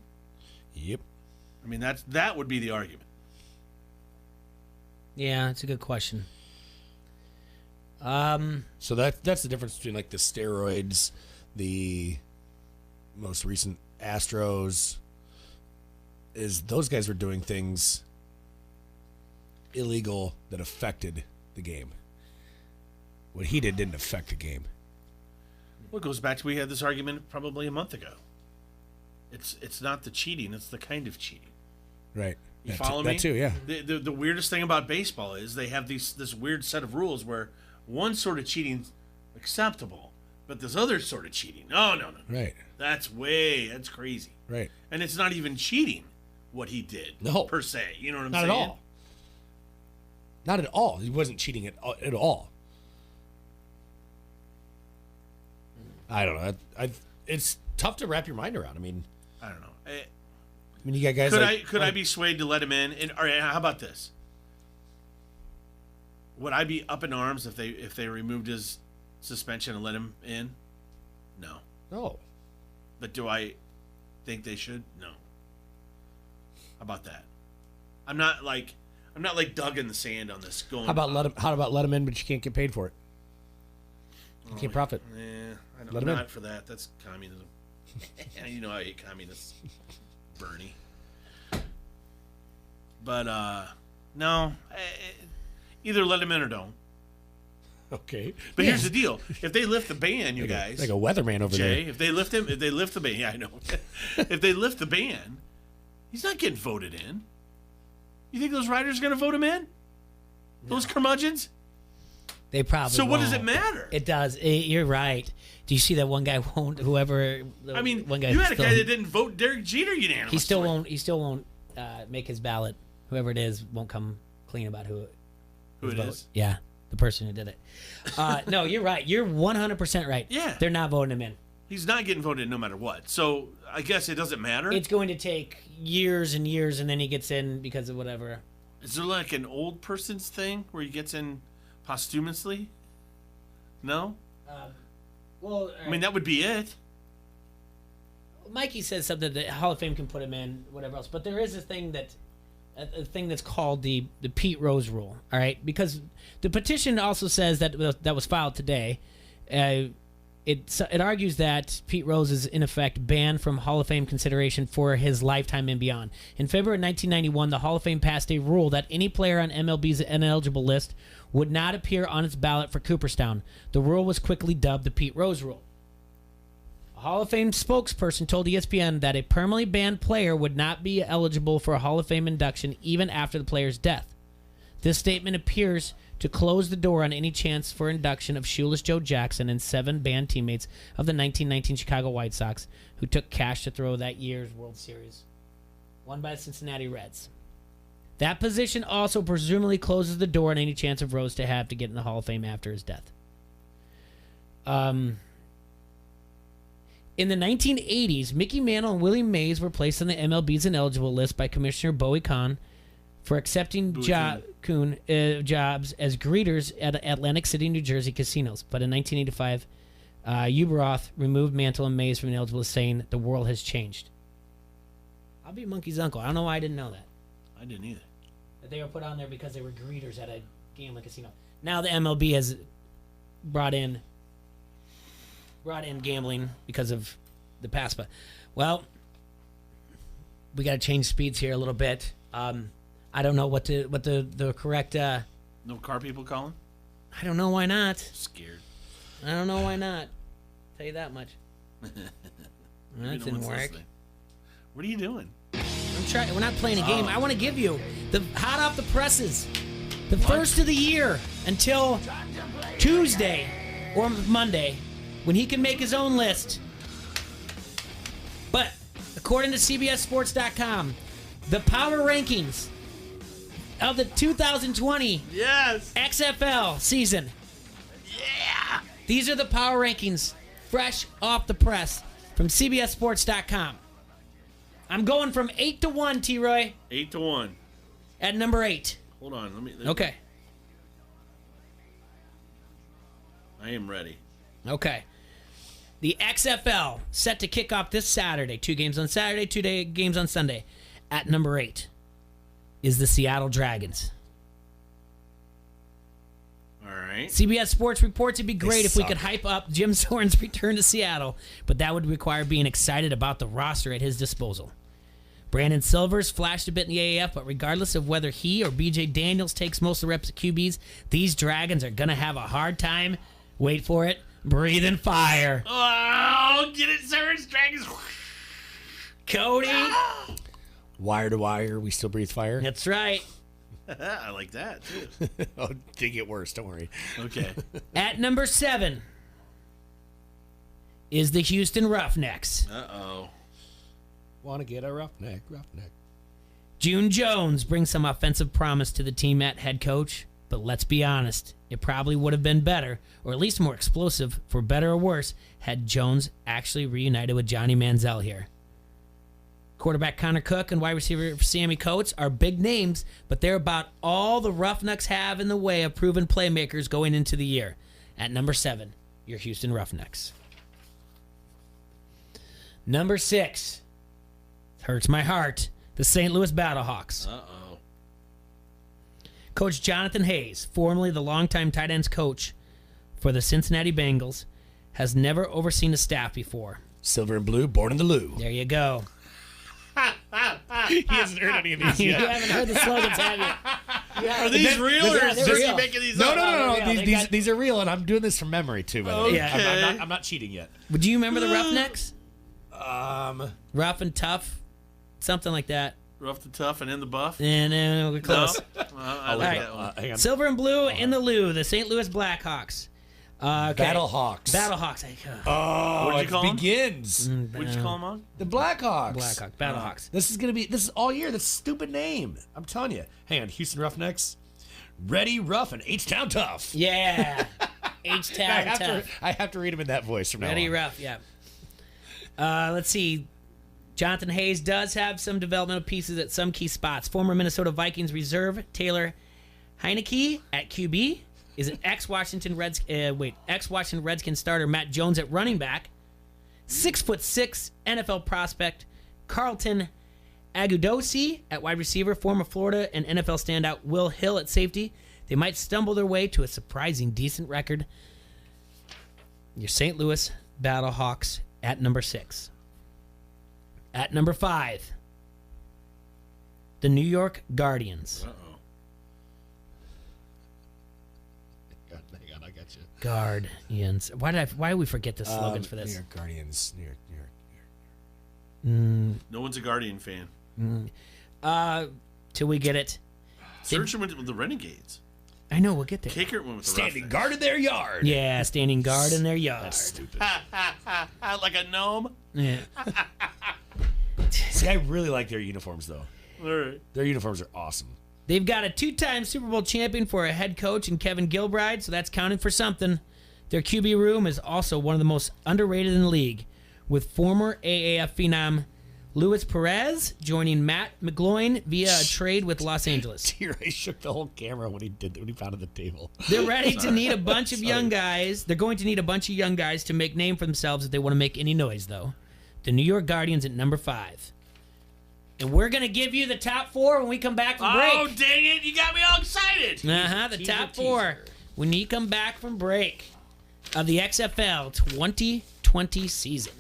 Yep. I mean, that would be the argument. Yeah, it's a good question. So that's the difference between like the steroids, the most recent Astros, is those guys were doing things illegal that affected the game. What he didn't affect the game. Well, it goes back to we had this argument probably a month ago. It's not the cheating, it's the kind of cheating. Right. You follow me? That too, yeah. The weirdest thing about baseball is they have this weird set of rules where one sort of cheating's acceptable, but this other sort of cheating, no. Right. That's crazy. Right. And it's not even cheating what he did. No. Per se. You know what I'm not saying? Not at all. Not at all. He wasn't cheating at all. I don't know. It's tough to wrap your mind around. I mean, I don't know. You got guys. Could I be swayed to let him in? Or how about this? Would I be up in arms if they removed his suspension and let him in? No. No. But do I think they should? No. How about that? I'm not like dug in the sand on this. Going. How about let him in, but you can't get paid for it? You can't profit. Yeah, I'm Let him not in. for that. That's communism. You know I hate communists, Bernie. But no, either let him in or don't. Okay. But here's the deal: if they lift the ban, you guys, like a weatherman over Jay, there. if they lift the ban, yeah, I know. If they lift the ban, he's not getting voted in. You think those riders are going to vote him in? Those curmudgeons? They probably So what won't. does it matter? It does. You're right. Do you see that one guy won't? Whoever. I mean, one guy you had a still- guy that didn't vote Derek Jeter unanimously. He still won't make his ballot. Whoever it is won't come clean about who it vote. is. Yeah, the person who did it. No, you're right. You're 100% right. Yeah. They're not voting him in. He's not getting voted in no matter what. So I guess it doesn't matter. It's going to take years and years, and then he gets in because of whatever. Is there like an old person's thing where he gets in posthumously? No? Well, I mean, that would be it. Mikey says something that Hall of Fame can put him in, whatever else. But there is a thing that's called the Pete Rose rule. All right, because the petition also says that was filed today. It argues that Pete Rose is in effect banned from Hall of Fame consideration for his lifetime and beyond. In February 1991, the Hall of Fame passed a rule that any player on MLB's ineligible list would not appear on its ballot for Cooperstown. The rule was quickly dubbed the Pete Rose rule. A Hall of Fame spokesperson told ESPN that a permanently banned player would not be eligible for a Hall of Fame induction even after the player's death. This statement appears to close the door on any chance for induction of Shoeless Joe Jackson and 7 banned teammates of the 1919 Chicago White Sox who took cash to throw that year's World Series, won by the Cincinnati Reds. That position also presumably closes the door on any chance of Rose to have to get in the Hall of Fame after his death. In the 1980s, Mickey Mantle and Willie Mays were placed on the MLB's ineligible list by Commissioner Bowie Kahn for accepting jobs as greeters at Atlantic City, New Jersey casinos. But in 1985, Uberoth removed Mantle and Mays from the ineligible list, saying the world has changed. I'll be Monkey's uncle. I don't know why I didn't know that. I didn't either. That they were put on there because they were greeters at a gambling casino. Now the MLB has brought in gambling because of the past. But, well, we got to change speeds here a little bit. I don't know what the correct. No car people calling? I don't know why not. Scared. I don't know why not. Tell you that much. That didn't work. Listening. What are you doing? I'm trying. We're not playing a game. I want to give you the hot off the presses, the first of the year until Tuesday or Monday, when he can make his own list. But according to CBSSports.com, the power rankings of the 2020 XFL season. Yeah. These are the power rankings, fresh off the press from CBSSports.com. I'm going from 8 to 1, T-Roy. 8 to 1. At number 8. Hold on. Let me. Okay. I am ready. Okay. The XFL set to kick off this Saturday. 2 games on Saturday, 2 games on Sunday. At number 8 is the Seattle Dragons. All right. CBS Sports reports it'd be great if we could hype up Jim Zorn's return to Seattle, but that would require being excited about the roster at his disposal. Brandon Silvers flashed a bit in the AAF, but regardless of whether he or BJ Daniels takes most of the reps at QBs, these Dragons are going to have a hard time, wait for it, breathing fire. Oh, get it, Silvers, Dragons. Cody. Wire to wire, we still breathe fire. That's right. I like that, too. Oh, they get worse, don't worry. Okay. At number 7 is the Houston Roughnecks. Uh-oh. Want to get a roughneck. June Jones brings some offensive promise to the team at head coach. But let's be honest, it probably would have been better, or at least more explosive, for better or worse, had Jones actually reunited with Johnny Manziel here. Quarterback Connor Cook and wide receiver Sammy Coates are big names, but they're about all the Roughnecks have in the way of proven playmakers going into the year. At number 7, your Houston Roughnecks. Number 6, hurts my heart, the St. Louis Battlehawks. Uh-oh. Coach Jonathan Hayes, formerly the longtime tight ends coach for the Cincinnati Bengals, has never overseen a staff before. Silver and blue, born in the Lou. There you go. He hasn't heard any of these yet. You haven't heard the slogans, have you? Are these real, or is Jesse making these up? No. These are real, and I'm doing this from memory, too. By the way. Okay. I'm not cheating yet. Would you remember the Roughnecks? Rough and tough, something like that. Rough and tough and in the buff? We're close. No? I like that one. Hang on. Silver and blue in the Lou, the St. Louis Blackhawks. Okay. Battlehawks. Battlehawks. What'd you call them? Begins. What'd you call them on? The Blackhawks. Battlehawks. This is all year. This stupid name. I'm telling you. Hang on. Houston Roughnecks. Ready, rough, and H-Town tough. Yeah. H-Town tough. I have to read them in that voice from now on. Ready, rough, yeah. Let's see. Jonathan Hayes does have some developmental pieces at some key spots. Former Minnesota Vikings reserve Taylor Heineke at QB is an ex-Washington Redskins starter Matt Jones at running back. 6'6" NFL prospect Carlton Agudosi at wide receiver. Former Florida and NFL standout Will Hill at safety. They might stumble their way to a surprising decent record. Your St. Louis Battlehawks at number 6. At number 5, the New York Guardians. Uh-oh. Hang on, I got you. Guardians. Why did we forget the slogans for this? New York Guardians. New York. No one's a Guardian fan. Till we get it. Search went with the Renegades. I know, we'll get there. Kicker went with the Standing Roughnecks. guard in their yard. Yeah, standing guard in their yard. That's stupid. Like a gnome? Yeah. See, I really like their uniforms, though. All right. Their uniforms are awesome. They've got a 2-time Super Bowl champion for a head coach in Kevin Gilbride, so that's counting for something. Their QB room is also one of the most underrated in the league, with former AAF phenom Luis Perez joining Matt McGloin via a trade with Los Angeles. T-Ray shook the whole camera when he found at the table. They're ready to need a bunch of young guys. They're going to need a bunch of young guys to make name for themselves if they want to make any noise, though. The New York Guardians at number 5. And we're going to give you the top 4 when we come back from break. Oh, dang it. You got me all excited. The top 4 when you come back from break of the XFL 2020 season.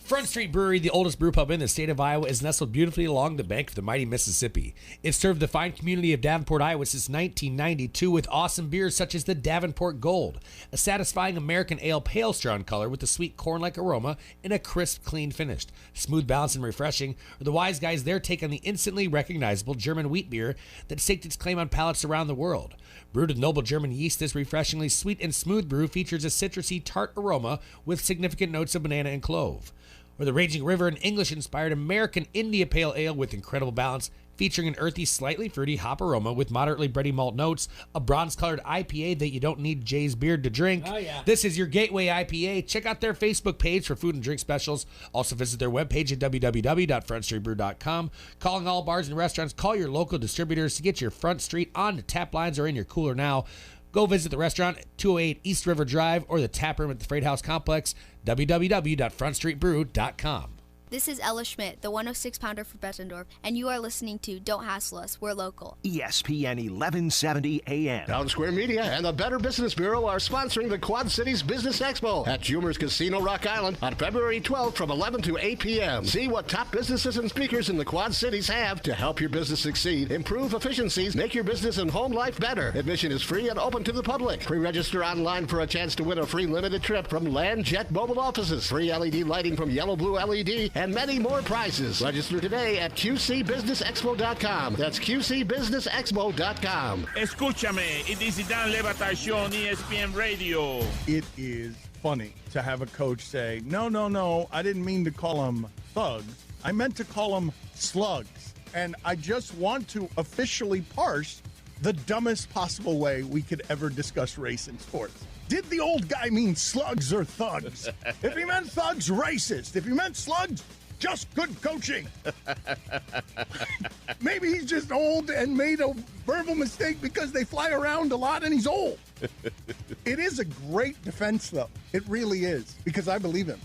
Front Street Brewery, the oldest brew pub in the state of Iowa, is nestled beautifully along the bank of the mighty Mississippi. It's served the fine community of Davenport, Iowa since 1992 with awesome beers such as the Davenport Gold, a satisfying American ale pale strong color with a sweet corn-like aroma and a crisp, clean finish. Smooth, balanced, and refreshing are the wise guys' their take on the instantly recognizable German wheat beer that staked its claim on palates around the world. Brewed with noble German yeast, this refreshingly sweet and smooth brew features a citrusy, tart aroma with significant notes of banana and clove. Or the Raging River, an English-inspired American India Pale Ale with incredible balance, featuring an earthy, slightly fruity hop aroma with moderately bready malt notes, a bronze-colored IPA that you don't need Jay's beard to drink. Oh, yeah. This is your Gateway IPA. Check out their Facebook page for food and drink specials. Also visit their webpage at www.frontstreetbrew.com. Calling all bars and restaurants, call your local distributors to get your Front Street on the tap lines or in your cooler now. Go visit the restaurant at 208 East River Drive or the tap room at the Freight House Complex, www.frontstreetbrew.com. This is Ella Schmidt, the 106-pounder for Bettendorf, and you are listening to Don't Hassle Us, We're Local. ESPN 1170 AM. Town Square Media and the Better Business Bureau are sponsoring the Quad Cities Business Expo at Jumer's Casino Rock Island on February 12th from 11 to 8 p.m. See what top businesses and speakers in the Quad Cities have to help your business succeed, improve efficiencies, make your business and home life better. Admission is free and open to the public. Pre-register online for a chance to win a free limited trip from Landjet Mobile Offices, free LED lighting from Yellow Blue LED, and many more prizes. Register today at qcbusinessexpo.com. That's qcbusinessexpo.com. Escúchame, it is Dan Le Batard Show on ESPN Radio. It is funny to have a coach say, no, I didn't mean to call them thugs. I meant to call them slugs. And I just want to officially parse the dumbest possible way we could ever discuss race in sports. Did the old guy mean slugs or thugs? If he meant thugs, racist. If he meant slugs, just good coaching. Maybe he's just old and made a verbal mistake because they fly around a lot and he's old. It is a great defense, though. It really is, because I believe him.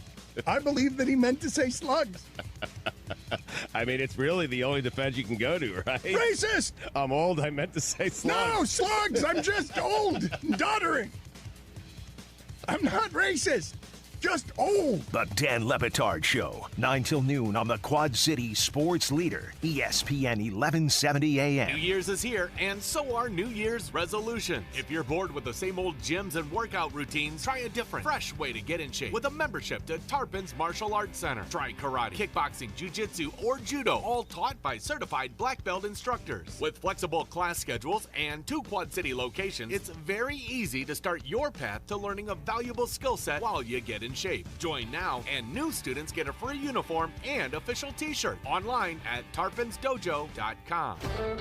I believe that he meant to say slugs. I mean, it's really the only defense you can go to, right? Racist! I'm old. I meant to say slugs. No, slugs! I'm just old and doddering. I'm not racist. Just old. The Dan Le Batard Show, 9 till noon on the Quad City Sports Leader, ESPN 1170 AM. New Year's is here, and so are New Year's resolutions. If you're bored with the same old gyms and workout routines, try a different, fresh way to get in shape with a membership to Tarpons Martial Arts Center. Try karate, kickboxing, jiu-jitsu, or judo, all taught by certified black belt instructors. With flexible class schedules and 2 Quad City locations, it's very easy to start your path to learning a valuable skill set while you get in shape. Join now, and new students get a free uniform and official t-shirt online at tarponsdojo.com.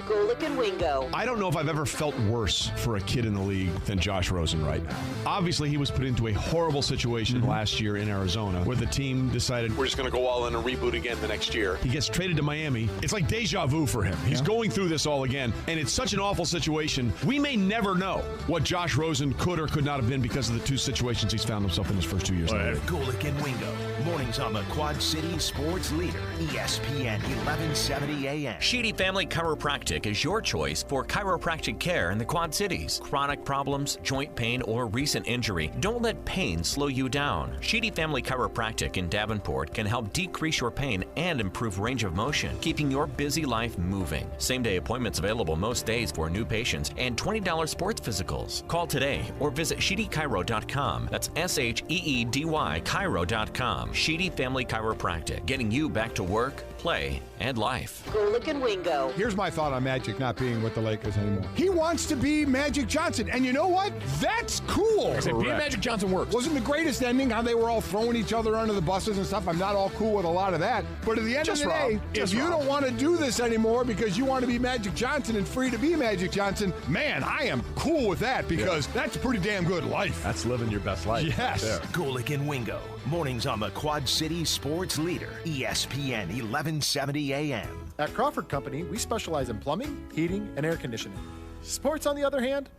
Golick and Wingo. I don't know if I've ever felt worse for a kid in the league than Josh Rosen right now. Obviously, he was put into a horrible situation last year in Arizona where the team decided we're just going to go all in and reboot again the next year. He gets traded to Miami. It's like deja vu for him. He's going through this all again, and it's such an awful situation. We may never know what Josh Rosen could or could not have been because of the 2 situations he's found himself in his first 2 years. Golick and Wingo, mornings on the Quad City Sports Leader, ESPN 1170 AM. Sheedy Family Chiropractic is your choice for chiropractic care in the Quad Cities. Chronic problems, joint pain, or recent injury, don't let pain slow you down. Sheedy Family Chiropractic in Davenport can help decrease your pain and improve range of motion, keeping your busy life moving. Same-day appointments available most days for new patients and $20 sports physicals. Call today or visit sheedychiro.com. That's SHEEDY Chiro.com. Sheedy Family Chiropractic, getting you back to work, play, and life. Golick and Wingo. Here's my thought on Magic not being with the Lakers anymore. He wants to be Magic Johnson, and you know what? That's cool. Being Magic Johnson works. Wasn't the greatest ending how they were all throwing each other under the buses and stuff. I'm not all cool with a lot of that. But at the end of the day, if you don't want to do this anymore because you want to be Magic Johnson and free to be Magic Johnson, man, I am cool with that because that's a pretty damn good life. That's living your best life. Yes. Right there. Golick and Wingo, mornings on the Quad City Sports Leader, ESPN 1170 AM. At Crawford Company, we specialize in plumbing, heating, and air conditioning. Sports, on the other hand...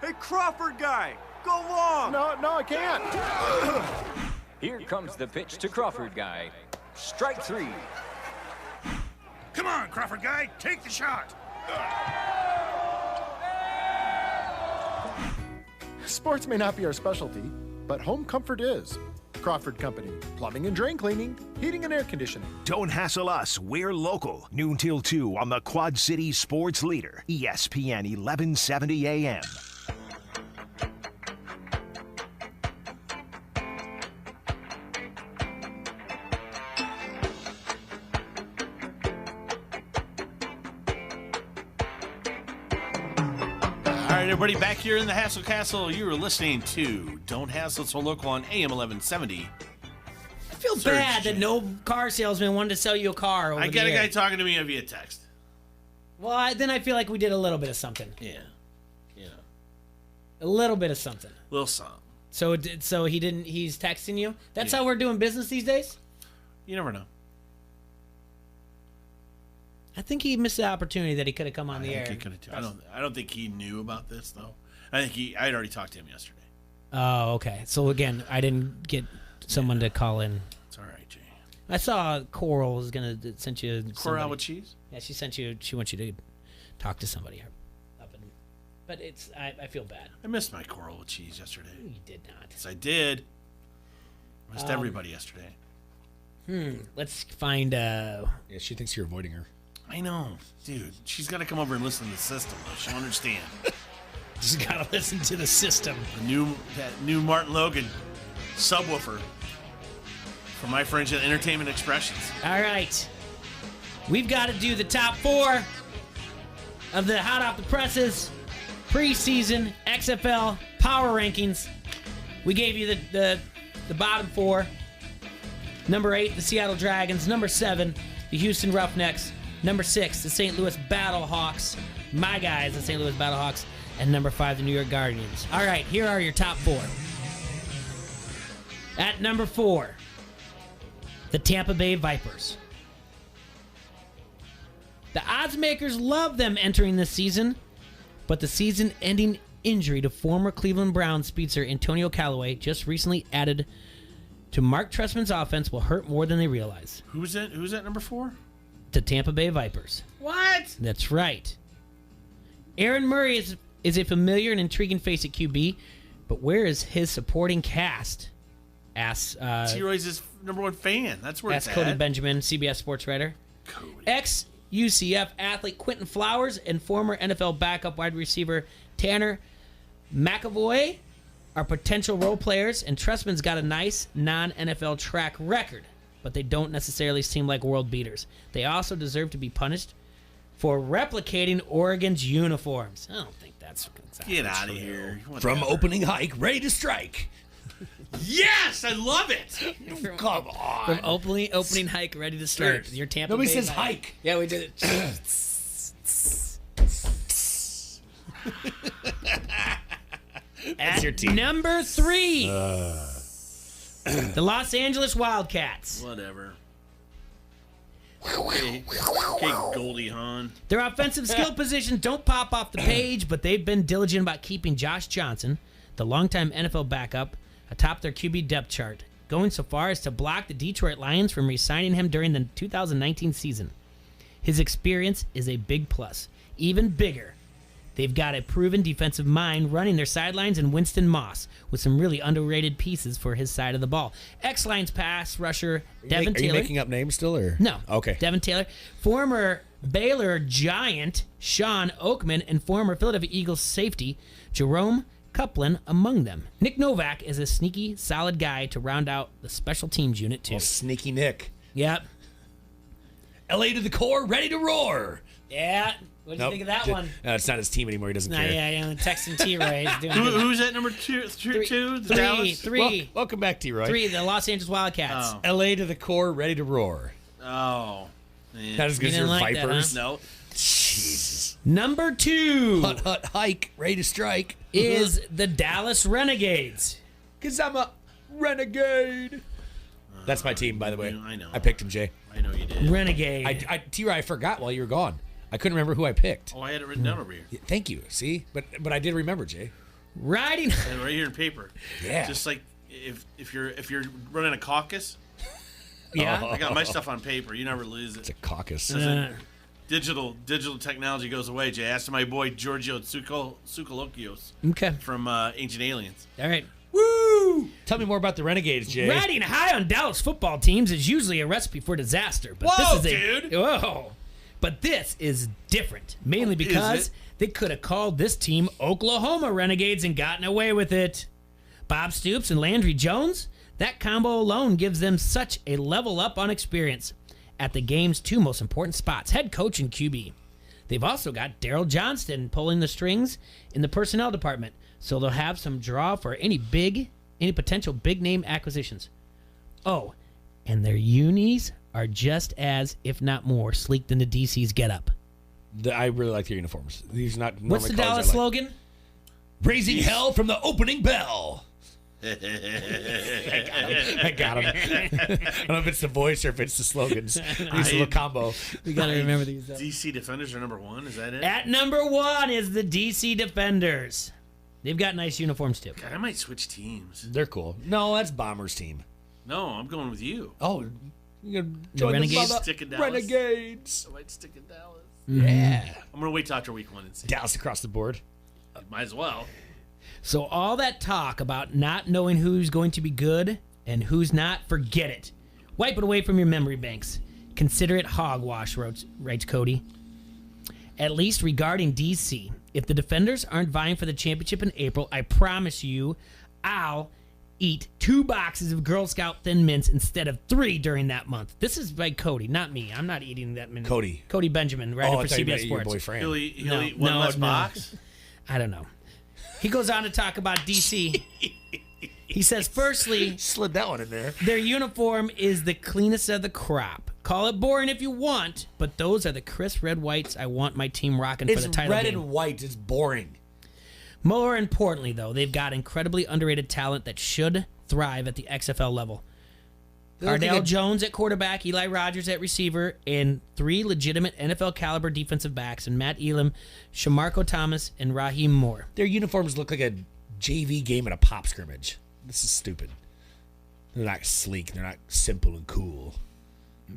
Hey, Crawford guy, go long! No, I can't. Here comes the pitch to Crawford guy. Strike 3. Come on, Crawford guy, take the shot! Sports may not be our specialty, but home comfort is. Crawford Company, plumbing and drain cleaning, heating and air conditioning. Don't hassle us, we're local. Noon till 2 on the Quad City Sports Leader, ESPN 1170 AM. All right, everybody, back here in the Hassle Castle, you are listening to Don't Hassle So Local on AM 1170. I feel bad that no car salesman wanted to sell you a car over I got the a air. guy talking to me via text. Well, then I feel like we did a little bit of something. Yeah. A little bit of something. Little song. So he didn't. He's texting you. That's how we're doing business these days. You never know. I think he missed the opportunity that he could have come on the air. I don't think he knew about this though. I think I'd already talked to him yesterday. Oh, okay. So again, I didn't get someone to call in. It's all right, Jay. I saw Coral was gonna send you Coral with cheese. Yeah, she sent you. She wants you to talk to somebody up in. But it's. I feel bad. I missed my Coral with cheese yesterday. You did not. Yes, I did. Missed everybody yesterday. Let's find. Yeah, she thinks you're avoiding her. I know, dude. She's got to come over and listen to the system. She'll understand. Just gotta listen to the system. That new Martin Logan subwoofer from my friends at Entertainment Expressions. All right, we've got to do the top 4 of the hot off the presses preseason XFL power rankings. We gave you the bottom 4. Number 8, the Seattle Dragons. Number 7, the Houston Roughnecks. Number 6, the St. Louis Battlehawks. My guys, the St. Louis Battlehawks, and number 5, the New York Guardians. All right, here are your top 4. At number 4, the Tampa Bay Vipers. The odds makers love them entering this season, but the season-ending injury to former Cleveland Browns speedster Antonio Callaway, just recently added to Mark Trestman's offense, will hurt more than they realize. Who's that number 4? The Tampa Bay Vipers. What? That's right. Aaron Murray is a familiar and intriguing face at QB, but where is his supporting cast? Asks T-Roy's his number 1 fan. That's where it's at. Cody Benjamin, CBS sports writer. Ex-UCF athlete Quentin Flowers and former NFL backup wide receiver Tanner McAvoy are potential role players, and Trestman's got a nice non-NFL track record, but they don't necessarily seem like world beaters. They also deserve to be punished for replicating Oregon's uniforms. I don't think that's exactly Get out of true. here. From opening hike, ready to strike. Yes, I love it. Come on. From opening hike, ready to start. Your Tampa Nobody Bay says Vipers. hike. Yeah, we did it. That's your team. Number 3, the Los Angeles Wildcats. Whatever. Okay, Goldie Hawn. Their offensive skill positions don't pop off the page, but they've been diligent about keeping Josh Johnson, the longtime NFL backup, atop their QB depth chart, going so far as to block the Detroit Lions from re-signing him during the 2019 season. His experience is a big plus. Even bigger, they've got a proven defensive mind running their sidelines in Winston Moss, with some really underrated pieces for his side of the ball. X-Line's pass rusher Devin Taylor. Are you making up names still, or no? Okay. Devin Taylor, former Baylor Giant Sean Oakman, and former Philadelphia Eagles safety Jerome Copeland among them. Nick Novak is a sneaky, solid guy to round out the special teams unit too. Well, sneaky Nick. Yep. LA to the core, ready to roar. Yeah. What do you think of that one? No, it's not his team anymore. He doesn't care. Yeah. Texan T-Roy is doing good. Who's at number 2? Dallas? Three. Welcome back, T-Roy. 3, the Los Angeles Wildcats. Oh. LA to the core, ready to roar. Oh. Man. Not as good as your like Vipers. That, huh? No. Jesus. Number 2 Hut, hut, hike, ready to strike. is the Dallas Renegades. Because I'm a renegade. That's my team, by the way. I know. I picked him, Jay. I know you did. Renegade. T-Roy, I forgot while you were gone. I couldn't remember who I picked. Oh, I had it written down over here. Yeah, thank you. See? But I did remember, Jay. Riding. And right here in paper. Yeah. Just like if you're running a caucus. Yeah. I got my stuff on paper. You never lose it. It's a caucus. Digital technology goes away, Jay. Ask my boy Giorgio Tsoukalokos Okay. from Ancient Aliens. All right. Woo! Tell me more about the Renegades, Jay. Riding high on Dallas football teams is usually a recipe for disaster. But Whoa, this is dude! Whoa. But this is different, mainly because they could have called this team Oklahoma Renegades and gotten away with it. Bob Stoops and Landry Jones, that combo alone gives them such a level up on experience at the game's 2 most important spots, head coach and QB. They've also got Daryl Johnston pulling the strings in the personnel department, so they'll have some draw for any potential big name acquisitions. Oh, and their unis are just as, if not more, sleek than the DC's getup. I really like their uniforms. These are not. What's the Dallas slogan? Raising hell from the opening bell. I got him. I don't know if it's the voice or if it's the slogans. It's a little combo. We got to remember these. DC Defenders are number 1. Is that it? At number 1 is the DC Defenders. They've got nice uniforms too. God, I might switch teams. They're cool. No, that's Bombers team. No, I'm going with you. Oh, you're the Renegades. Stick in Dallas. Renegades. I might stick in Dallas. Yeah. I'm gonna wait till after week 1 and see. Dallas across the board. Might as well. So all that talk about not knowing who's going to be good and who's not, forget it. Wipe it away from your memory banks. Consider it hogwash, writes Cody. At least regarding DC, if the Defenders aren't vying for the championship in April, I promise you I'll eat 2 boxes of Girl Scout Thin Mints instead of 3 during that month. This is by Cody, not me. I'm not eating that many. Cody Benjamin, writer for CBS Sports. Your boyfriend. He'll eat one less box? I don't know. He goes on to talk about DC. He says, firstly, slid that one in there. Their uniform is the cleanest of the crop. Call it boring if you want, but those are the crisp red whites I want my team rocking for the title red game. and white. It's boring. More importantly, though, they've got incredibly underrated talent that should thrive at the XFL level. Cardale Jones at quarterback, Eli Rogers at receiver, and 3 legitimate NFL-caliber defensive backs, and Matt Elam, Shamarko Thomas, and Raheem Moore. Their uniforms look like a JV game at a pop scrimmage. This is stupid. They're not sleek. They're not simple and cool.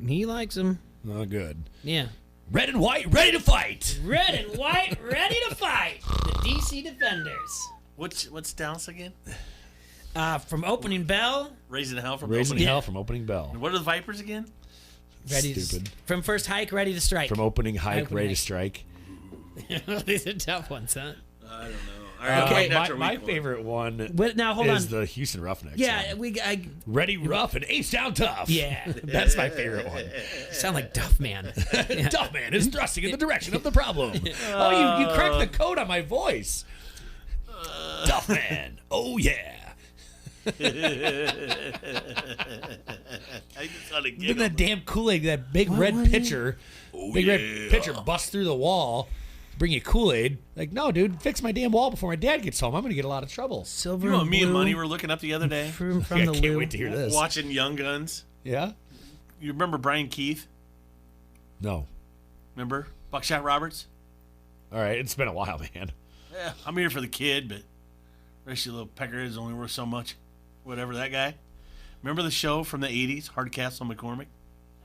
He likes them. Oh, good. Yeah. Red and white, ready to fight. Red and white, ready to fight. The DC Defenders. What's Dallas again? From opening bell. Raising Hell from opening bell. And what are the Vipers again? Stupid. From first hike, ready to strike. From opening hike, ready to strike. These are tough ones, huh? I don't know. All right, okay, my favorite one now, hold is on. the Houston Roughnecks. Yeah, ready rough and ace down tough. Yeah, that's my favorite one. Sound like Duff Man. Duff Man is thrusting in the direction of the problem. Oh, you cracked the code on my voice. Duff Man. Oh yeah. I just want to Then that damn Kool-Aid, that big red pitcher, red pitcher busts through the wall, bring you Kool-Aid. Like, no, dude, fix my damn wall before my dad gets home. I'm going to get a lot of trouble. Silver You know what me and blue Money were looking up the other day? From I the can't loo. wait to hear this. Watching Young Guns. Yeah? You remember Brian Keith? No. Remember? Buckshot Roberts? All right, it's been a while, man. Yeah, I'm here for the kid, but the rest of your little peckerhead is only worth so much. Whatever, that guy. Remember the show from the 80s, Hardcastle McCormick?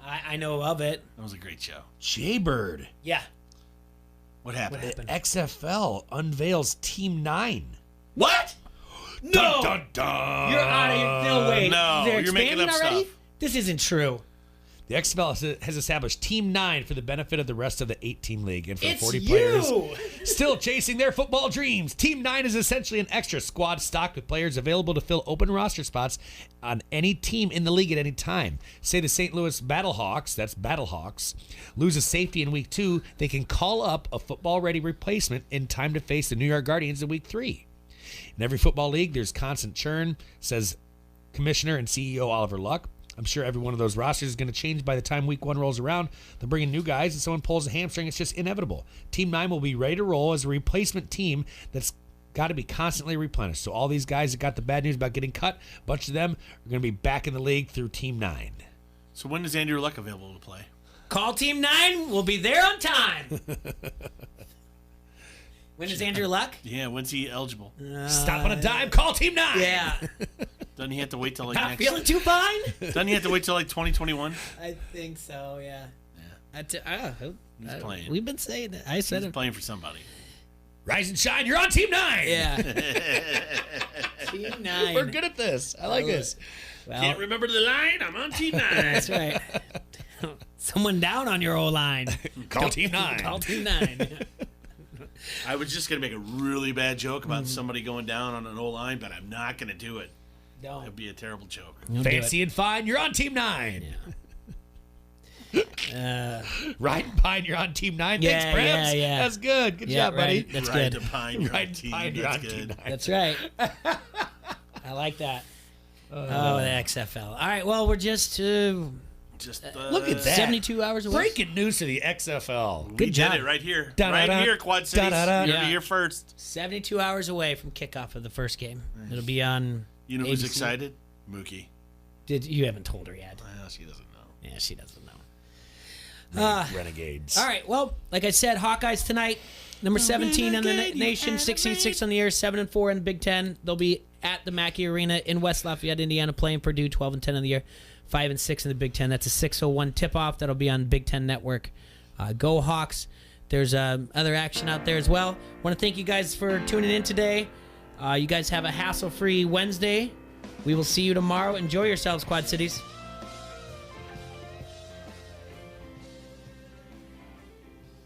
I know of it. That was a great show. Jaybird. Yeah. What happened? The XFL unveils Team 9. What? No. Dun, dun, dun. You're out of here. No way. No, They're you're making expanding up already? stuff. This isn't true. The XFL has established Team 9 for the benefit of the rest of the 8-team league. And for It's 40 you. players still chasing their football dreams, Team 9 is essentially an extra squad stocked with players available to fill open roster spots on any team in the league at any time. Say the St. Louis Battlehawks, that's Battlehawks, lose a safety in week 2, they can call up a football-ready replacement in time to face the New York Guardians in week 3. In every football league, there's constant churn, says Commissioner and CEO Oliver Luck. I'm sure every one of those rosters is going to change by the time week 1 rolls around. They're bringing new guys, and someone pulls a hamstring. It's just inevitable. Team 9 will be ready to roll as a replacement team that's got to be constantly replenished. So all these guys that got the bad news about getting cut, a bunch of them are going to be back in the league through Team 9. So when is Andrew Luck available to play? Call Team 9. We'll be there on time. When is Andrew Luck? Yeah, when's he eligible? Stop on a dime, call Team 9. Yeah. Doesn't he have to wait till like Not next? feeling too fine? Doesn't he have to wait till like 2021? I think so, yeah. He's playing. We've been saying that. I said He's it. playing for somebody. Rise and shine, you're on Team 9. Yeah. Team 9. We're good at this. I like this. Well, Can't remember the line? I'm on Team 9. That's right. Someone down on your O-line. Call Team 9. Call Team 9. I was just going to make a really bad joke about somebody going down on an O-line, but I'm not going to do it. Don't. It would be a terrible joke. Fancy and fine, you're on Team 9. Yeah. Ride and Pine, you're on Team 9. Thanks, Bramps. Yeah. That's good. Good job, buddy. Right. That's Ride good. to Pine, you're Ride on to Team. Pine, you're That's on good. Team 9. That's right. I like that. The XFL. All right, well, we're just Look at that. 72 hours away. Breaking news to the XFL. We Good job. did it right here. Da-da-da. Right here, Quad Cities. Da-da-da. You're Yeah. here first. 72 hours away from kickoff of the first game. It'll be on You know who's ABC. excited? Mookie. You haven't told her yet. Well, she doesn't know. Yeah, she doesn't know. Renegades. All right, well, like I said, Hawkeyes tonight, number 17 in the nation, 16-6 on the year, 7-4 in the Big Ten. They'll be at the Mackey Arena in West Lafayette, Indiana, playing Purdue, 12-10 on the year, 5-6 in the Big Ten. That's a 6:01 tip-off. That'll be on Big Ten Network. Go Hawks. There's other action out there as well. Want to thank you guys for tuning in today. You guys have a hassle-free Wednesday. We will see you tomorrow. Enjoy yourselves, Quad Cities.